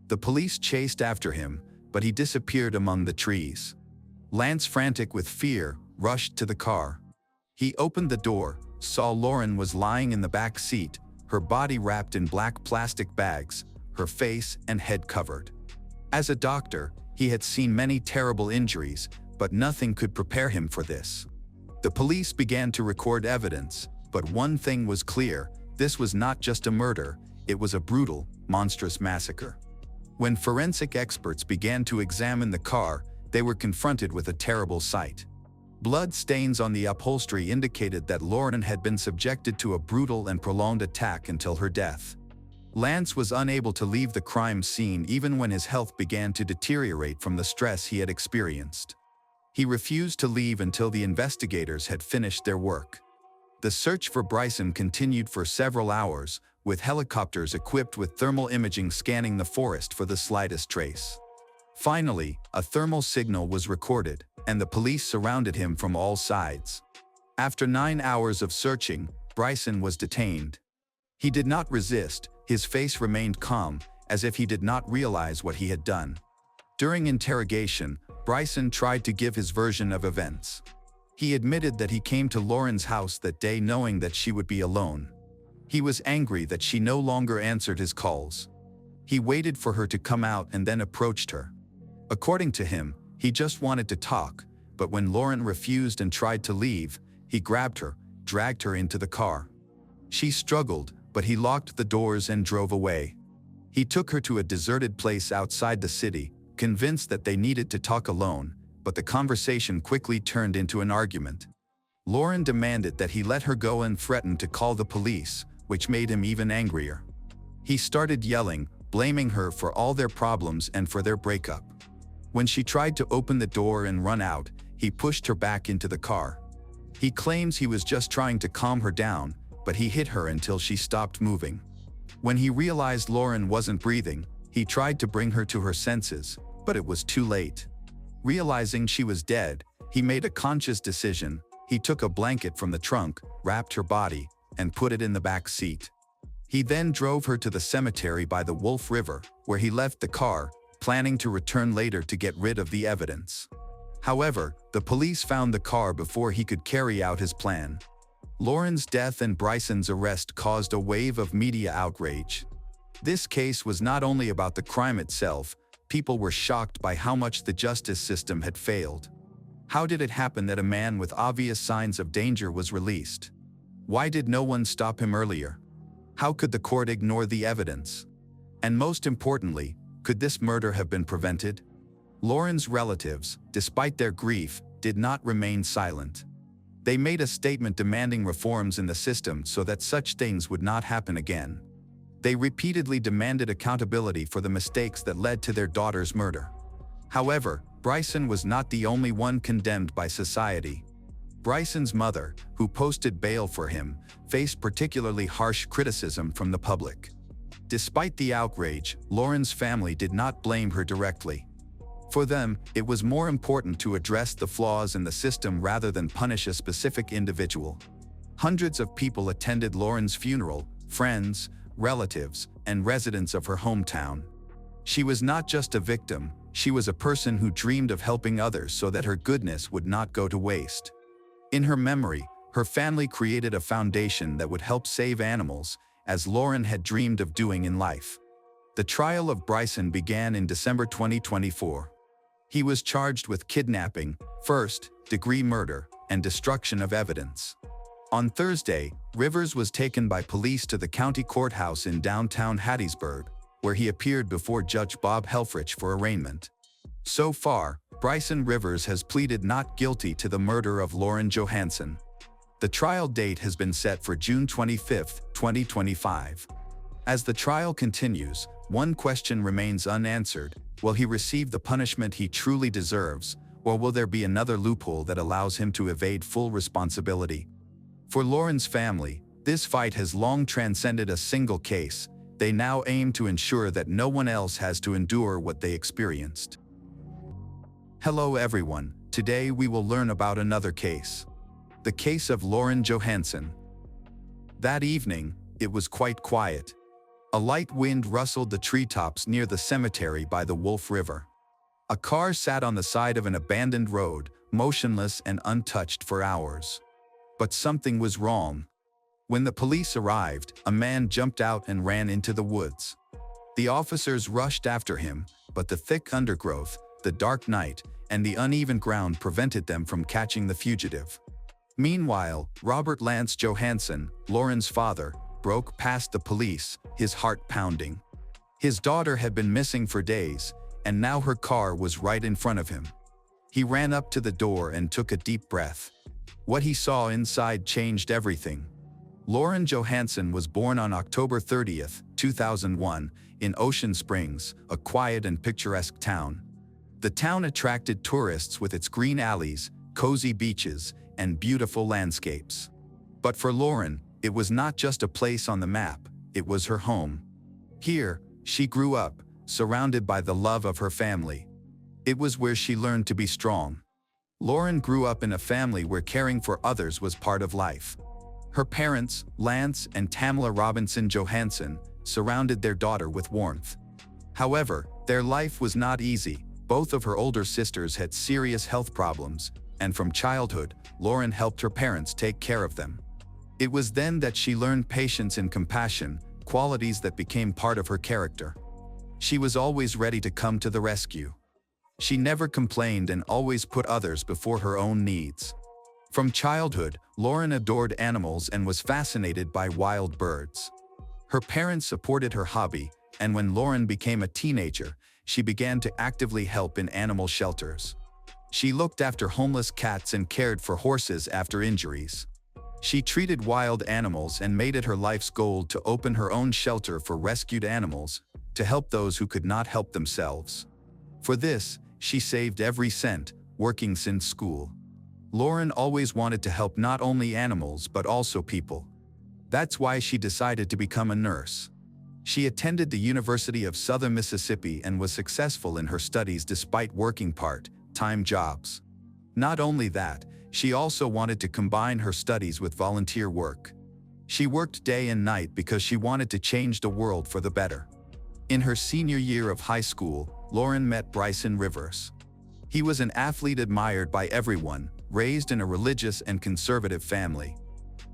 The police chased after him, but he disappeared among the trees. Lance, frantic with fear, rushed to the car. He opened the door, saw Lauren was lying in the back seat, her body wrapped in black plastic bags, her face and head covered. As a doctor, he had seen many terrible injuries, but nothing could prepare him for this. The police began to record evidence, but one thing was clear: this was not just a murder, it was a brutal, monstrous massacre. When forensic experts began to examine the car, they were confronted with a terrible sight. Blood stains on the upholstery indicated that Lauren had been subjected to a brutal and prolonged attack until her death. Lance was unable to leave the crime scene even when his health began to deteriorate from the stress he had experienced. He refused to leave until the investigators had finished their work. The search for Bryson continued for several hours, with helicopters equipped with thermal imaging scanning the forest for the slightest trace. Finally, a thermal signal was recorded, and the police surrounded him from all sides. After 9 hours of searching, Bryson was detained. He did not resist. His face remained calm, as if he did not realize what he had done. During interrogation, Bryson tried to give his version of events. He admitted that he came to Lauren's house that day knowing that she would be alone. He was angry that she no longer answered his calls. He waited for her to come out and then approached her. According to him, he just wanted to talk, but when Lauren refused and tried to leave, he grabbed her, dragged her into the car. She struggled, but he locked the doors and drove away. He took her to a deserted place outside the city, convinced that they needed to talk alone, but the conversation quickly turned into an argument. Lauren demanded that he let her go and threatened to call the police, which made him even angrier. He started yelling, blaming her for all their problems and for their breakup. When she tried to open the door and run out, he pushed her back into the car. He claims he was just trying to calm her down, but he hit her until she stopped moving. When he realized Lauren wasn't breathing, he tried to bring her to her senses, but it was too late. Realizing she was dead, he made a conscious decision. He took a blanket from the trunk, wrapped her body, and put it in the back seat. He then drove her to the cemetery by the Wolf River, where he left the car, planning to return later to get rid of the evidence. However, the police found the car before he could carry out his plan. Lauren's death and Bryson's arrest caused a wave of media outrage. This case was not only about the crime itself, people were shocked by how much the justice system had failed. How did it happen that a man with obvious signs of danger was released? Why did no one stop him earlier? How could the court ignore the evidence? And most importantly, could this murder have been prevented? Lauren's relatives, despite their grief, did not remain silent. They made a statement demanding reforms in the system so that such things would not happen again. They repeatedly demanded accountability for the mistakes that led to their daughter's murder. However, Bryson was not the only one condemned by society. Bryson's mother, who posted bail for him, faced particularly harsh criticism from the public. Despite the outrage, Lauren's family did not blame her directly. For them, it was more important to address the flaws in the system rather than punish a specific individual. Hundreds of people attended Lauren's funeral, friends, relatives, and residents of her hometown. She was not just a victim, she was a person who dreamed of helping others so that her goodness would not go to waste. In her memory, her family created a foundation that would help save animals, as Lauren had dreamed of doing in life. The trial of Bryson began in December 2024. He was charged with kidnapping, first-degree murder, and destruction of evidence. On Thursday, Rivers was taken by police to the county courthouse in downtown Hattiesburg, where he appeared before Judge Bob Helfrich for arraignment. So far, Bryson Rivers has pleaded not guilty to the murder of Lauren Johansson. The trial date has been set for June 25, 2025. As the trial continues, one question remains unanswered: will he receive the punishment he truly deserves, or will there be another loophole that allows him to evade full responsibility? For Lauren's family, this fight has long transcended a single case. They now aim to ensure that no one else has to endure what they experienced. Hello everyone, today we will learn about another case. The case of Lauren Johansson. That evening, it was quite quiet. A light wind rustled the treetops near the cemetery by the Wolf River. A car sat on the side of an abandoned road, motionless and untouched for hours. But something was wrong. When the police arrived, a man jumped out and ran into the woods. The officers rushed after him, but the thick undergrowth, the dark night, and the uneven ground prevented them from catching the fugitive. Meanwhile, Robert Lance Johansson, Lauren's father, broke past the police, his heart pounding. His daughter had been missing for days, and now her car was right in front of him. He ran up to the door and took a deep breath. What he saw inside changed everything. Lauren Johansson was born on October 30, 2001, in Ocean Springs, a quiet and picturesque town. The town attracted tourists with its green alleys, cozy beaches, and beautiful landscapes. But for Lauren, it was not just a place on the map, it was her home. Here, she grew up, surrounded by the love of her family. It was where she learned to be strong. Lauren grew up in a family where caring for others was part of life. Her parents, Lance and Tamla Robinson Johansson, surrounded their daughter with warmth. However, their life was not easy. Both of her older sisters had serious health problems, and from childhood, Lauren helped her parents take care of them. It was then that she learned patience and compassion, qualities that became part of her character. She was always ready to come to the rescue. She never complained and always put others before her own needs. From childhood, Lauren adored animals and was fascinated by wild birds. Her parents supported her hobby, and when Lauren became a teenager, she began to actively help in animal shelters. She looked after homeless cats and cared for horses after injuries. She treated wild animals and made it her life's goal to open her own shelter for rescued animals, to help those who could not help themselves. For this, she saved every cent, working since school. Lauren always wanted to help not only animals but also people. That's why she decided to become a nurse. She attended the University of Southern Mississippi and was successful in her studies despite working part-time jobs. Not only that, she also wanted to combine her studies with volunteer work. She worked day and night because she wanted to change the world for the better. In her senior year of high school, Lauren met Bryson Rivers. He was an athlete admired by everyone, raised in a religious and conservative family.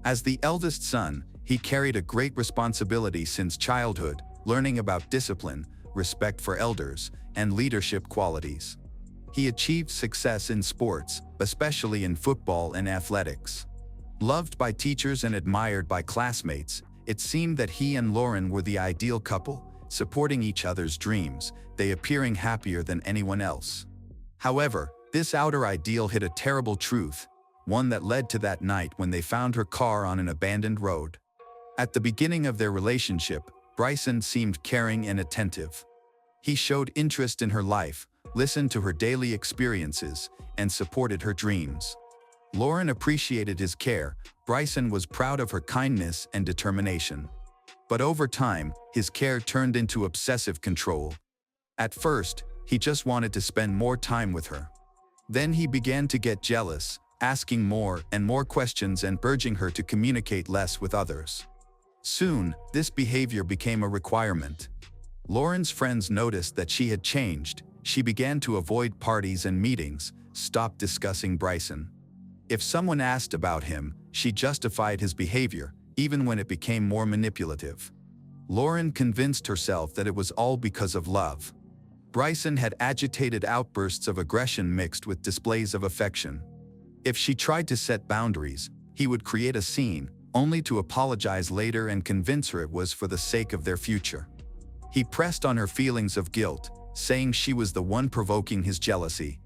As the eldest son, he carried a great responsibility since childhood, learning about discipline, respect for elders, and leadership qualities. He achieved success in sports, especially in football and athletics. Loved by teachers and admired by classmates, it seemed that he and Lauren were the ideal couple, supporting each other's dreams, they appearing happier than anyone else. However, this outer ideal hid a terrible truth, one that led to that night when they found her car on an abandoned road. At the beginning of their relationship, Bryson seemed caring and attentive. He showed interest in her life, listened to her daily experiences, and supported her dreams. Lauren appreciated his care. Bryson was proud of her kindness and determination. But over time, his care turned into obsessive control. At first, he just wanted to spend more time with her. Then he began to get jealous, asking more and more questions and urging her to communicate less with others. Soon, this behavior became a requirement. Lauren's friends noticed that she had changed. She began to avoid parties and meetings, stopped discussing Bryson. If someone asked about him, she justified his behavior, even when it became more manipulative. Lauren convinced herself that it was all because of love. Bryson had agitated outbursts of aggression mixed with displays of affection. If she tried to set boundaries, he would create a scene, only to apologize later and convince her it was for the sake of their future. He pressed on her feelings of guilt, saying she was the one provoking his jealousy.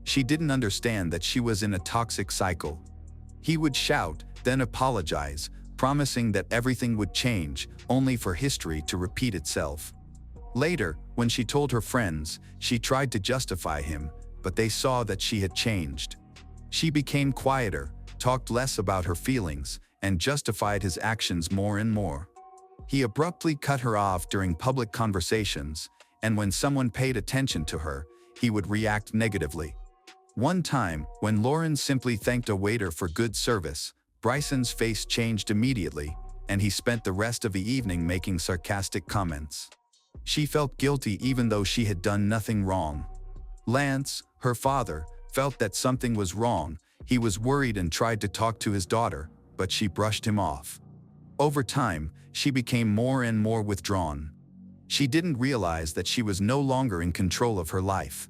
She didn't understand that she was in a toxic cycle. He would shout, then apologize, promising that everything would change, only for history to repeat itself. Later, when she told her friends, she tried to justify him, but they saw that she had changed. She became quieter, talked less about her feelings, and justified his actions more and more. He abruptly cut her off during public conversations, and when someone paid attention to her, he would react negatively. One time, when Lauren simply thanked a waiter for good service, Bryson's face changed immediately, and he spent the rest of the evening making sarcastic comments. She felt guilty even though she had done nothing wrong. Lance, her father, felt that something was wrong. He was worried and tried to talk to his daughter, but she brushed him off. Over time, she became more and more withdrawn. She didn't realize that she was no longer in control of her life.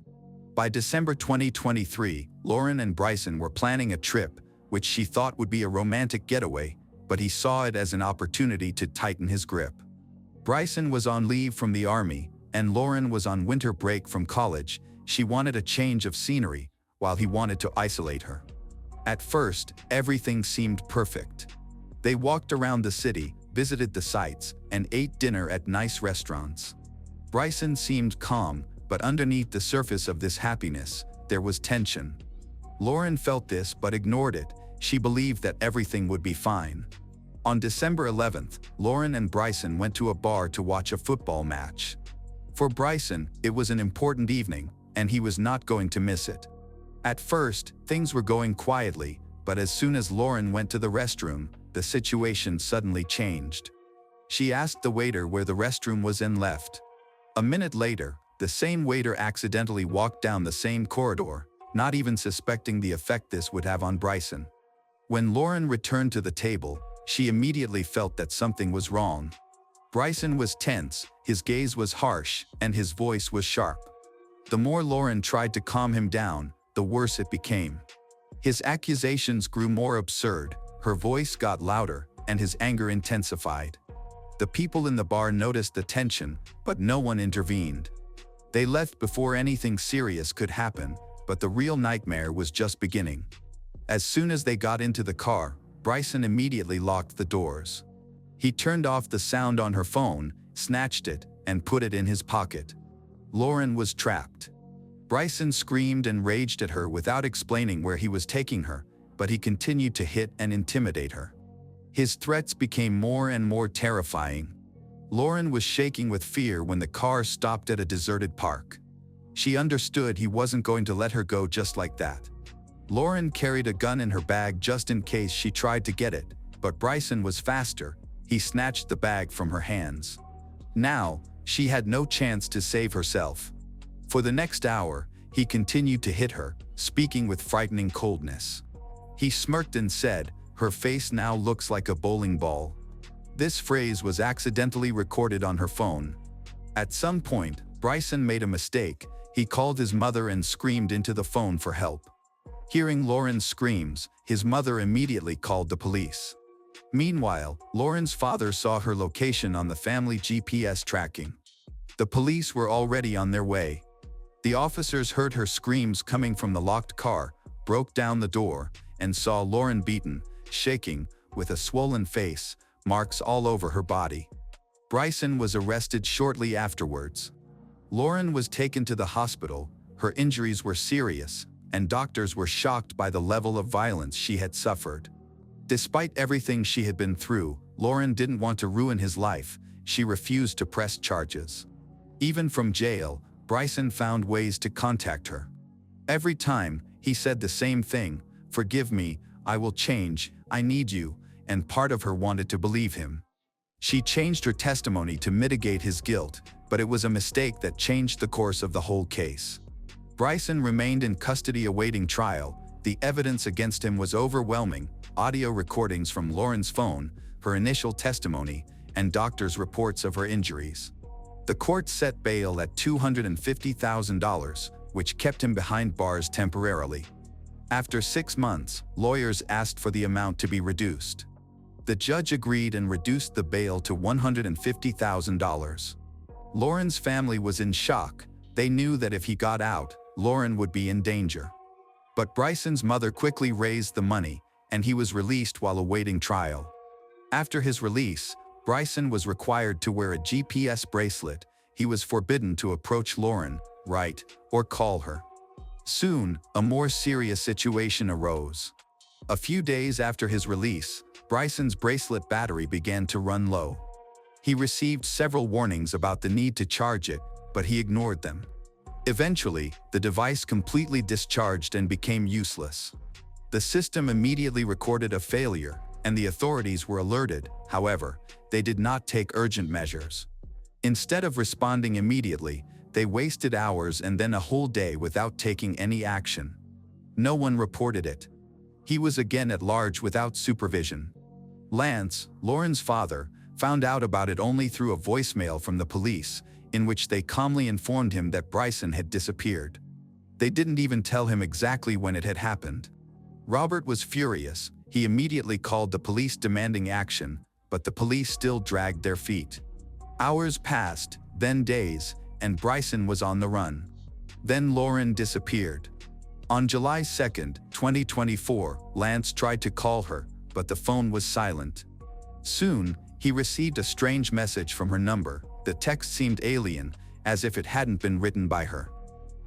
By December 2023, Lauren and Bryson were planning a trip, which she thought would be a romantic getaway, but he saw it as an opportunity to tighten his grip. Bryson was on leave from the army, and Lauren was on winter break from college. She wanted a change of scenery, while he wanted to isolate her. At first, everything seemed perfect. They walked around the city, visited the sights, and ate dinner at nice restaurants. Bryson seemed calm, but underneath the surface of this happiness, there was tension. Lauren felt this but ignored it. She believed that everything would be fine. On December 11th, Lauren and Bryson went to a bar to watch a football match. For Bryson, it was an important evening, and he was not going to miss it. At first, things were going quietly, but as soon as Lauren went to the restroom, the situation suddenly changed. She asked the waiter where the restroom was and left. A minute later, the same waiter accidentally walked down the same corridor, not even suspecting the effect this would have on Bryson. When Lauren returned to the table, she immediately felt that something was wrong. Bryson was tense, his gaze was harsh, and his voice was sharp. The more Lauren tried to calm him down, the worse it became. His accusations grew more absurd, her voice got louder, and his anger intensified. The people in the bar noticed the tension, but no one intervened. They left before anything serious could happen, but the real nightmare was just beginning. As soon as they got into the car, Bryson immediately locked the doors. He turned off the sound on her phone, snatched it, and put it in his pocket. Lauren was trapped. Bryson screamed and raged at her without explaining where he was taking her, but he continued to hit and intimidate her. His threats became more and more terrifying. Lauren was shaking with fear when the car stopped at a deserted park. She understood he wasn't going to let her go just like that. Lauren carried a gun in her bag just in case she tried to get it, but Bryson was faster. He snatched the bag from her hands. Now, she had no chance to save herself. For the next hour, he continued to hit her, speaking with frightening coldness. He smirked and said, "Her face now looks like a bowling ball." This phrase was accidentally recorded on her phone. At some point, Bryson made a mistake. He called his mother and screamed into the phone for help. Hearing Lauren's screams, his mother immediately called the police. Meanwhile, Lauren's father saw her location on the family GPS tracking. The police were already on their way. The officers heard her screams coming from the locked car, broke down the door, and saw Lauren beaten, shaking, with a swollen face, marks all over her body. Bryson was arrested shortly afterwards. Lauren was taken to the hospital. Her injuries were serious, and doctors were shocked by the level of violence she had suffered. Despite everything she had been through, Lauren didn't want to ruin his life. She refused to press charges. Even from jail, Bryson found ways to contact her. Every time, he said the same thing: "Forgive me, I will change, I need you," and part of her wanted to believe him. She changed her testimony to mitigate his guilt, but it was a mistake that changed the course of the whole case. Bryson remained in custody awaiting trial. The evidence against him was overwhelming: audio recordings from Lauren's phone, her initial testimony, and doctors' reports of her injuries. The court set bail at $250,000, which kept him behind bars temporarily. After 6 months, lawyers asked for the amount to be reduced. The judge agreed and reduced the bail to $150,000. Lauren's family was in shock. They knew that if he got out, Lauren would be in danger. But Bryson's mother quickly raised the money, and he was released while awaiting trial. After his release, Bryson was required to wear a GPS bracelet. He was forbidden to approach Lauren, write, or call her. Soon, a more serious situation arose. A few days after his release, Bryson's bracelet battery began to run low. He received several warnings about the need to charge it, but he ignored them. Eventually, the device completely discharged and became useless. The system immediately recorded a failure, and the authorities were alerted. However, they did not take urgent measures. Instead of responding immediately, they wasted hours and then a whole day without taking any action. No one reported it. He was again at large without supervision. Lance, Lauren's father, found out about it only through a voicemail from the police, in which they calmly informed him that Bryson had disappeared. They didn't even tell him exactly when it had happened. Robert was furious. He immediately called the police demanding action, but the police still dragged their feet. Hours passed, then days, and Bryson was on the run. Then Lauren disappeared. On July 2, 2024, Lance tried to call her, but the phone was silent. Soon, he received a strange message from her number. The text seemed alien, as if it hadn't been written by her.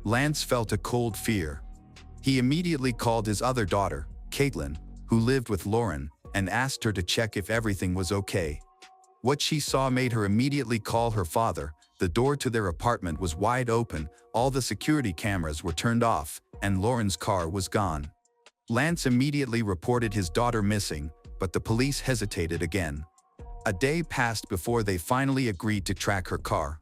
Lance felt a cold fear. He immediately called his other daughter, Caitlin, who lived with Lauren, and asked her to check if everything was okay. What she saw made her immediately call her father. The door to their apartment was wide open, all the security cameras were turned off, and Lauren's car was gone. Lance immediately reported his daughter missing, but the police hesitated again. A day passed before they finally agreed to track her car.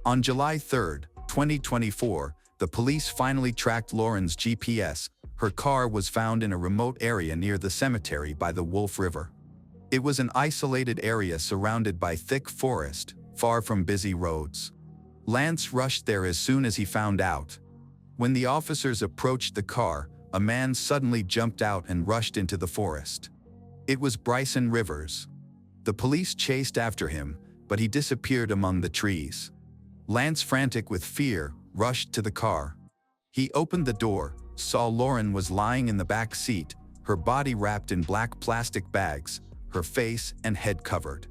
On July 3, 2024, the police finally tracked Lauren's GPS. Her car was found in a remote area near the cemetery by the Wolf River. It was an isolated area surrounded by thick forest, far from busy roads. Lance rushed there as soon as he found out. When the officers approached the car, a man suddenly jumped out and rushed into the forest. It was Bryson Rivers. The police chased after him, but he disappeared among the trees. Lance, frantic with fear, rushed to the car. He opened the door, saw Lauren was lying in the back seat, her body wrapped in black plastic bags, her face and head covered.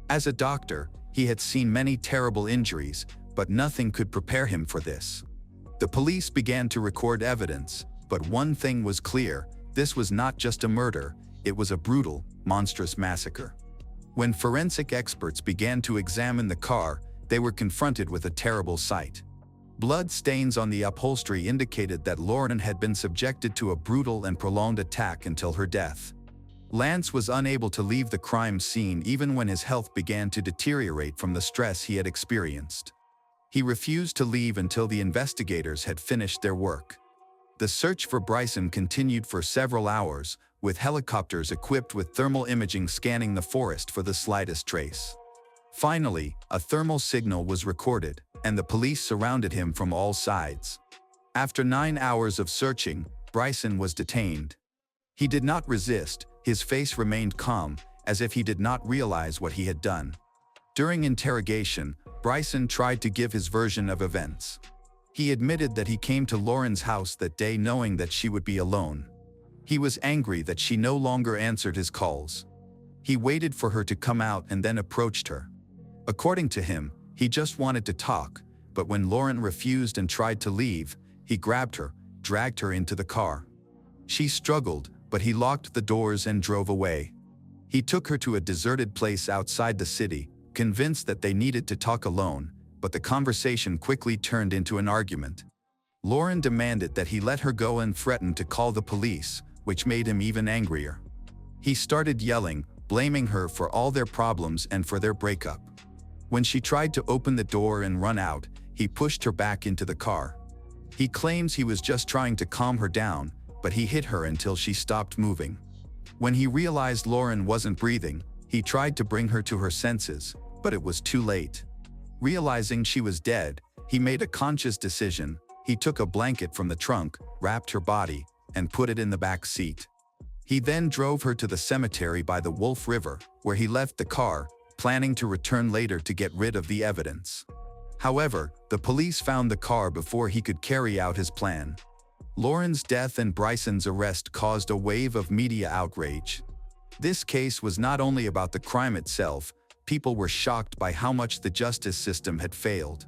As a doctor, he had seen many terrible injuries, but nothing could prepare him for this. The police began to record evidence, but one thing was clear: this was not just a murder, it was a brutal, monstrous massacre. When forensic experts began to examine the car, they were confronted with a terrible sight. Blood stains on the upholstery indicated that Lauren had been subjected to a brutal and prolonged attack until her death. Lance was unable to leave the crime scene even when his health began to deteriorate from the stress he had experienced. He refused to leave until the investigators had finished their work. The search for Bryson continued for several hours, with helicopters equipped with thermal imaging scanning the forest for the slightest trace. Finally, a thermal signal was recorded, and the police surrounded him from all sides. After 9 hours of searching, Bryson was detained. He did not resist, his face remained calm, as if he did not realize what he had done. During interrogation, Bryson tried to give his version of events. He admitted that he came to Lauren's house that day knowing that she would be alone. He was angry that she no longer answered his calls. He waited for her to come out and then approached her. According to him, he just wanted to talk, but when Lauren refused and tried to leave, he grabbed her, dragged her into the car. She struggled, but he locked the doors and drove away. He took her to a deserted place outside the city, convinced that they needed to talk alone, but the conversation quickly turned into an argument. Lauren demanded that he let her go and threatened to call the police, which made him even angrier. He started yelling, blaming her for all their problems and for their breakup. When she tried to open the door and run out, he pushed her back into the car. He claims he was just trying to calm her down, but he hit her until she stopped moving. When he realized Lauren wasn't breathing, he tried to bring her to her senses, but it was too late. Realizing she was dead, he made a conscious decision. He took a blanket from the trunk, wrapped her body, and put it in the back seat. He then drove her to the cemetery by the Wolf River, where he left the car, planning to return later to get rid of the evidence. However, the police found the car before he could carry out his plan. Lauren's death and Bryson's arrest caused a wave of media outrage. This case was not only about the crime itself, people were shocked by how much the justice system had failed.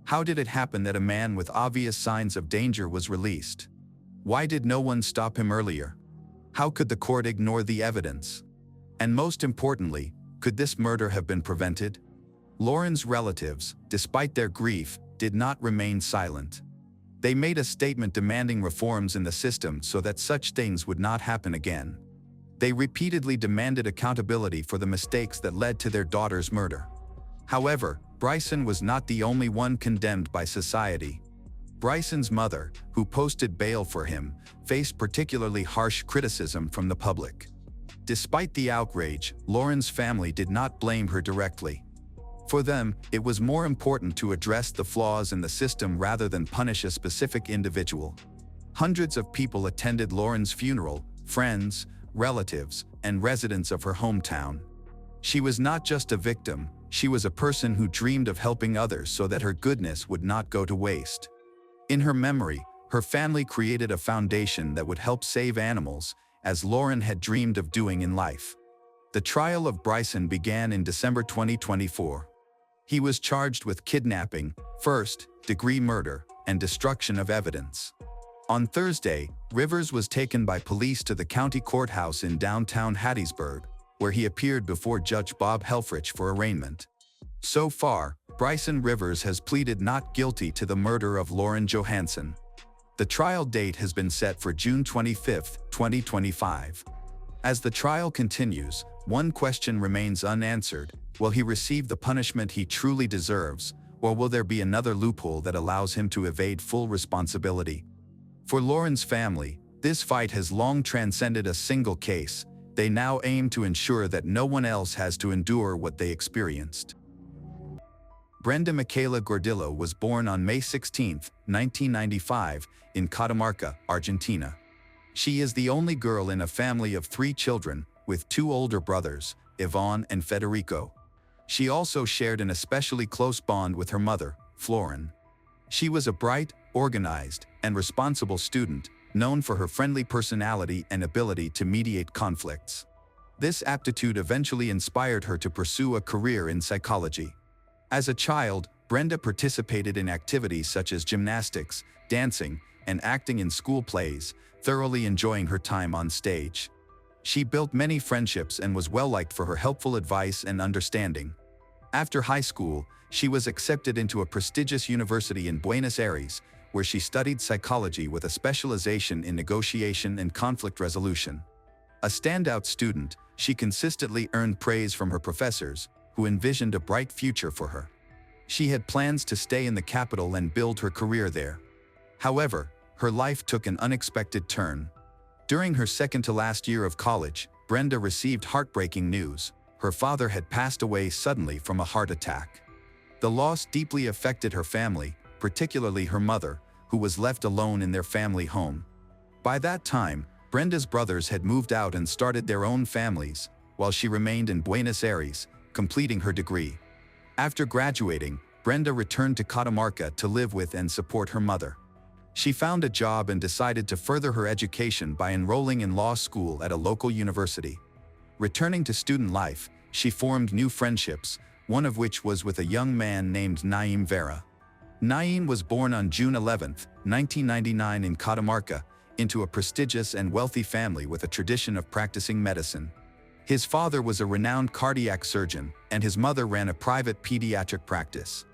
How did it happen that a man with obvious signs of danger was released? Why did no one stop him earlier? How could the court ignore the evidence? And most importantly, could this murder have been prevented? Lauren's relatives, despite their grief, did not remain silent. They made a statement demanding reforms in the system so that such things would not happen again. They repeatedly demanded accountability for the mistakes that led to their daughter's murder. However, Bryson was not the only one condemned by society. Bryson's mother, who posted bail for him, faced particularly harsh criticism from the public. Despite the outrage, Lauren's family did not blame her directly. For them, it was more important to address the flaws in the system rather than punish a specific individual. Hundreds of people attended Lauren's funeral, friends, relatives, and residents of her hometown. She was not just a victim, she was a person who dreamed of helping others so that her goodness would not go to waste. In her memory, her family created a foundation that would help save animals, as Lauren had dreamed of doing in life. The trial of Bryson began in December 2024. He was charged with kidnapping, first-degree murder, and destruction of evidence. On Thursday, Rivers was taken by police to the county courthouse in downtown Hattiesburg, where he appeared before Judge Bob Helfrich for arraignment. So far, Bryson Rivers has pleaded not guilty to the murder of Lauren Johansson. The trial date has been set for June 25, 2025. As the trial continues, one question remains unanswered: will he receive the punishment he truly deserves, or will there be another loophole that allows him to evade full responsibility? For Lauren's family, this fight has long transcended a single case. They now aim to ensure that no one else has to endure what they experienced. Brenda Michaela Gordillo was born on May 16, 1995, in Catamarca, Argentina. She is the only girl in a family of 3 children, with 2 older brothers, Yvonne and Federico. She also shared an especially close bond with her mother, Florin. She was a bright, organized, and responsible student, known for her friendly personality and ability to mediate conflicts. This aptitude eventually inspired her to pursue a career in psychology. As a child, Brenda participated in activities such as gymnastics, dancing, and acting in school plays, thoroughly enjoying her time on stage. She built many friendships and was well-liked for her helpful advice and understanding. After high school, she was accepted into a prestigious university in Buenos Aires, where she studied psychology with a specialization in negotiation and conflict resolution. A standout student, she consistently earned praise from her professors, who envisioned a bright future for her. She had plans to stay in the capital and build her career there. However, her life took an unexpected turn. During her second-to-last year of college, Brenda received heartbreaking news. Her father had passed away suddenly from a heart attack. The loss deeply affected her family, particularly her mother, who was left alone in their family home. By that time, Brenda's brothers had moved out and started their own families, while she remained in Buenos Aires, completing her degree. After graduating, Brenda returned to Catamarca to live with and support her mother. She found a job and decided to further her education by enrolling in law school at a local university. Returning to student life, she formed new friendships, one of which was with a young man named Naim Vera. Naim was born on June 11, 1999 in Catamarca, into a prestigious and wealthy family with a tradition of practicing medicine. His father was a renowned cardiac surgeon, and his mother ran a private pediatric practice.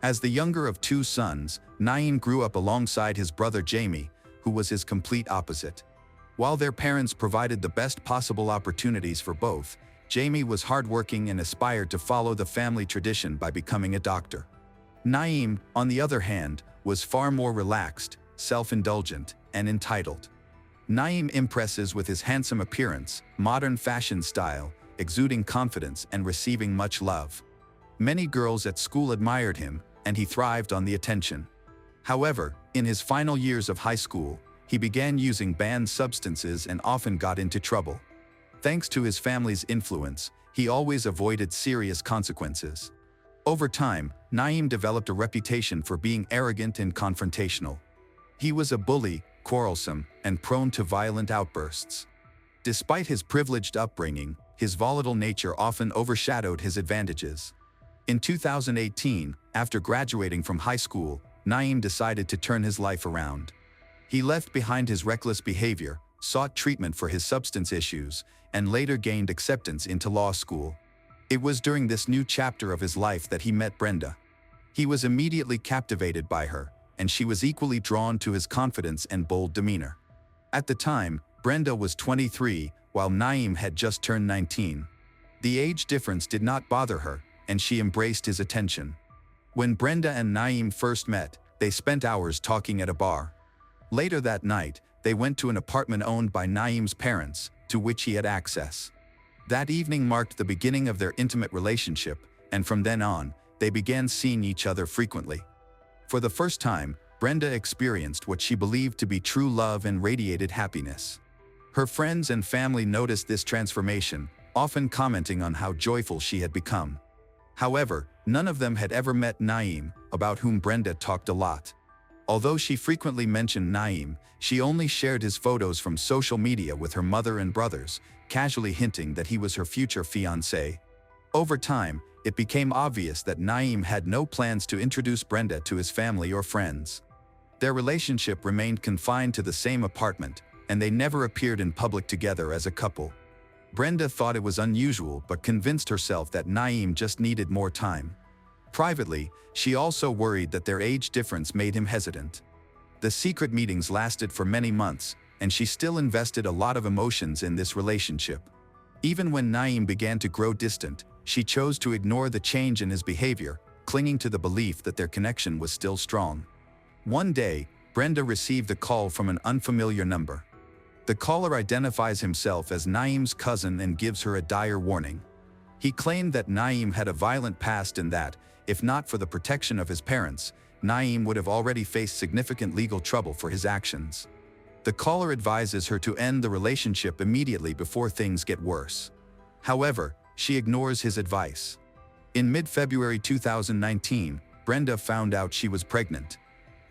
As the younger of 2 sons, Naim grew up alongside his brother Jamie, who was his complete opposite. While their parents provided the best possible opportunities for both, Jamie was hardworking and aspired to follow the family tradition by becoming a doctor. Naim, on the other hand, was far more relaxed, self-indulgent, and entitled. Naim impresses with his handsome appearance, modern fashion style, exuding confidence and receiving much love. Many girls at school admired him, and he thrived on the attention. However, in his final years of high school, he began using banned substances and often got into trouble. Thanks to his family's influence, he always avoided serious consequences. Over time, Naim developed a reputation for being arrogant and confrontational. He was a bully, quarrelsome, and prone to violent outbursts. Despite his privileged upbringing, his volatile nature often overshadowed his advantages. In 2018, after graduating from high school, Naim decided to turn his life around. He left behind his reckless behavior, sought treatment for his substance issues, and later gained acceptance into law school. It was during this new chapter of his life that he met Brenda. He was immediately captivated by her, and she was equally drawn to his confidence and bold demeanor. At the time, Brenda was 23, while Naim had just turned 19. The age difference did not bother her, and she embraced his attention. When Brenda and Naim first met, they spent hours talking at a bar. Later that night, they went to an apartment owned by Naim's parents, to which he had access. That evening marked the beginning of their intimate relationship, and from then on, they began seeing each other frequently. For the first time, Brenda experienced what she believed to be true love and radiated happiness. Her friends and family noticed this transformation, often commenting on how joyful she had become. However, none of them had ever met Naim, about whom Brenda talked a lot. Although she frequently mentioned Naim, she only shared his photos from social media with her mother and brothers, casually hinting that he was her future fiancé. Over time, it became obvious that Naim had no plans to introduce Brenda to his family or friends. Their relationship remained confined to the same apartment, and they never appeared in public together as a couple. Brenda thought it was unusual but convinced herself that Naim just needed more time. Privately, she also worried that their age difference made him hesitant. The secret meetings lasted for many months, and she still invested a lot of emotions in this relationship. Even when Naim began to grow distant, she chose to ignore the change in his behavior, clinging to the belief that their connection was still strong. One day, Brenda received a call from an unfamiliar number. The caller identifies himself as Naeem's cousin and gives her a dire warning. He claimed that Naeem had a violent past and that, if not for the protection of his parents, Naeem would have already faced significant legal trouble for his actions. The caller advises her to end the relationship immediately before things get worse. However, she ignores his advice. In mid-February 2019, Brenda found out she was pregnant.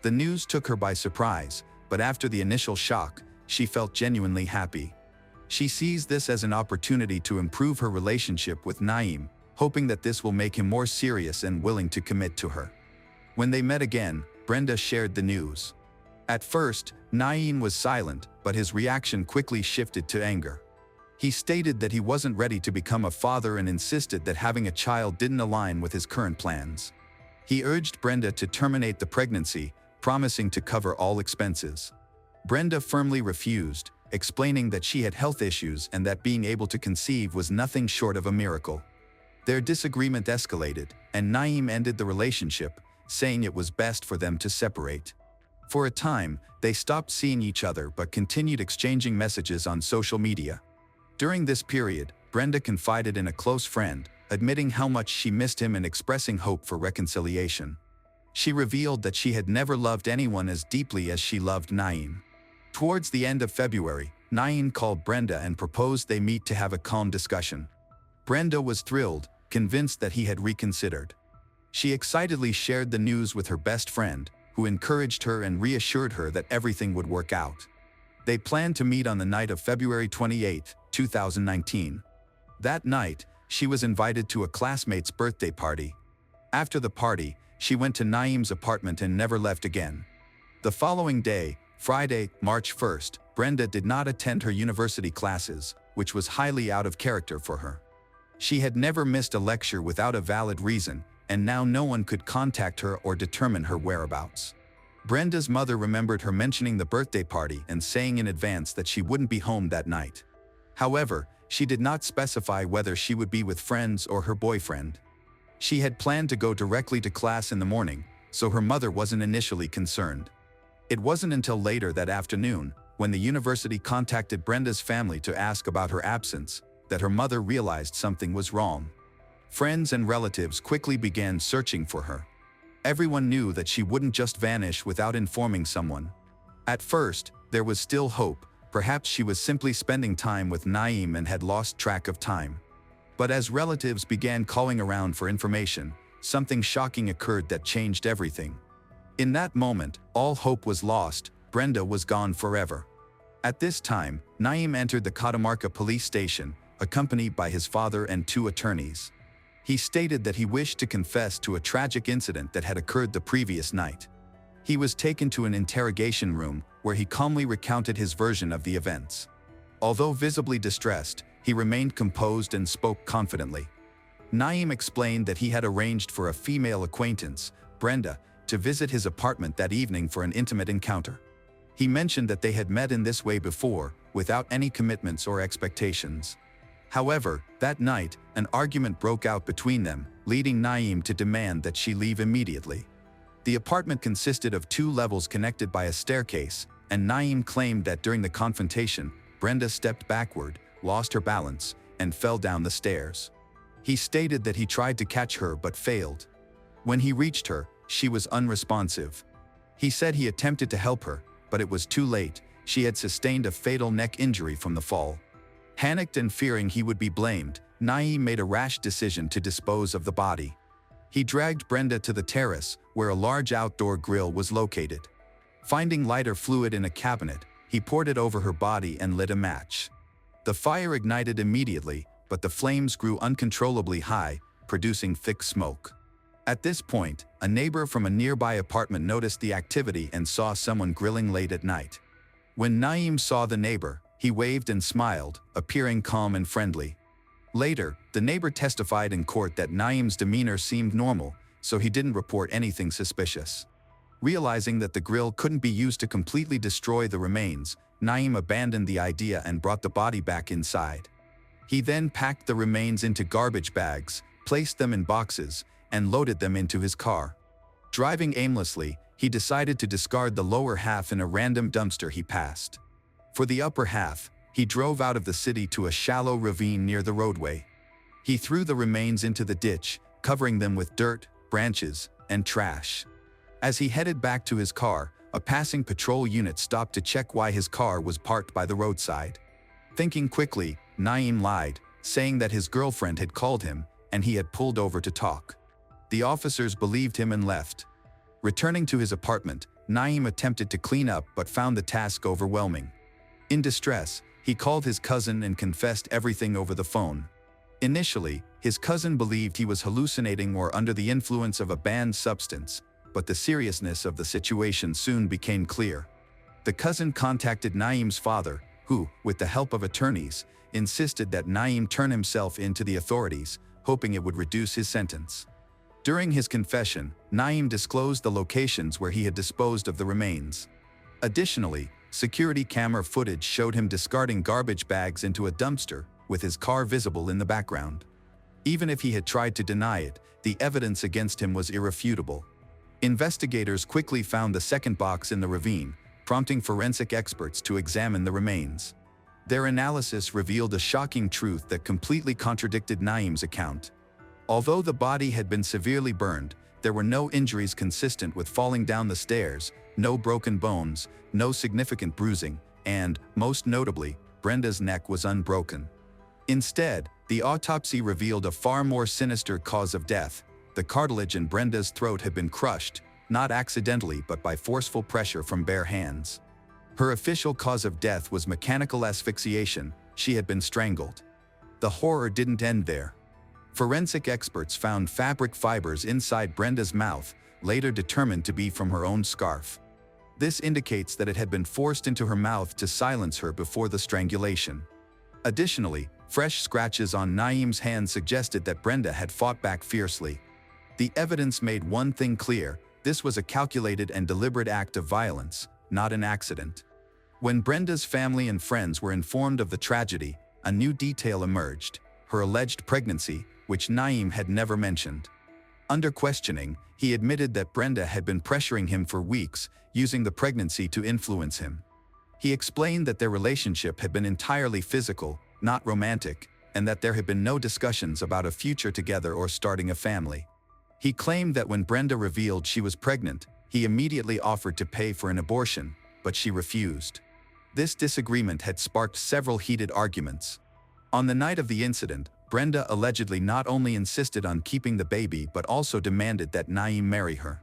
The news took her by surprise, but after the initial shock, she felt genuinely happy. She sees this as an opportunity to improve her relationship with Naeem, hoping that this will make him more serious and willing to commit to her. When they met again, Brenda shared the news. At first, Naeem was silent, but his reaction quickly shifted to anger. He stated that he wasn't ready to become a father and insisted that having a child didn't align with his current plans. He urged Brenda to terminate the pregnancy, promising to cover all expenses. Brenda firmly refused, explaining that she had health issues and that being able to conceive was nothing short of a miracle. Their disagreement escalated, and Naeem ended the relationship, saying it was best for them to separate. For a time, they stopped seeing each other but continued exchanging messages on social media. During this period, Brenda confided in a close friend, admitting how much she missed him and expressing hope for reconciliation. She revealed that she had never loved anyone as deeply as she loved Naeem. Towards the end of February, Naeem called Brenda and proposed they meet to have a calm discussion. Brenda was thrilled, convinced that he had reconsidered. She excitedly shared the news with her best friend, who encouraged her and reassured her that everything would work out. They planned to meet on the night of February 28, 2019. That night, she was invited to a classmate's birthday party. After the party, she went to Naeem's apartment and never left again. The following day, Friday, March 1st, Brenda did not attend her university classes, which was highly out of character for her. She had never missed a lecture without a valid reason, and now no one could contact her or determine her whereabouts. Brenda's mother remembered her mentioning the birthday party and saying in advance that she wouldn't be home that night. However, she did not specify whether she would be with friends or her boyfriend. She had planned to go directly to class in the morning, so her mother wasn't initially concerned. It wasn't until later that afternoon, when the university contacted Brenda's family to ask about her absence, that her mother realized something was wrong. Friends and relatives quickly began searching for her. Everyone knew that she wouldn't just vanish without informing someone. At first, there was still hope. Perhaps she was simply spending time with Naeem and had lost track of time. But as relatives began calling around for information, something shocking occurred that changed everything. In that moment, all hope was lost. Brenda was gone forever. At this time, Naeem entered the Catamarca police station, accompanied by his father and 2 attorneys. He stated that he wished to confess to a tragic incident that had occurred the previous night. He was taken to an interrogation room, where he calmly recounted his version of the events. Although visibly distressed, he remained composed and spoke confidently. Naeem explained that he had arranged for a female acquaintance, Brenda, to visit his apartment that evening for an intimate encounter. He mentioned that they had met in this way before, without any commitments or expectations. However, that night, an argument broke out between them, leading Naeem to demand that she leave immediately. The apartment consisted of 2 levels connected by a staircase, and Naeem claimed that during the confrontation, Brenda stepped backward, lost her balance, and fell down the stairs. He stated that he tried to catch her but failed. When he reached her, she was unresponsive. He said he attempted to help her, but it was too late. She had sustained a fatal neck injury from the fall. Panicked and fearing he would be blamed, Naeem made a rash decision to dispose of the body. He dragged Brenda to the terrace, where a large outdoor grill was located. Finding lighter fluid in a cabinet, he poured it over her body and lit a match. The fire ignited immediately, but the flames grew uncontrollably high, producing thick smoke. At this point, a neighbor from a nearby apartment noticed the activity and saw someone grilling late at night. When Naeem saw the neighbor, he waved and smiled, appearing calm and friendly. Later, the neighbor testified in court that Naeem's demeanor seemed normal, so he didn't report anything suspicious. Realizing that the grill couldn't be used to completely destroy the remains, Naeem abandoned the idea and brought the body back inside. He then packed the remains into garbage bags, placed them in boxes, and loaded them into his car. Driving aimlessly, he decided to discard the lower half in a random dumpster he passed. For the upper half, he drove out of the city to a shallow ravine near the roadway. He threw the remains into the ditch, covering them with dirt, branches, and trash. As he headed back to his car, a passing patrol unit stopped to check why his car was parked by the roadside. Thinking quickly, Naeem lied, saying that his girlfriend had called him and he had pulled over to talk. The officers believed him and left. Returning to his apartment, Naeem attempted to clean up but found the task overwhelming. In distress, he called his cousin and confessed everything over the phone. Initially, his cousin believed he was hallucinating or under the influence of a banned substance, but the seriousness of the situation soon became clear. The cousin contacted Naeem's father, who, with the help of attorneys, insisted that Naeem turn himself in to the authorities, hoping it would reduce his sentence. During his confession, Naeem disclosed the locations where he had disposed of the remains. Additionally, security camera footage showed him discarding garbage bags into a dumpster, with his car visible in the background. Even if he had tried to deny it, the evidence against him was irrefutable. Investigators quickly found the second box in the ravine, prompting forensic experts to examine the remains. Their analysis revealed a shocking truth that completely contradicted Naeem's account. Although the body had been severely burned, there were no injuries consistent with falling down the stairs, no broken bones, no significant bruising, and, most notably, Brenda's neck was unbroken. Instead, the autopsy revealed a far more sinister cause of death. The cartilage in Brenda's throat had been crushed, not accidentally but by forceful pressure from bare hands. Her official cause of death was mechanical asphyxiation. She had been strangled. The horror didn't end there. Forensic experts found fabric fibers inside Brenda's mouth, later determined to be from her own scarf. This indicates that it had been forced into her mouth to silence her before the strangulation. Additionally, fresh scratches on Naeem's hands suggested that Brenda had fought back fiercely. The evidence made one thing clear: this was a calculated and deliberate act of violence, not an accident. When Brenda's family and friends were informed of the tragedy, a new detail emerged: her alleged pregnancy, which Naeem had never mentioned. Under questioning, he admitted that Brenda had been pressuring him for weeks, using the pregnancy to influence him. He explained that their relationship had been entirely physical, not romantic, and that there had been no discussions about a future together or starting a family. He claimed that when Brenda revealed she was pregnant, he immediately offered to pay for an abortion, but she refused. This disagreement had sparked several heated arguments. On the night of the incident, Brenda allegedly not only insisted on keeping the baby but also demanded that Naeem marry her.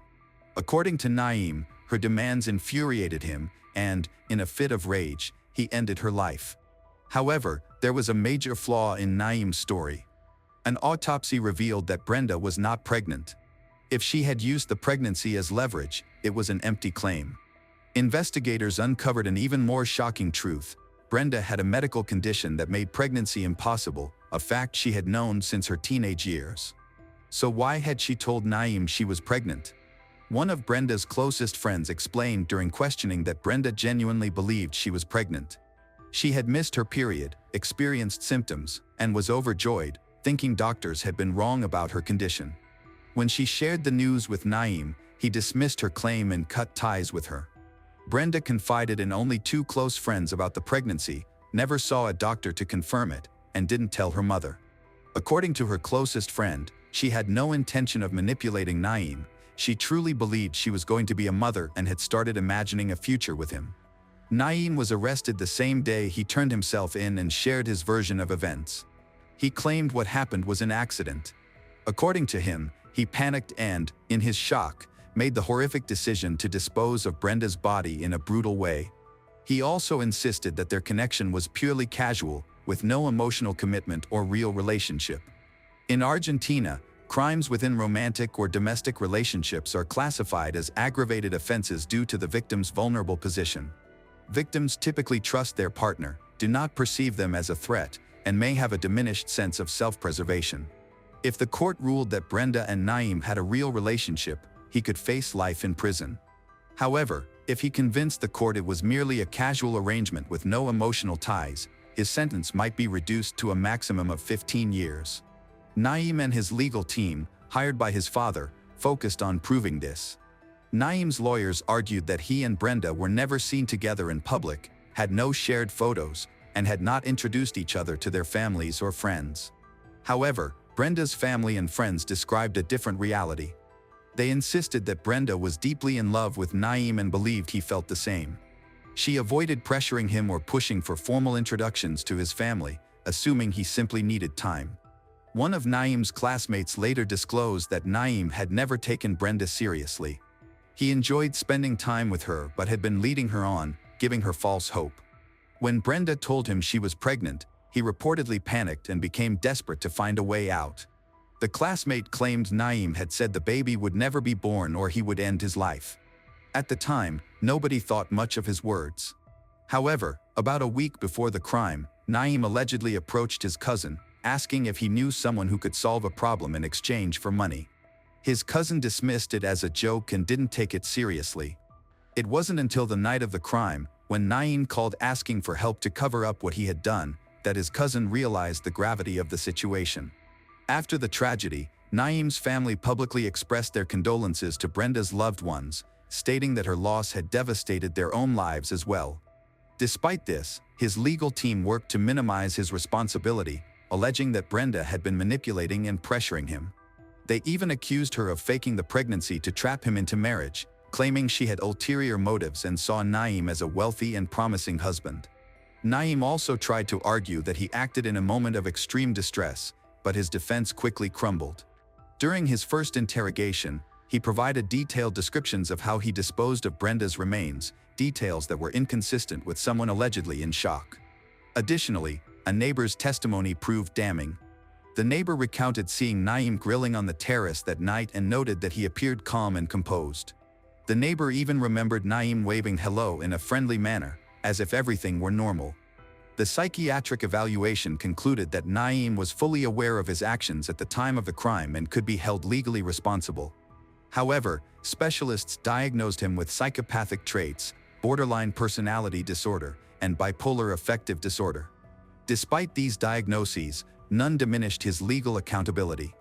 According to Naeem, her demands infuriated him, and, in a fit of rage, he ended her life. However, there was a major flaw in Naeem's story. An autopsy revealed that Brenda was not pregnant. If she had used the pregnancy as leverage, it was an empty claim. Investigators uncovered an even more shocking truth: Brenda had a medical condition that made pregnancy impossible, a fact she had known since her teenage years. So why had she told Naeem she was pregnant? One of Brenda's closest friends explained during questioning that Brenda genuinely believed she was pregnant. She had missed her period, experienced symptoms, and was overjoyed, thinking doctors had been wrong about her condition. When she shared the news with Naeem, he dismissed her claim and cut ties with her. Brenda confided in only 2 close friends about the pregnancy, never saw a doctor to confirm it, and didn't tell her mother. According to her closest friend, she had no intention of manipulating Naeem. She truly believed she was going to be a mother and had started imagining a future with him. Naeem was arrested the same day he turned himself in and shared his version of events. He claimed what happened was an accident. According to him, he panicked and, in his shock, made the horrific decision to dispose of Brenda's body in a brutal way. He also insisted that their connection was purely casual, with no emotional commitment or real relationship. In Argentina, crimes within romantic or domestic relationships are classified as aggravated offenses due to the victim's vulnerable position. Victims typically trust their partner, do not perceive them as a threat, and may have a diminished sense of self-preservation. If the court ruled that Brenda and Naeem had a real relationship, he could face life in prison. However, if he convinced the court it was merely a casual arrangement with no emotional ties, his sentence might be reduced to a maximum of 15 years. Naeem and his legal team, hired by his father, focused on proving this. Naeem's lawyers argued that he and Brenda were never seen together in public, had no shared photos, and had not introduced each other to their families or friends. However, Brenda's family and friends described a different reality. They insisted that Brenda was deeply in love with Naeem and believed he felt the same. She avoided pressuring him or pushing for formal introductions to his family, assuming he simply needed time. One of Naeem's classmates later disclosed that Naeem had never taken Brenda seriously. He enjoyed spending time with her but had been leading her on, giving her false hope. When Brenda told him she was pregnant, he reportedly panicked and became desperate to find a way out. The classmate claimed Naeem had said the baby would never be born or he would end his life. At the time, nobody thought much of his words. However, about a week before the crime, Naeem allegedly approached his cousin, asking if he knew someone who could solve a problem in exchange for money. His cousin dismissed it as a joke and didn't take it seriously. It wasn't until the night of the crime, when Naeem called asking for help to cover up what he had done, that his cousin realized the gravity of the situation. After the tragedy, Naeem's family publicly expressed their condolences to Brenda's loved ones, stating that her loss had devastated their own lives as well. Despite this, his legal team worked to minimize his responsibility, alleging that Brenda had been manipulating and pressuring him. They even accused her of faking the pregnancy to trap him into marriage, claiming she had ulterior motives and saw Naeem as a wealthy and promising husband. Naeem also tried to argue that he acted in a moment of extreme distress, but his defense quickly crumbled. During his first interrogation, he provided detailed descriptions of how he disposed of Brenda's remains, details that were inconsistent with someone allegedly in shock. Additionally, a neighbor's testimony proved damning. The neighbor recounted seeing Naeem grilling on the terrace that night and noted that he appeared calm and composed. The neighbor even remembered Naeem waving hello in a friendly manner, as if everything were normal. The psychiatric evaluation concluded that Naeem was fully aware of his actions at the time of the crime and could be held legally responsible. However, specialists diagnosed him with psychopathic traits, borderline personality disorder, and bipolar affective disorder. Despite these diagnoses, none diminished his legal accountability.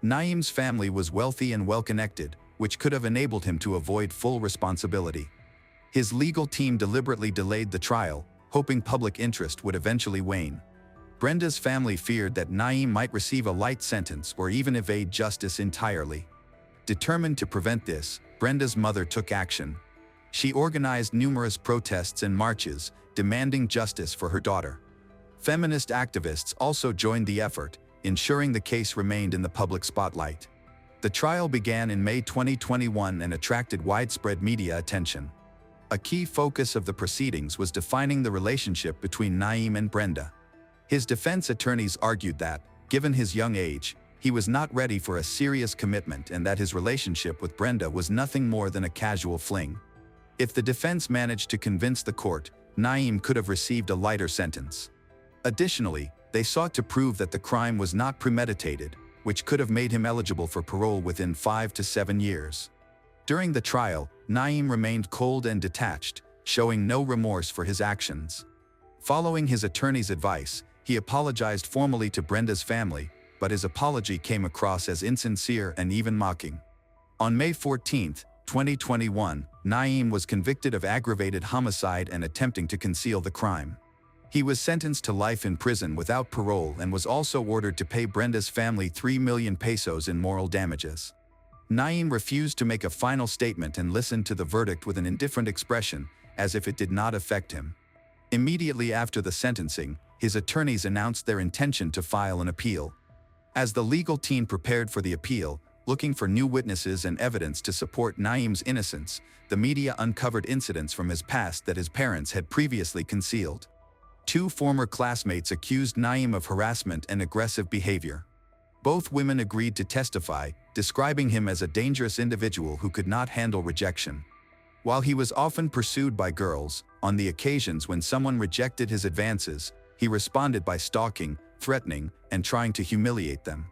Naeem's family was wealthy and well-connected, which could have enabled him to avoid full responsibility. His legal team deliberately delayed the trial, hoping public interest would eventually wane. Brenda's family feared that Naeem might receive a light sentence or even evade justice entirely. Determined to prevent this, Brenda's mother took action. She organized numerous protests and marches, demanding justice for her daughter. Feminist activists also joined the effort, ensuring the case remained in the public spotlight. The trial began in May 2021 and attracted widespread media attention. A key focus of the proceedings was defining the relationship between Naeem and Brenda. His defense attorneys argued that, given his young age, he was not ready for a serious commitment and that his relationship with Brenda was nothing more than a casual fling. If the defense managed to convince the court, Naeem could have received a lighter sentence. Additionally, they sought to prove that the crime was not premeditated, which could have made him eligible for parole within 5 to 7 years. During the trial, Naeem remained cold and detached, showing no remorse for his actions. Following his attorney's advice, he apologized formally to Brenda's family, but his apology came across as insincere and even mocking. On May 14, 2021, Naeem was convicted of aggravated homicide and attempting to conceal the crime. He was sentenced to life in prison without parole and was also ordered to pay Brenda's family 3 million pesos in moral damages. Naeem refused to make a final statement and listened to the verdict with an indifferent expression, as if it did not affect him. Immediately after the sentencing, his attorneys announced their intention to file an appeal. As the legal team prepared for the appeal, looking for new witnesses and evidence to support Naeem's innocence, the media uncovered incidents from his past that his parents had previously concealed. 2 former classmates accused Naeem of harassment and aggressive behavior. Both women agreed to testify, describing him as a dangerous individual who could not handle rejection. While he was often pursued by girls, on the occasions when someone rejected his advances, he responded by stalking, threatening, and trying to humiliate them.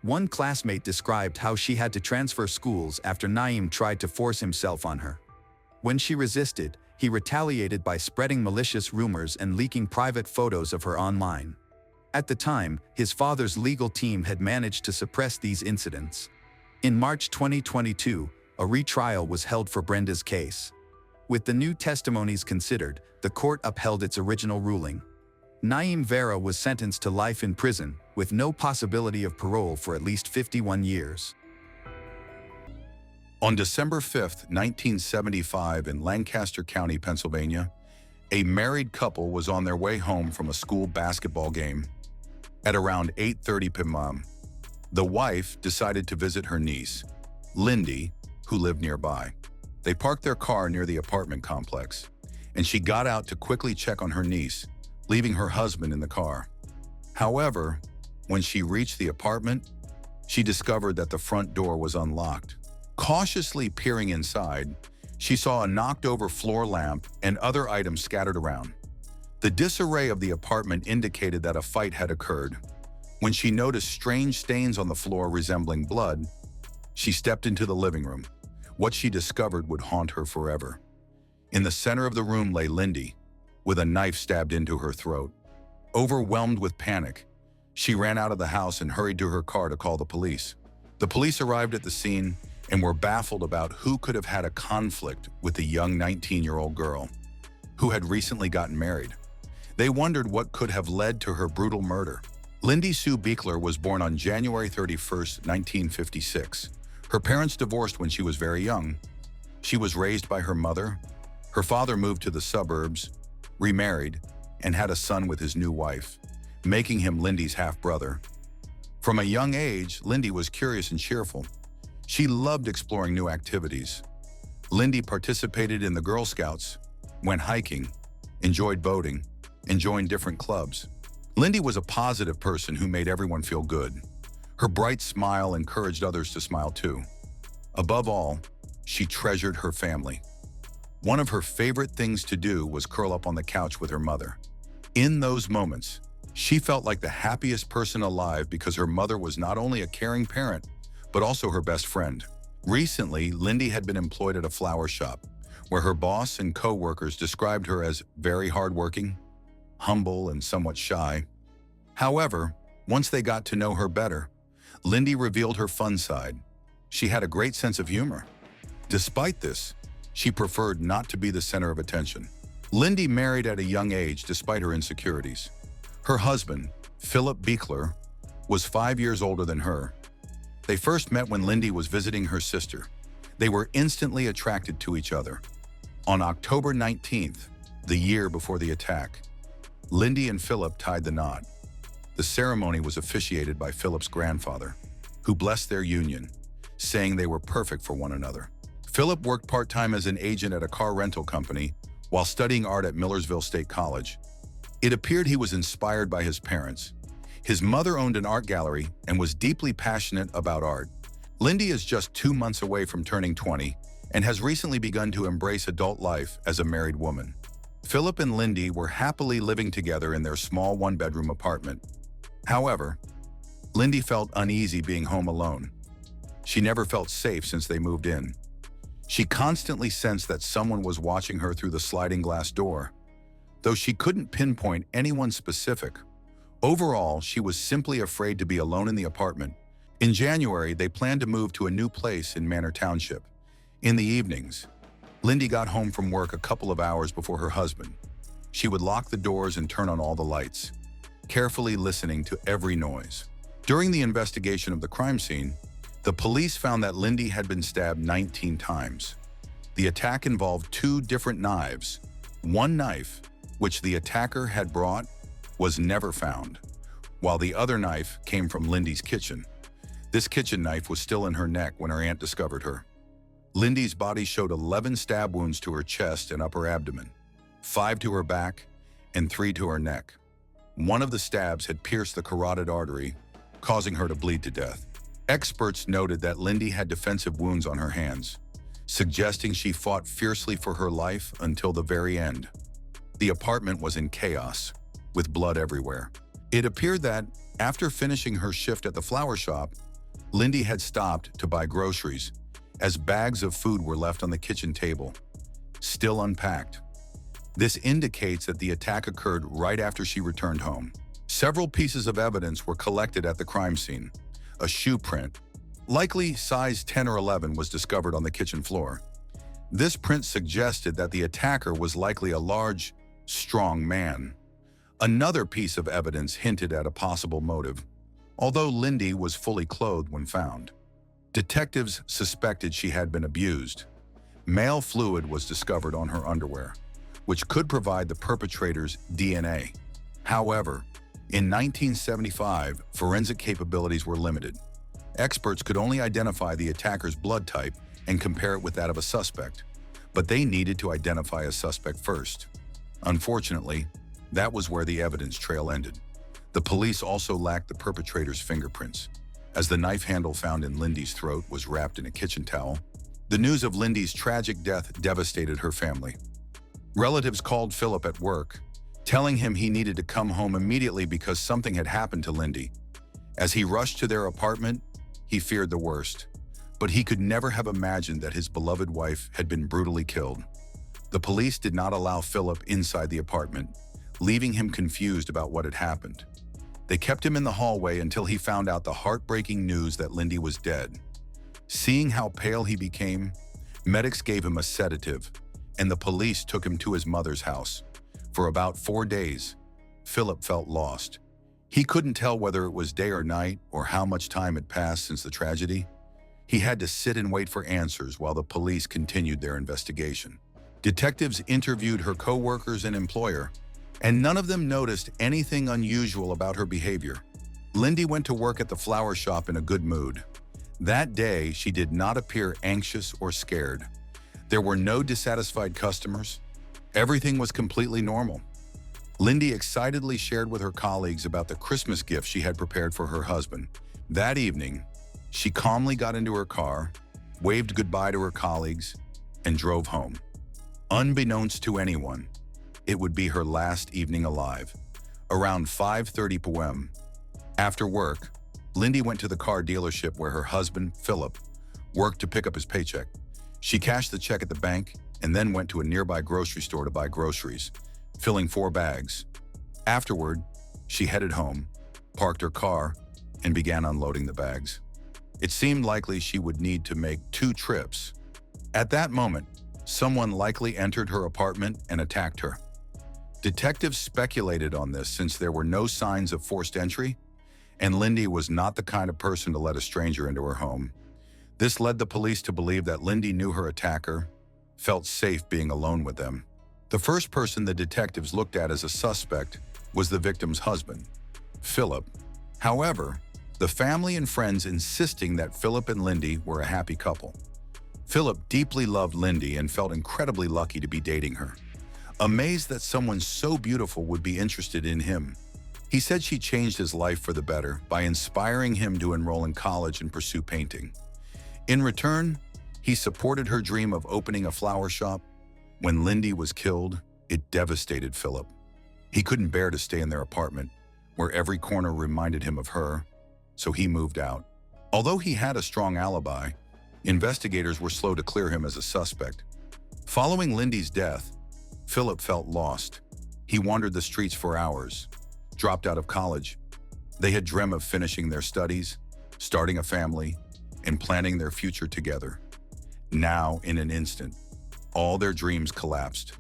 One classmate described how she had to transfer schools after Naeem tried to force himself on her. When she resisted, he retaliated by spreading malicious rumors and leaking private photos of her online. At the time, his father's legal team had managed to suppress these incidents. In March 2022, a retrial was held for Brenda's case. With the new testimonies considered, the court upheld its original ruling. Naeem Vera was sentenced to life in prison, with no possibility of parole for at least 51 years. On December 5, 1975, in Lancaster County, Pennsylvania, a married couple was on their way home from a school basketball game. At around 8:30 p.m., the wife decided to visit her niece, Lindy, who lived nearby. They parked their car near the apartment complex, and she got out to quickly check on her niece, leaving her husband in the car. However, when she reached the apartment, she discovered that the front door was unlocked. Cautiously peering inside, she saw a knocked-over floor lamp and other items scattered around. The disarray of the apartment indicated that a fight had occurred. When she noticed strange stains on the floor resembling blood, she stepped into the living room. What she discovered would haunt her forever. In the center of the room lay Lindy, with a knife stabbed into her throat. Overwhelmed with panic, she ran out of the house and hurried to her car to call the police. The police arrived at the scene and were baffled about who could have had a conflict with the young 19-year-old girl, who had recently gotten married. They wondered what could have led to her brutal murder. Lindy Sue Beekler was born on January 31, 1956. Her parents divorced when she was very young. She was raised by her mother. Her father moved to the suburbs, remarried, and had a son with his new wife, making him Lindy's half-brother. From a young age, Lindy was curious and cheerful. She loved exploring new activities. Lindy participated in the Girl Scouts, went hiking, enjoyed boating, and joined different clubs. Lindy was a positive person who made everyone feel good. Her bright smile encouraged others to smile too. Above all, she treasured her family. One of her favorite things to do was curl up on the couch with her mother. In those moments, she felt like the happiest person alive because her mother was not only a caring parent, but also her best friend. Recently, Lindy had been employed at a flower shop, where her boss and co-workers described her as very hardworking, humble, and somewhat shy. However, once they got to know her better, Lindy revealed her fun side. She had a great sense of humor. Despite this, she preferred not to be the center of attention. Lindy married at a young age despite her insecurities. Her husband, Philip Beekler, was 5 years older than her. They first met when Lindy was visiting her sister. They were instantly attracted to each other. On October 19th, the year before the attack, Lindy and Philip tied the knot. The ceremony was officiated by Philip's grandfather, who blessed their union, saying they were perfect for one another. Philip worked part-time as an agent at a car rental company while studying art at Millersville State College. It appeared he was inspired by his parents. His mother owned an art gallery and was deeply passionate about art. Lindy is just 2 months away from turning 20 and has recently begun to embrace adult life as a married woman. Philip and Lindy were happily living together in their small one-bedroom apartment. However, Lindy felt uneasy being home alone. She never felt safe since they moved in. She constantly sensed that someone was watching her through the sliding glass door, though she couldn't pinpoint anyone specific. Overall, she was simply afraid to be alone in the apartment. In January, they planned to move to a new place in Manor Township. In the evenings, Lindy got home from work a couple of hours before her husband. She would lock the doors and turn on all the lights, carefully listening to every noise. During the investigation of the crime scene, the police found that Lindy had been stabbed 19 times. The attack involved 2 different knives. One knife, which the attacker had brought, was never found, while the other knife came from Lindy's kitchen. This kitchen knife was still in her neck when her aunt discovered her. Lindy's body showed 11 stab wounds to her chest and upper abdomen, 5 to her back, and 3 to her neck. One of the stabs had pierced the carotid artery, causing her to bleed to death. Experts noted that Lindy had defensive wounds on her hands, suggesting she fought fiercely for her life until the very end. The apartment was in chaos, with blood everywhere. It appeared that, after finishing her shift at the flower shop, Lindy had stopped to buy groceries, as bags of food were left on the kitchen table, still unpacked. This indicates that the attack occurred right after she returned home. Several pieces of evidence were collected at the crime scene. A shoe print, likely size 10 or 11, was discovered on the kitchen floor. This print suggested that the attacker was likely a large, strong man. Another piece of evidence hinted at a possible motive, although Lindy was fully clothed when found. Detectives suspected she had been abused. Male fluid was discovered on her underwear, which could provide the perpetrator's DNA. However, in 1975, forensic capabilities were limited. Experts could only identify the attacker's blood type and compare it with that of a suspect, but they needed to identify a suspect first. Unfortunately, that was where the evidence trail ended. The police also lacked the perpetrator's fingerprints, as the knife handle found in Lindy's throat was wrapped in a kitchen towel. The news of Lindy's tragic death devastated her family. Relatives called Philip at work, telling him he needed to come home immediately because something had happened to Lindy. As he rushed to their apartment, he feared the worst, but he could never have imagined that his beloved wife had been brutally killed. The police did not allow Philip inside the apartment, leaving him confused about what had happened. They kept him in the hallway until he found out the heartbreaking news that Lindy was dead. Seeing how pale he became, medics gave him a sedative, and the police took him to his mother's house. For about 4 days, Philip felt lost. He couldn't tell whether it was day or night or how much time had passed since the tragedy. He had to sit and wait for answers while the police continued their investigation. Detectives interviewed her co-workers and employer, and none of them noticed anything unusual about her behavior. Lindy went to work at the flower shop in a good mood. That day, she did not appear anxious or scared. There were no dissatisfied customers. Everything was completely normal. Lindy excitedly shared with her colleagues about the Christmas gift she had prepared for her husband. That evening, she calmly got into her car, waved goodbye to her colleagues, and drove home. Unbeknownst to anyone, it would be her last evening alive. Around 5:30 p.m. After work, Lindy went to the car dealership where her husband, Philip, worked to pick up his paycheck. She cashed the check at the bank and then went to a nearby grocery store to buy groceries, filling 4 bags. Afterward, she headed home, parked her car, and began unloading the bags. It seemed likely she would need to make 2 trips. At that moment, someone likely entered her apartment and attacked her. Detectives speculated on this since there were no signs of forced entry, and Lindy was not the kind of person to let a stranger into her home. This led the police to believe that Lindy knew her attacker, felt safe being alone with them. The first person the detectives looked at as a suspect was the victim's husband, Philip. However, the family and friends insisting that Philip and Lindy were a happy couple. Philip deeply loved Lindy and felt incredibly lucky to be dating her. Amazed that someone so beautiful would be interested in him, he said she changed his life for the better by inspiring him to enroll in college and pursue painting. In return, he supported her dream of opening a flower shop. When Lindy was killed, it devastated Philip. He couldn't bear to stay in their apartment, where every corner reminded him of her, so he moved out. Although he had a strong alibi, investigators were slow to clear him as a suspect. Following Lindy's death, Philip felt lost. He wandered the streets for hours, dropped out of college. They had dreamt of finishing their studies, starting a family, and planning their future together. Now, in an instant, all their dreams collapsed,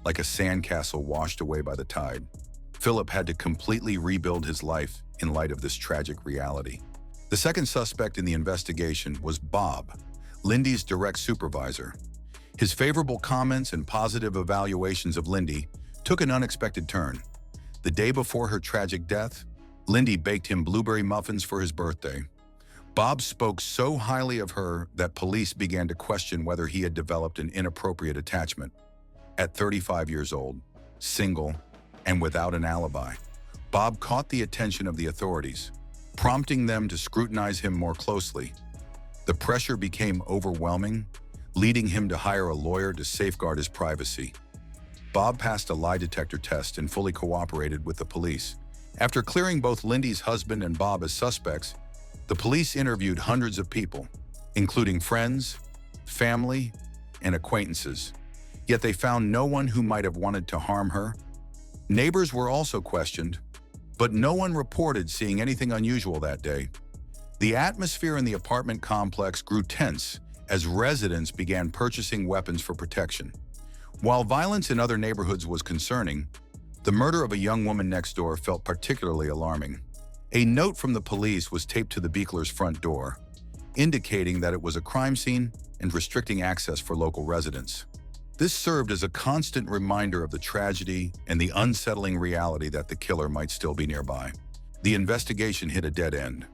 like a sandcastle washed away by the tide. Philip had to completely rebuild his life in light of this tragic reality. The second suspect in the investigation was Bob, Lindy's direct supervisor. His favorable comments and positive evaluations of Lindy took an unexpected turn. The day before her tragic death, Lindy baked him blueberry muffins for his birthday. Bob spoke so highly of her that police began to question whether he had developed an inappropriate attachment. At 35 years old, single, and without an alibi, Bob caught the attention of the authorities, prompting them to scrutinize him more closely. The pressure became overwhelming, leading him to hire a lawyer to safeguard his privacy. Bob passed a lie detector test and fully cooperated with the police. After clearing both Lindy's husband and Bob as suspects, the police interviewed hundreds of people, including friends, family, and acquaintances. Yet they found no one who might have wanted to harm her. Neighbors were also questioned, but no one reported seeing anything unusual that day. The atmosphere in the apartment complex grew tense as residents began purchasing weapons for protection. While violence in other neighborhoods was concerning, the murder of a young woman next door felt particularly alarming. A note from the police was taped to the Beechlers' front door, indicating that it was a crime scene and restricting access for local residents. This served as a constant reminder of the tragedy and the unsettling reality that the killer might still be nearby. The investigation hit a dead end.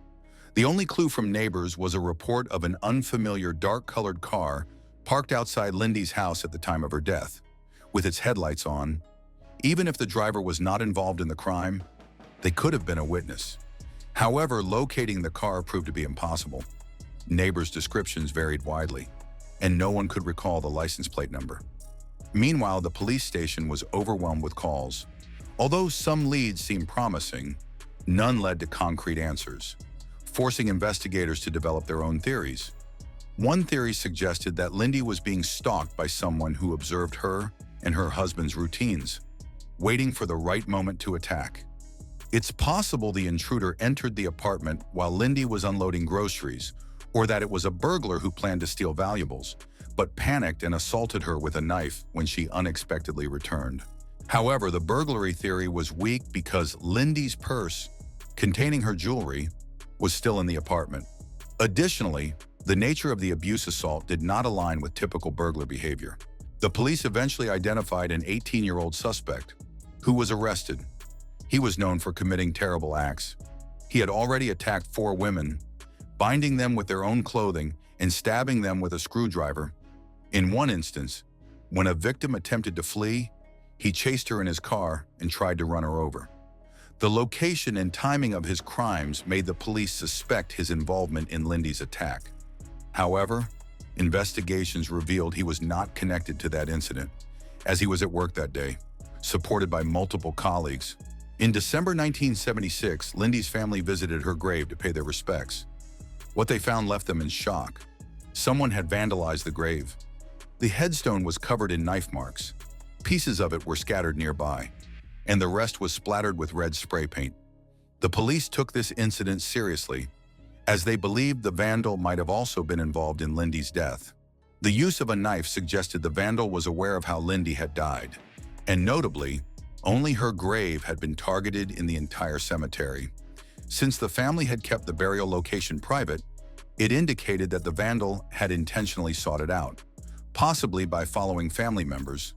The only clue from neighbors was a report of an unfamiliar dark-colored car parked outside Lindy's house at the time of her death, with its headlights on. Even if the driver was not involved in the crime, they could have been a witness. However, locating the car proved to be impossible. Neighbors' descriptions varied widely, and no one could recall the license plate number. Meanwhile, the police station was overwhelmed with calls. Although some leads seemed promising, none led to concrete answers, forcing investigators to develop their own theories. One theory suggested that Lindy was being stalked by someone who observed her and her husband's routines, waiting for the right moment to attack. It's possible the intruder entered the apartment while Lindy was unloading groceries, or that it was a burglar who planned to steal valuables, but panicked and assaulted her with a knife when she unexpectedly returned. However, the burglary theory was weak because Lindy's purse, containing her jewelry, was still in the apartment. Additionally, the nature of the abuse assault did not align with typical burglar behavior. The police eventually identified an 18-year-old suspect, who was arrested. He was known for committing terrible acts. He had already attacked 4 women, binding them with their own clothing and stabbing them with a screwdriver. In one instance, when a victim attempted to flee, he chased her in his car and tried to run her over. The location and timing of his crimes made the police suspect his involvement in Lindy's attack. However, investigations revealed he was not connected to that incident, as he was at work that day, supported by multiple colleagues. In December 1976, Lindy's family visited her grave to pay their respects. What they found left them in shock. Someone had vandalized the grave. The headstone was covered in knife marks. Pieces of it were scattered nearby, and the rest was splattered with red spray paint. The police took this incident seriously, as they believed the vandal might have also been involved in Lindy's death. The use of a knife suggested the vandal was aware of how Lindy had died, and notably, only her grave had been targeted in the entire cemetery. Since the family had kept the burial location private, it indicated that the vandal had intentionally sought it out, possibly by following family members.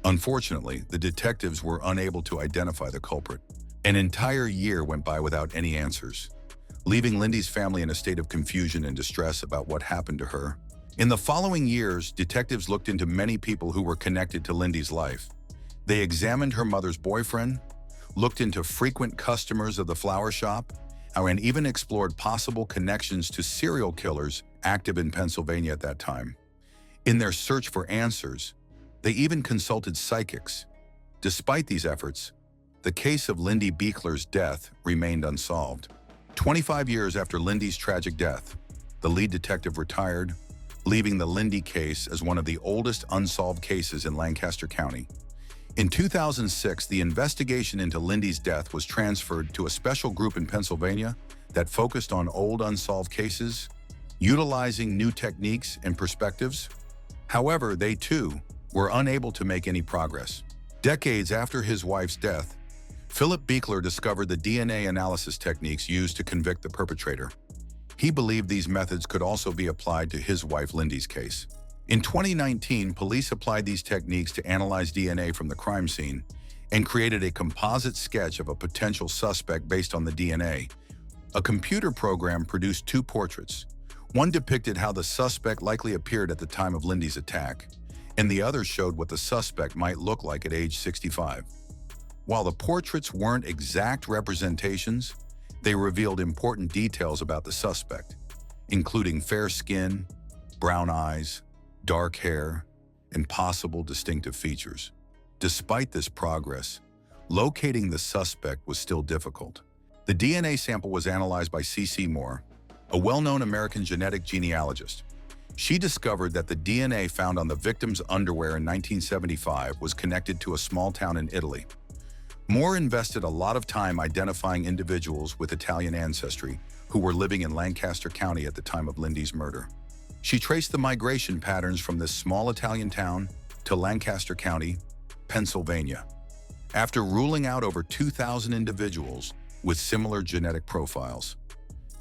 Unfortunately, the detectives were unable to identify the culprit. An entire year went by without any answers, leaving Lindy's family in a state of confusion and distress about what happened to her. In the following years, detectives looked into many people who were connected to Lindy's life. They examined her mother's boyfriend, looked into frequent customers of the flower shop, and even explored possible connections to serial killers active in Pennsylvania at that time. In their search for answers, they even consulted psychics. Despite these efforts, the case of Lindy Beechler's death remained unsolved. 25 years after Lindy's tragic death, the lead detective retired, leaving the Lindy case as one of the oldest unsolved cases in Lancaster County. In 2006, the investigation into Lindy's death was transferred to a special group in Pennsylvania that focused on old unsolved cases, utilizing new techniques and perspectives. However, they too were unable to make any progress. Decades after his wife's death, Philip Beechler discovered the DNA analysis techniques used to convict the perpetrator. He believed these methods could also be applied to his wife Lindy's case. In 2019, police applied these techniques to analyze DNA from the crime scene and created a composite sketch of a potential suspect based on the DNA. A computer program produced 2 portraits. One depicted how the suspect likely appeared at the time of Lindy's attack, and the other showed what the suspect might look like at age 65. While the portraits weren't exact representations, they revealed important details about the suspect, including fair skin, brown eyes, dark hair, and possible distinctive features. Despite this progress, locating the suspect was still difficult. The DNA sample was analyzed by C.C. Moore, a well-known American genetic genealogist. She discovered that the DNA found on the victim's underwear in 1975 was connected to a small town in Italy. Moore invested a lot of time identifying individuals with Italian ancestry who were living in Lancaster County at the time of Lindy's murder. She traced the migration patterns from this small Italian town to Lancaster County, Pennsylvania. After ruling out over 2,000 individuals with similar genetic profiles,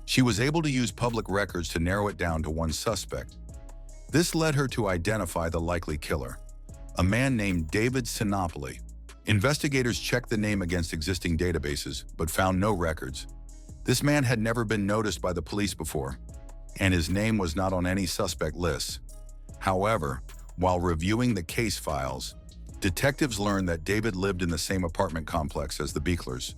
she was able to use public records to narrow it down to one suspect. This led her to identify the likely killer, a man named David Sinopoli. Investigators checked the name against existing databases, but found no records. This man had never been noticed by the police before, and his name was not on any suspect lists. However, while reviewing the case files, detectives learned that David lived in the same apartment complex as the Beechlers.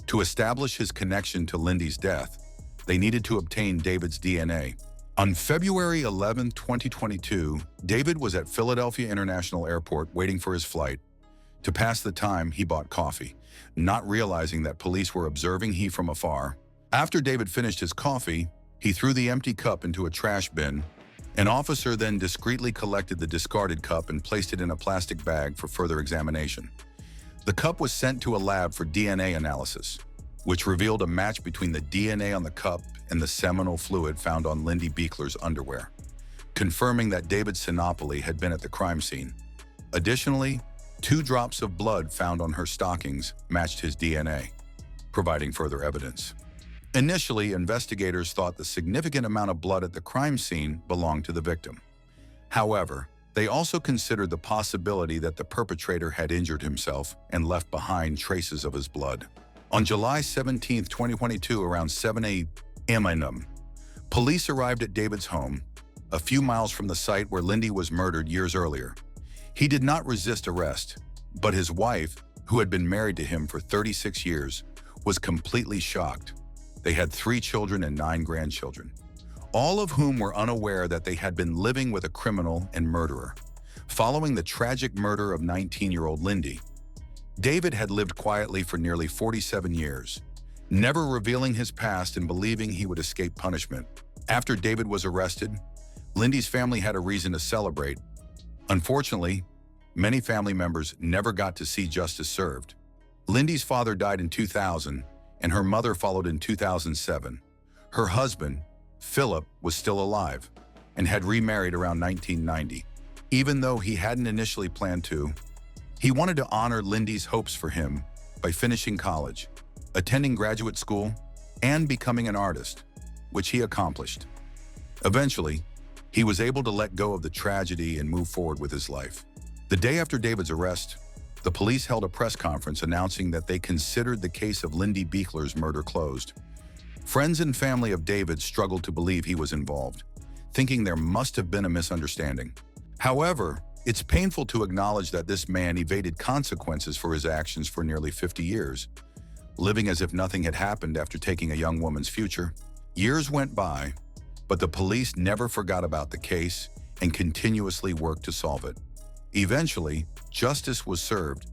To establish his connection to Lindy's death, they needed to obtain David's DNA. On February 11, 2022, David was at Philadelphia International Airport waiting for his flight. To pass the time, he bought coffee, not realizing that police were observing him from afar. After David finished his coffee, he threw the empty cup into a trash bin. An officer then discreetly collected the discarded cup and placed it in a plastic bag for further examination. The cup was sent to a lab for DNA analysis, which revealed a match between the DNA on the cup and the seminal fluid found on Lindy Beechler's underwear, confirming that David Sinopoli had been at the crime scene. Additionally, 2 drops of blood found on her stockings matched his DNA, providing further evidence. Initially, investigators thought the significant amount of blood at the crime scene belonged to the victim. However, they also considered the possibility that the perpetrator had injured himself and left behind traces of his blood. On July 17, 2022, around 7 a.m., police arrived at David's home, a few miles from the site where Lindy was murdered years earlier. He did not resist arrest, but his wife, who had been married to him for 36 years, was completely shocked. They had 3 children and 9 grandchildren, all of whom were unaware that they had been living with a criminal and murderer. Following the tragic murder of 19-year-old Lindy, David had lived quietly for nearly 47 years, never revealing his past and believing he would escape punishment. After David was arrested, Lindy's family had a reason to celebrate. Unfortunately, many family members never got to see justice served. Lindy's father died in 2000, and her mother followed in 2007. Her husband, Philip, was still alive and had remarried around 1990. Even though he hadn't initially planned to, he wanted to honor Lindy's hopes for him by finishing college, attending graduate school, and becoming an artist, which he accomplished. Eventually, he was able to let go of the tragedy and move forward with his life. The day after David's arrest, the police held a press conference announcing that they considered the case of Lindy Beechler's murder closed. Friends and family of David struggled to believe he was involved, thinking there must have been a misunderstanding. However, it's painful to acknowledge that this man evaded consequences for his actions for nearly 50 years, living as if nothing had happened after taking a young woman's future. Years went by, but the police never forgot about the case and continuously worked to solve it. Eventually, justice was served.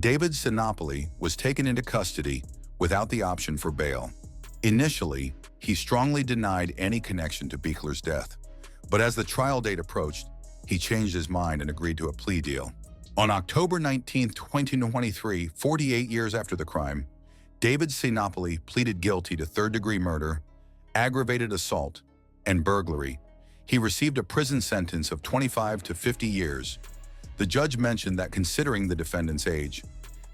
David Sinopoli was taken into custody without the option for bail. Initially, he strongly denied any connection to Beechler's death, but as the trial date approached, he changed his mind and agreed to a plea deal. On October 19, 2023, 48 years after the crime, David Sinopoli pleaded guilty to third-degree murder, aggravated assault, and burglary. He received a prison sentence of 25 to 50 years. The judge mentioned that considering the defendant's age,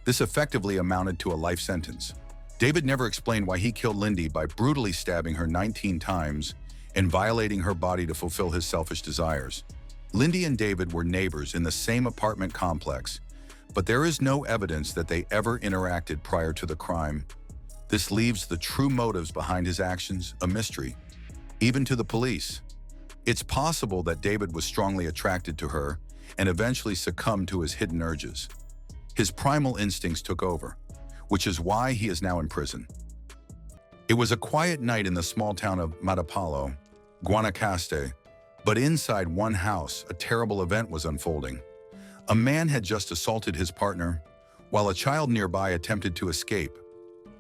this effectively amounted to a life sentence. David never explained why he killed Lindy by brutally stabbing her 19 times and violating her body to fulfill his selfish desires. Lindy and David were neighbors in the same apartment complex, but there is no evidence that they ever interacted prior to the crime. This leaves the true motives behind his actions a mystery, even to the police. It's possible that David was strongly attracted to her and eventually succumbed to his hidden urges. His primal instincts took over, which is why he is now in prison. It was a quiet night in the small town of Mattapalo, Guanacaste, but inside one house, a terrible event was unfolding. A man had just assaulted his partner, while a child nearby attempted to escape.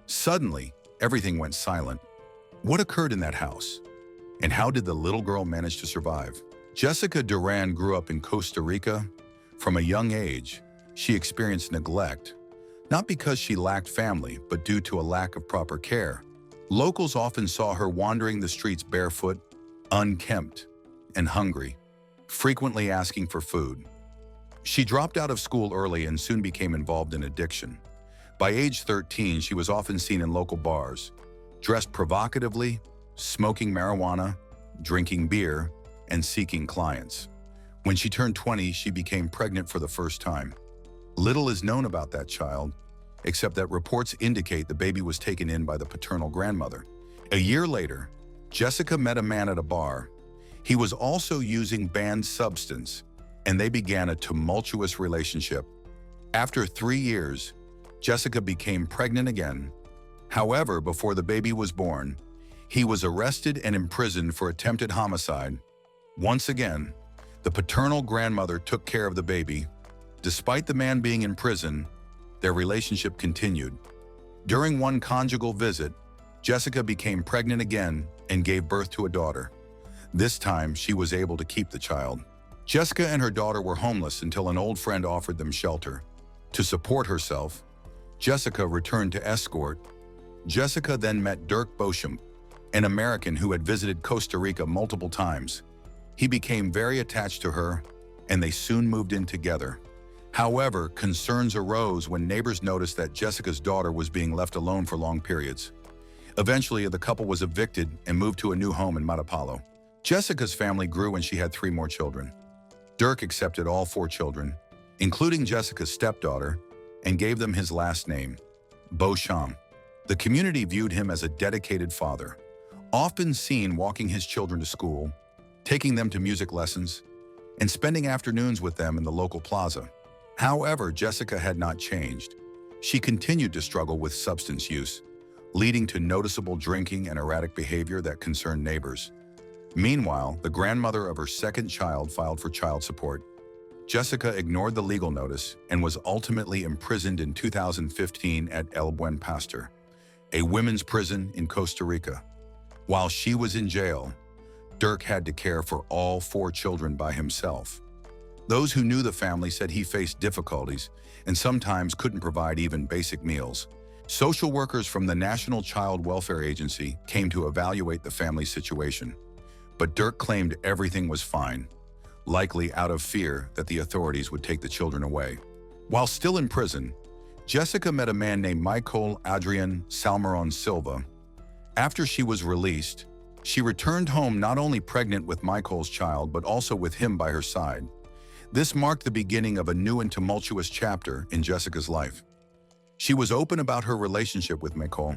Suddenly, everything went silent. What occurred in that house? And how did the little girl manage to survive? Jessica Duran grew up in Costa Rica. From a young age, she experienced neglect, not because she lacked family, but due to a lack of proper care. Locals often saw her wandering the streets barefoot, unkempt, and hungry, frequently asking for food. She dropped out of school early and soon became involved in addiction. By age 13, she was often seen in local bars, dressed provocatively, smoking marijuana, drinking beer, and seeking clients. When she turned 20, she became pregnant for the first time. Little is known about that child, except that reports indicate the baby was taken in by the paternal grandmother. A year later, Jessica met a man at a bar. He was also using banned substance, and they began a tumultuous relationship. After 3 years, Jessica became pregnant again. However, before the baby was born, he was arrested and imprisoned for attempted homicide. Once again, the paternal grandmother took care of the baby. Despite the man being in prison, their relationship continued. During one conjugal visit, Jessica became pregnant again and gave birth to a daughter. This time, she was able to keep the child. Jessica and her daughter were homeless until an old friend offered them shelter. To support herself, Jessica returned to escort. Jessica then met Dirk Beauchamp, an American who had visited Costa Rica multiple times. He became very attached to her, and they soon moved in together. However, concerns arose when neighbors noticed that Jessica's daughter was being left alone for long periods. Eventually, the couple was evicted and moved to a new home in Matapalo. Jessica's family grew and she had 3 more children. Dirk accepted all 4 children, including Jessica's stepdaughter, and gave them his last name, Beauchamp. The community viewed him as a dedicated father, often seen walking his children to school, taking them to music lessons, and spending afternoons with them in the local plaza. However, Jessica had not changed. She continued to struggle with substance use, leading to noticeable drinking and erratic behavior that concerned neighbors. Meanwhile, the grandmother of her second child filed for child support. Jessica ignored the legal notice and was ultimately imprisoned in 2015 at El Buen Pastor, a women's prison in Costa Rica. While she was in jail, Dirk had to care for all 4 children by himself. Those who knew the family said he faced difficulties and sometimes couldn't provide even basic meals. Social workers from the National Child Welfare Agency came to evaluate the family's situation, but Dirk claimed everything was fine, likely out of fear that the authorities would take the children away. While still in prison, Jessica met a man named Michael Adrian Salmeron Silva. After she was released, she returned home not only pregnant with Michael's child, but also with him by her side. This marked the beginning of a new and tumultuous chapter in Jessica's life. She was open about her relationship with Michael,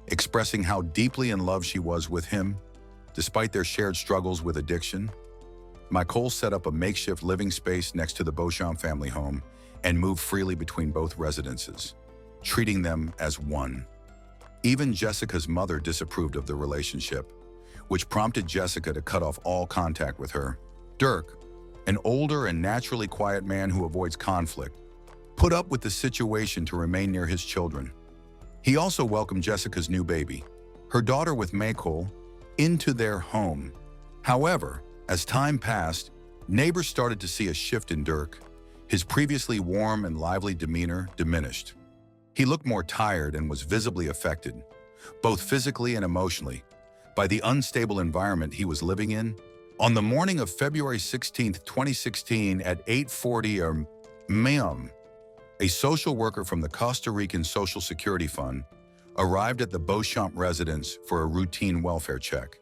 expressing how deeply in love she was with him, despite their shared struggles with addiction. Michael set up a makeshift living space next to the Beauchamp family home and moved freely between both residences, treating them as one. Even Jessica's mother disapproved of the relationship, which prompted Jessica to cut off all contact with her. Dirk, an older and naturally quiet man who avoids conflict, put up with the situation to remain near his children. He also welcomed Jessica's new baby, her daughter with Michael, into their home. However, as time passed, neighbors started to see a shift in Dirk. His previously warm and lively demeanor diminished. He looked more tired and was visibly affected, both physically and emotionally, by the unstable environment he was living in. On the morning of February 16, 2016 at 8:40 a.m., a social worker from the Costa Rican Social Security Fund arrived at the Beauchamp residence for a routine welfare check.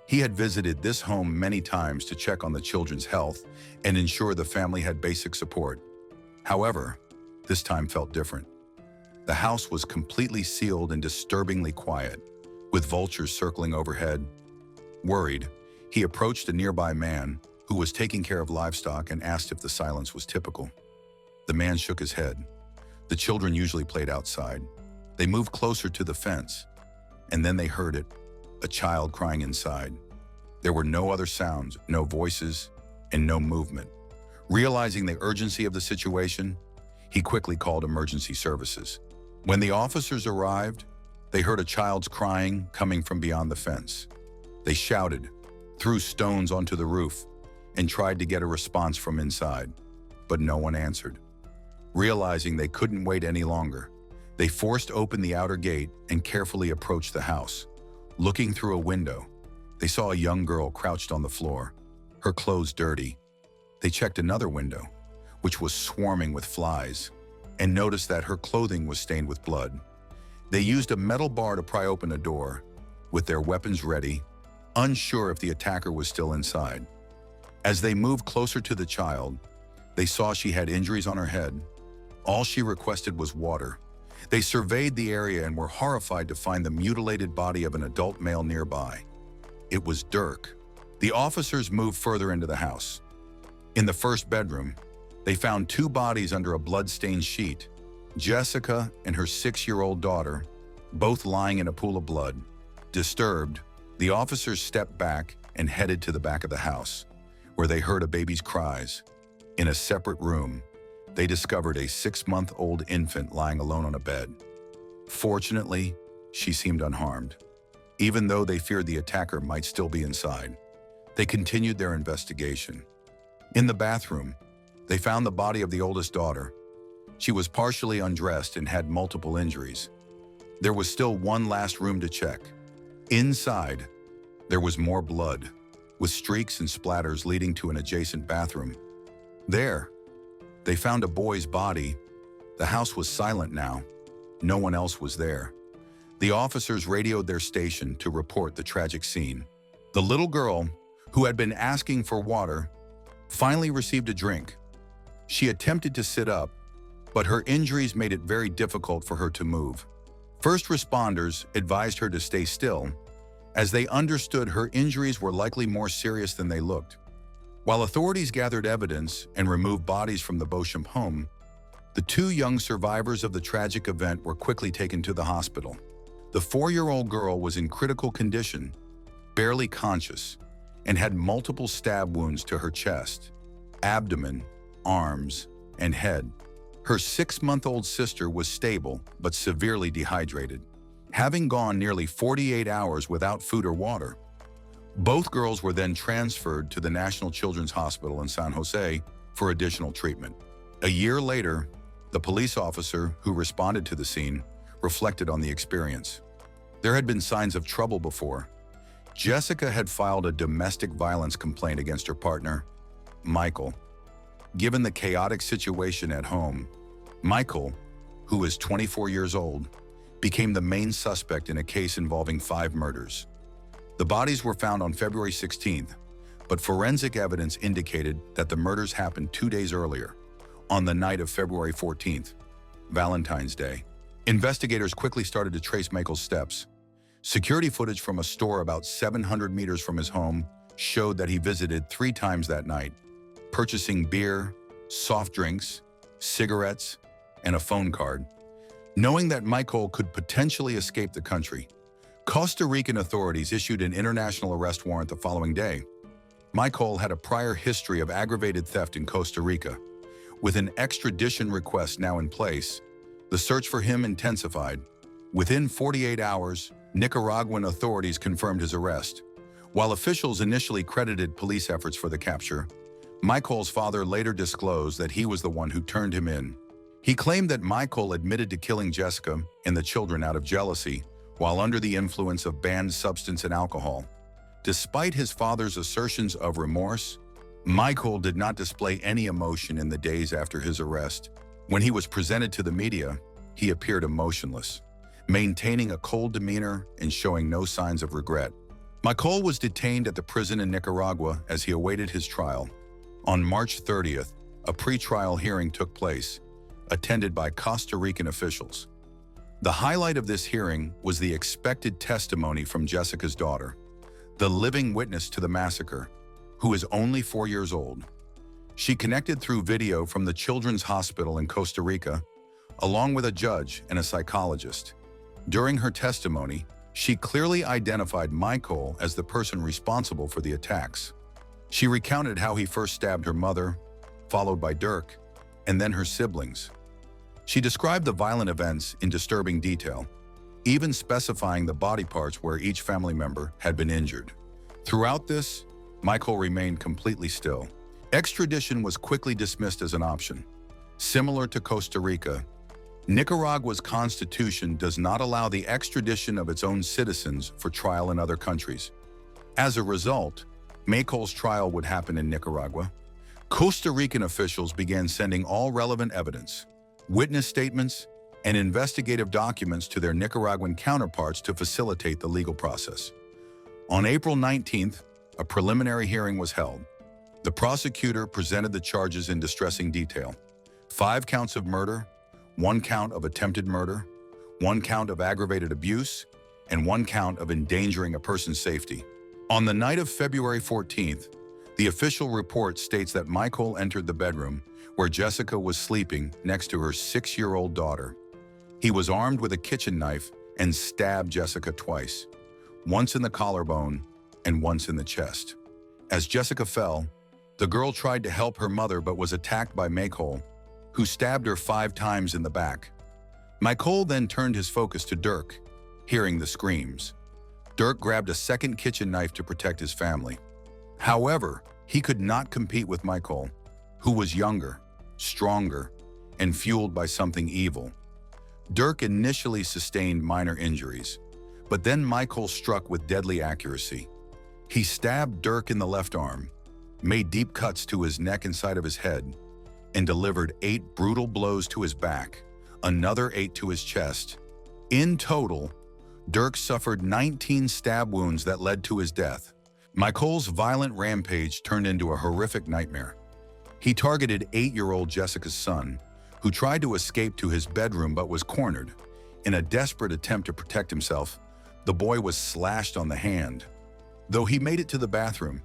He had visited this home many times to check on the children's health and ensure the family had basic support. However, this time felt different. The house was completely sealed and disturbingly quiet, with vultures circling overhead. Worried, he approached a nearby man who was taking care of livestock and asked if the silence was typical. The man shook his head. The children usually played outside. They moved closer to the fence, and then they heard it, a child crying inside. There were no other sounds, no voices, and no movement. Realizing the urgency of the situation, he quickly called emergency services. When the officers arrived, they heard a child's crying coming from beyond the fence. They shouted, threw stones onto the roof, and tried to get a response from inside, but no one answered. Realizing they couldn't wait any longer, they forced open the outer gate and carefully approached the house. Looking through a window, they saw a young girl crouched on the floor. her clothes dirty. They checked another window, which was swarming with flies, and noticed that her clothing was stained with blood. They used a metal bar to pry open a door, with their weapons ready, unsure if the attacker was still inside. As they moved closer to the child, they saw she had injuries on her head. All she requested was water. They surveyed the area and were horrified to find the mutilated body of an adult male nearby. It was Dirk. The officers moved further into the house. In the first bedroom, they found two bodies under a blood-stained sheet, Jessica and her 6-year-old daughter, both lying in a pool of blood. Disturbed, the officers stepped back and headed to the back of the house, where they heard a baby's cries. In a separate room, they discovered a 6-month-old infant lying alone on a bed. Fortunately, she seemed unharmed. Even though they feared the attacker might still be inside, they continued their investigation. In the bathroom, they found the body of the oldest daughter. She was partially undressed and had multiple injuries. There was still one last room to check. Inside, there was more blood, with streaks and splatters leading to an adjacent bathroom. There, they found a boy's body. The house was silent now. No one else was there. The officers radioed their station to report the tragic scene. The little girl, who had been asking for water, finally received a drink. She attempted to sit up, but her injuries made it very difficult for her to move. First responders advised her to stay still, as they understood her injuries were likely more serious than they looked. While authorities gathered evidence and removed bodies from the Beauchamp home, the two young survivors of the tragic event were quickly taken to the hospital. The 4-year-old girl was in critical condition, barely conscious, and had multiple stab wounds to her chest, abdomen, arms, and head. Her 6-month-old sister was stable but severely dehydrated, having gone nearly 48 hours without food or water. Both girls were then transferred to the National Children's Hospital in San Jose for additional treatment. A year later, the police officer who responded to the scene reflected on the experience. There had been signs of trouble before. Jessica had filed a domestic violence complaint against her partner, Michael. Given the chaotic situation at home, Michael, who is 24 years old, became the main suspect in a case involving 5 murders. The bodies were found on February 16th, but forensic evidence indicated that the murders happened 2 days earlier, on the night of February 14th, Valentine's Day. Investigators quickly started to trace Michael's steps. Security footage from a store about 700 meters from his home showed that he visited 3 times that night, purchasing beer, soft drinks, cigarettes, and a phone card. Knowing that Michael could potentially escape the country, Costa Rican authorities issued an international arrest warrant the following day. Michael had a prior history of aggravated theft in Costa Rica. With an extradition request now in place, the search for him intensified. Within 48 hours, Nicaraguan authorities confirmed his arrest. While officials initially credited police efforts for the capture, Michael's father later disclosed that he was the one who turned him in. He claimed that Michael admitted to killing Jessica and the children out of jealousy while under the influence of banned substance and alcohol. Despite his father's assertions of remorse, Michael did not display any emotion in the days after his arrest. When he was presented to the media, he appeared emotionless, maintaining a cold demeanor and showing no signs of regret. Michael was detained at the prison in Nicaragua as he awaited his trial. On March 30th, a pre-trial hearing took place, attended by Costa Rican officials. The highlight of this hearing was the expected testimony from Jessica's daughter, the living witness to the massacre, who is only 4 years old. She connected through video from the Children's Hospital in Costa Rica, along with a judge and a psychologist. During her testimony, she clearly identified Michael as the person responsible for the attacks. She recounted how he first stabbed her mother, followed by Dirk, and then her siblings. She described the violent events in disturbing detail, even specifying the body parts where each family member had been injured. Throughout this, Michael remained completely still. Extradition was quickly dismissed as an option. Similar to Costa Rica, Nicaragua's constitution does not allow the extradition of its own citizens for trial in other countries. As a result, Maycole's trial would happen in Nicaragua. Costa Rican officials began sending all relevant evidence, witness statements, and investigative documents to their Nicaraguan counterparts to facilitate the legal process. On April 19th, a preliminary hearing was held. The prosecutor presented the charges in distressing detail: 5 counts of murder, 1 count of attempted murder, 1 count of aggravated abuse, and 1 count of endangering a person's safety. On the night of February 14th, the official report states that Maycole entered the bedroom where Jessica was sleeping next to her 6-year-old daughter. He was armed with a kitchen knife and stabbed Jessica twice, once in the collarbone and once in the chest. As Jessica fell, the girl tried to help her mother but was attacked by Maycole, who stabbed her 5 times in the back. Maycole then turned his focus to Dirk, hearing the screams. Dirk grabbed a second kitchen knife to protect his family. However, he could not compete with Maycole, who was younger, stronger, and fueled by something evil. Dirk initially sustained minor injuries, but then Maycole struck with deadly accuracy. He stabbed Dirk in the left arm, made deep cuts to his neck and side of his head, and delivered 8 brutal blows to his back, another 8 to his chest. In total, Dirk suffered 19 stab wounds that led to his death. Maycole's violent rampage turned into a horrific nightmare. He targeted 8-year-old Jessica's son, who tried to escape to his bedroom but was cornered. In a desperate attempt to protect himself, the boy was slashed on the hand. Though he made it to the bathroom,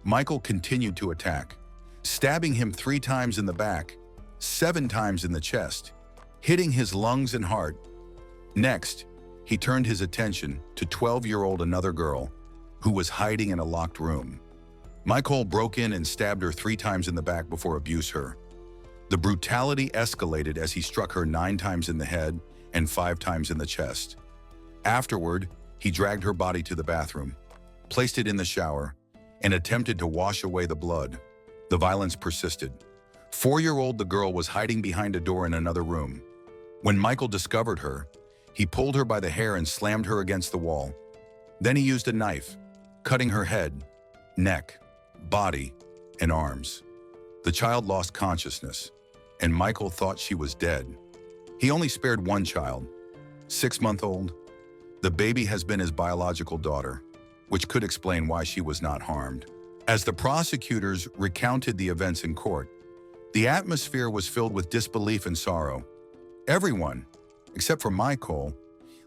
Maycole continued to attack, stabbing him 3 times in the back, 7 times in the chest, hitting his lungs and heart. Next, he turned his attention to 12-year-old another girl, who was hiding in a locked room. Maycole broke in and stabbed her 3 times in the back before abusing her. The brutality escalated as he struck her 9 times in the head and 5 times in the chest. Afterward, he dragged her body to the bathroom, placed it in the shower, and attempted to wash away the blood. The violence persisted. 4-year-old the girl was hiding behind a door in another room. When Maycole discovered her, he pulled her by the hair and slammed her against the wall. Then he used a knife, cutting her head, neck, body, and arms. The child lost consciousness, and Maycole thought she was dead. He only spared 1 child, 6-month-old. The baby has been his biological daughter, which could explain why she was not harmed. As the prosecutors recounted the events in court, the atmosphere was filled with disbelief and sorrow. Everyone, except for Maycole,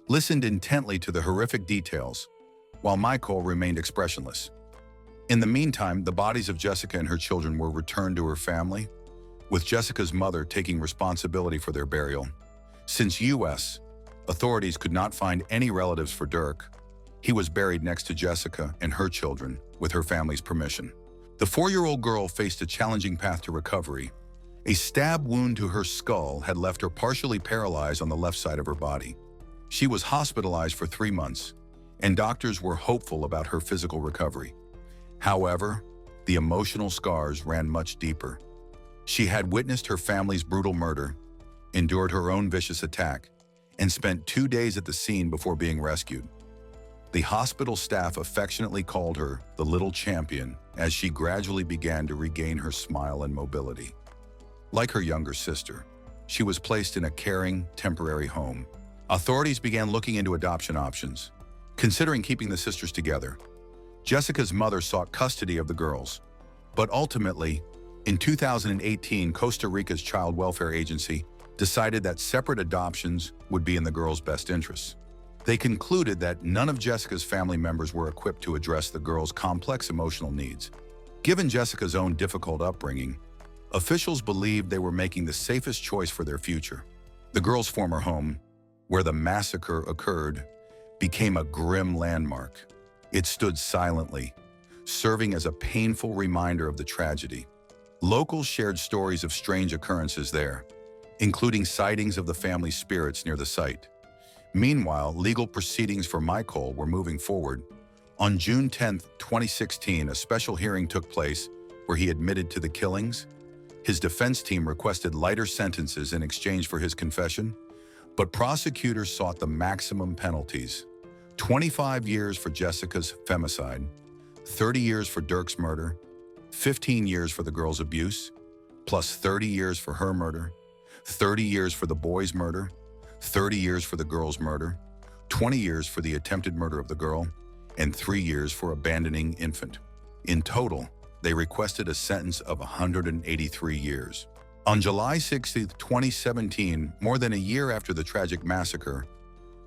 listened intently to the horrific details, while Maycole remained expressionless. In the meantime, the bodies of Jessica and her children were returned to her family, with Jessica's mother taking responsibility for their burial. Since U.S. authorities could not find any relatives for Dirk, he was buried next to Jessica and her children with her family's permission. The 4-year-old girl faced a challenging path to recovery. A stab wound to her skull had left her partially paralyzed on the left side of her body. She was hospitalized for 3 months, and doctors were hopeful about her physical recovery. However, the emotional scars ran much deeper. She had witnessed her family's brutal murder, endured her own vicious attack, and spent 2 days at the scene before being rescued. The hospital staff affectionately called her the Little Champion as she gradually began to regain her smile and mobility. Like her younger sister, she was placed in a caring, temporary home. Authorities began looking into adoption options, considering keeping the sisters together. Jessica's mother sought custody of the girls, but ultimately, in 2018, Costa Rica's Child Welfare Agency decided that separate adoptions would be in the girls' best interests. They concluded that none of Jessica's family members were equipped to address the girls' complex emotional needs. Given Jessica's own difficult upbringing, officials believed they were making the safest choice for their future. The girls' former home, where the massacre occurred, became a grim landmark. It stood silently, serving as a painful reminder of the tragedy. Locals shared stories of strange occurrences there, including sightings of the family's spirits near the site. Meanwhile, legal proceedings for Maycole were moving forward. On June 10, 2016, a special hearing took place where he admitted to the killings. His defense team requested lighter sentences in exchange for his confession, but prosecutors sought the maximum penalties: 25 years for Jessica's femicide, 30 years for Dirk's murder, 15 years for the girl's abuse, plus 30 years for her murder, 30 years for the boy's murder, 30 years for the girl's murder, 20 years for the attempted murder of the girl, and 3 years for abandoning infant. In total, they requested a sentence of 183 years. On July 16, 2017, more than a year after the tragic massacre,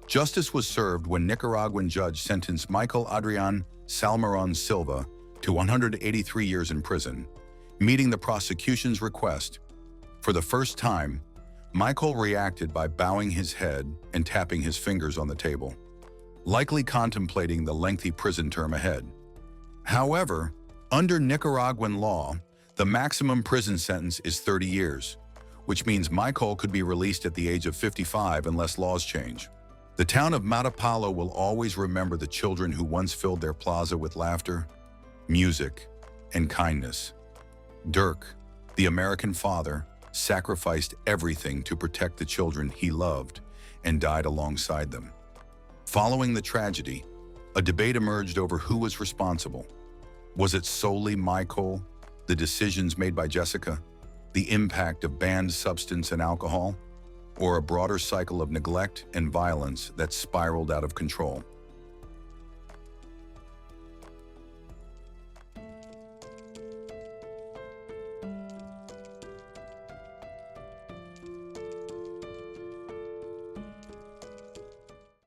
justice was served when Nicaraguan judge sentenced Michael Adrian Salmeron Silva to 183 years in prison, meeting the prosecution's request. For the first time, Michael reacted by bowing his head and tapping his fingers on the table, likely contemplating the lengthy prison term ahead. However, under Nicaraguan law, the maximum prison sentence is 30 years, which means Michael could be released at the age of 55 unless laws change. The town of Matapalo will always remember the children who once filled their plaza with laughter, music, and kindness. Dirk, the American father, sacrificed everything to protect the children he loved and died alongside them. Following the tragedy, a debate emerged over who was responsible. Was it solely Michael, the decisions made by Jessica, the impact of banned substance and alcohol, or a broader cycle of neglect and violence that spiraled out of control?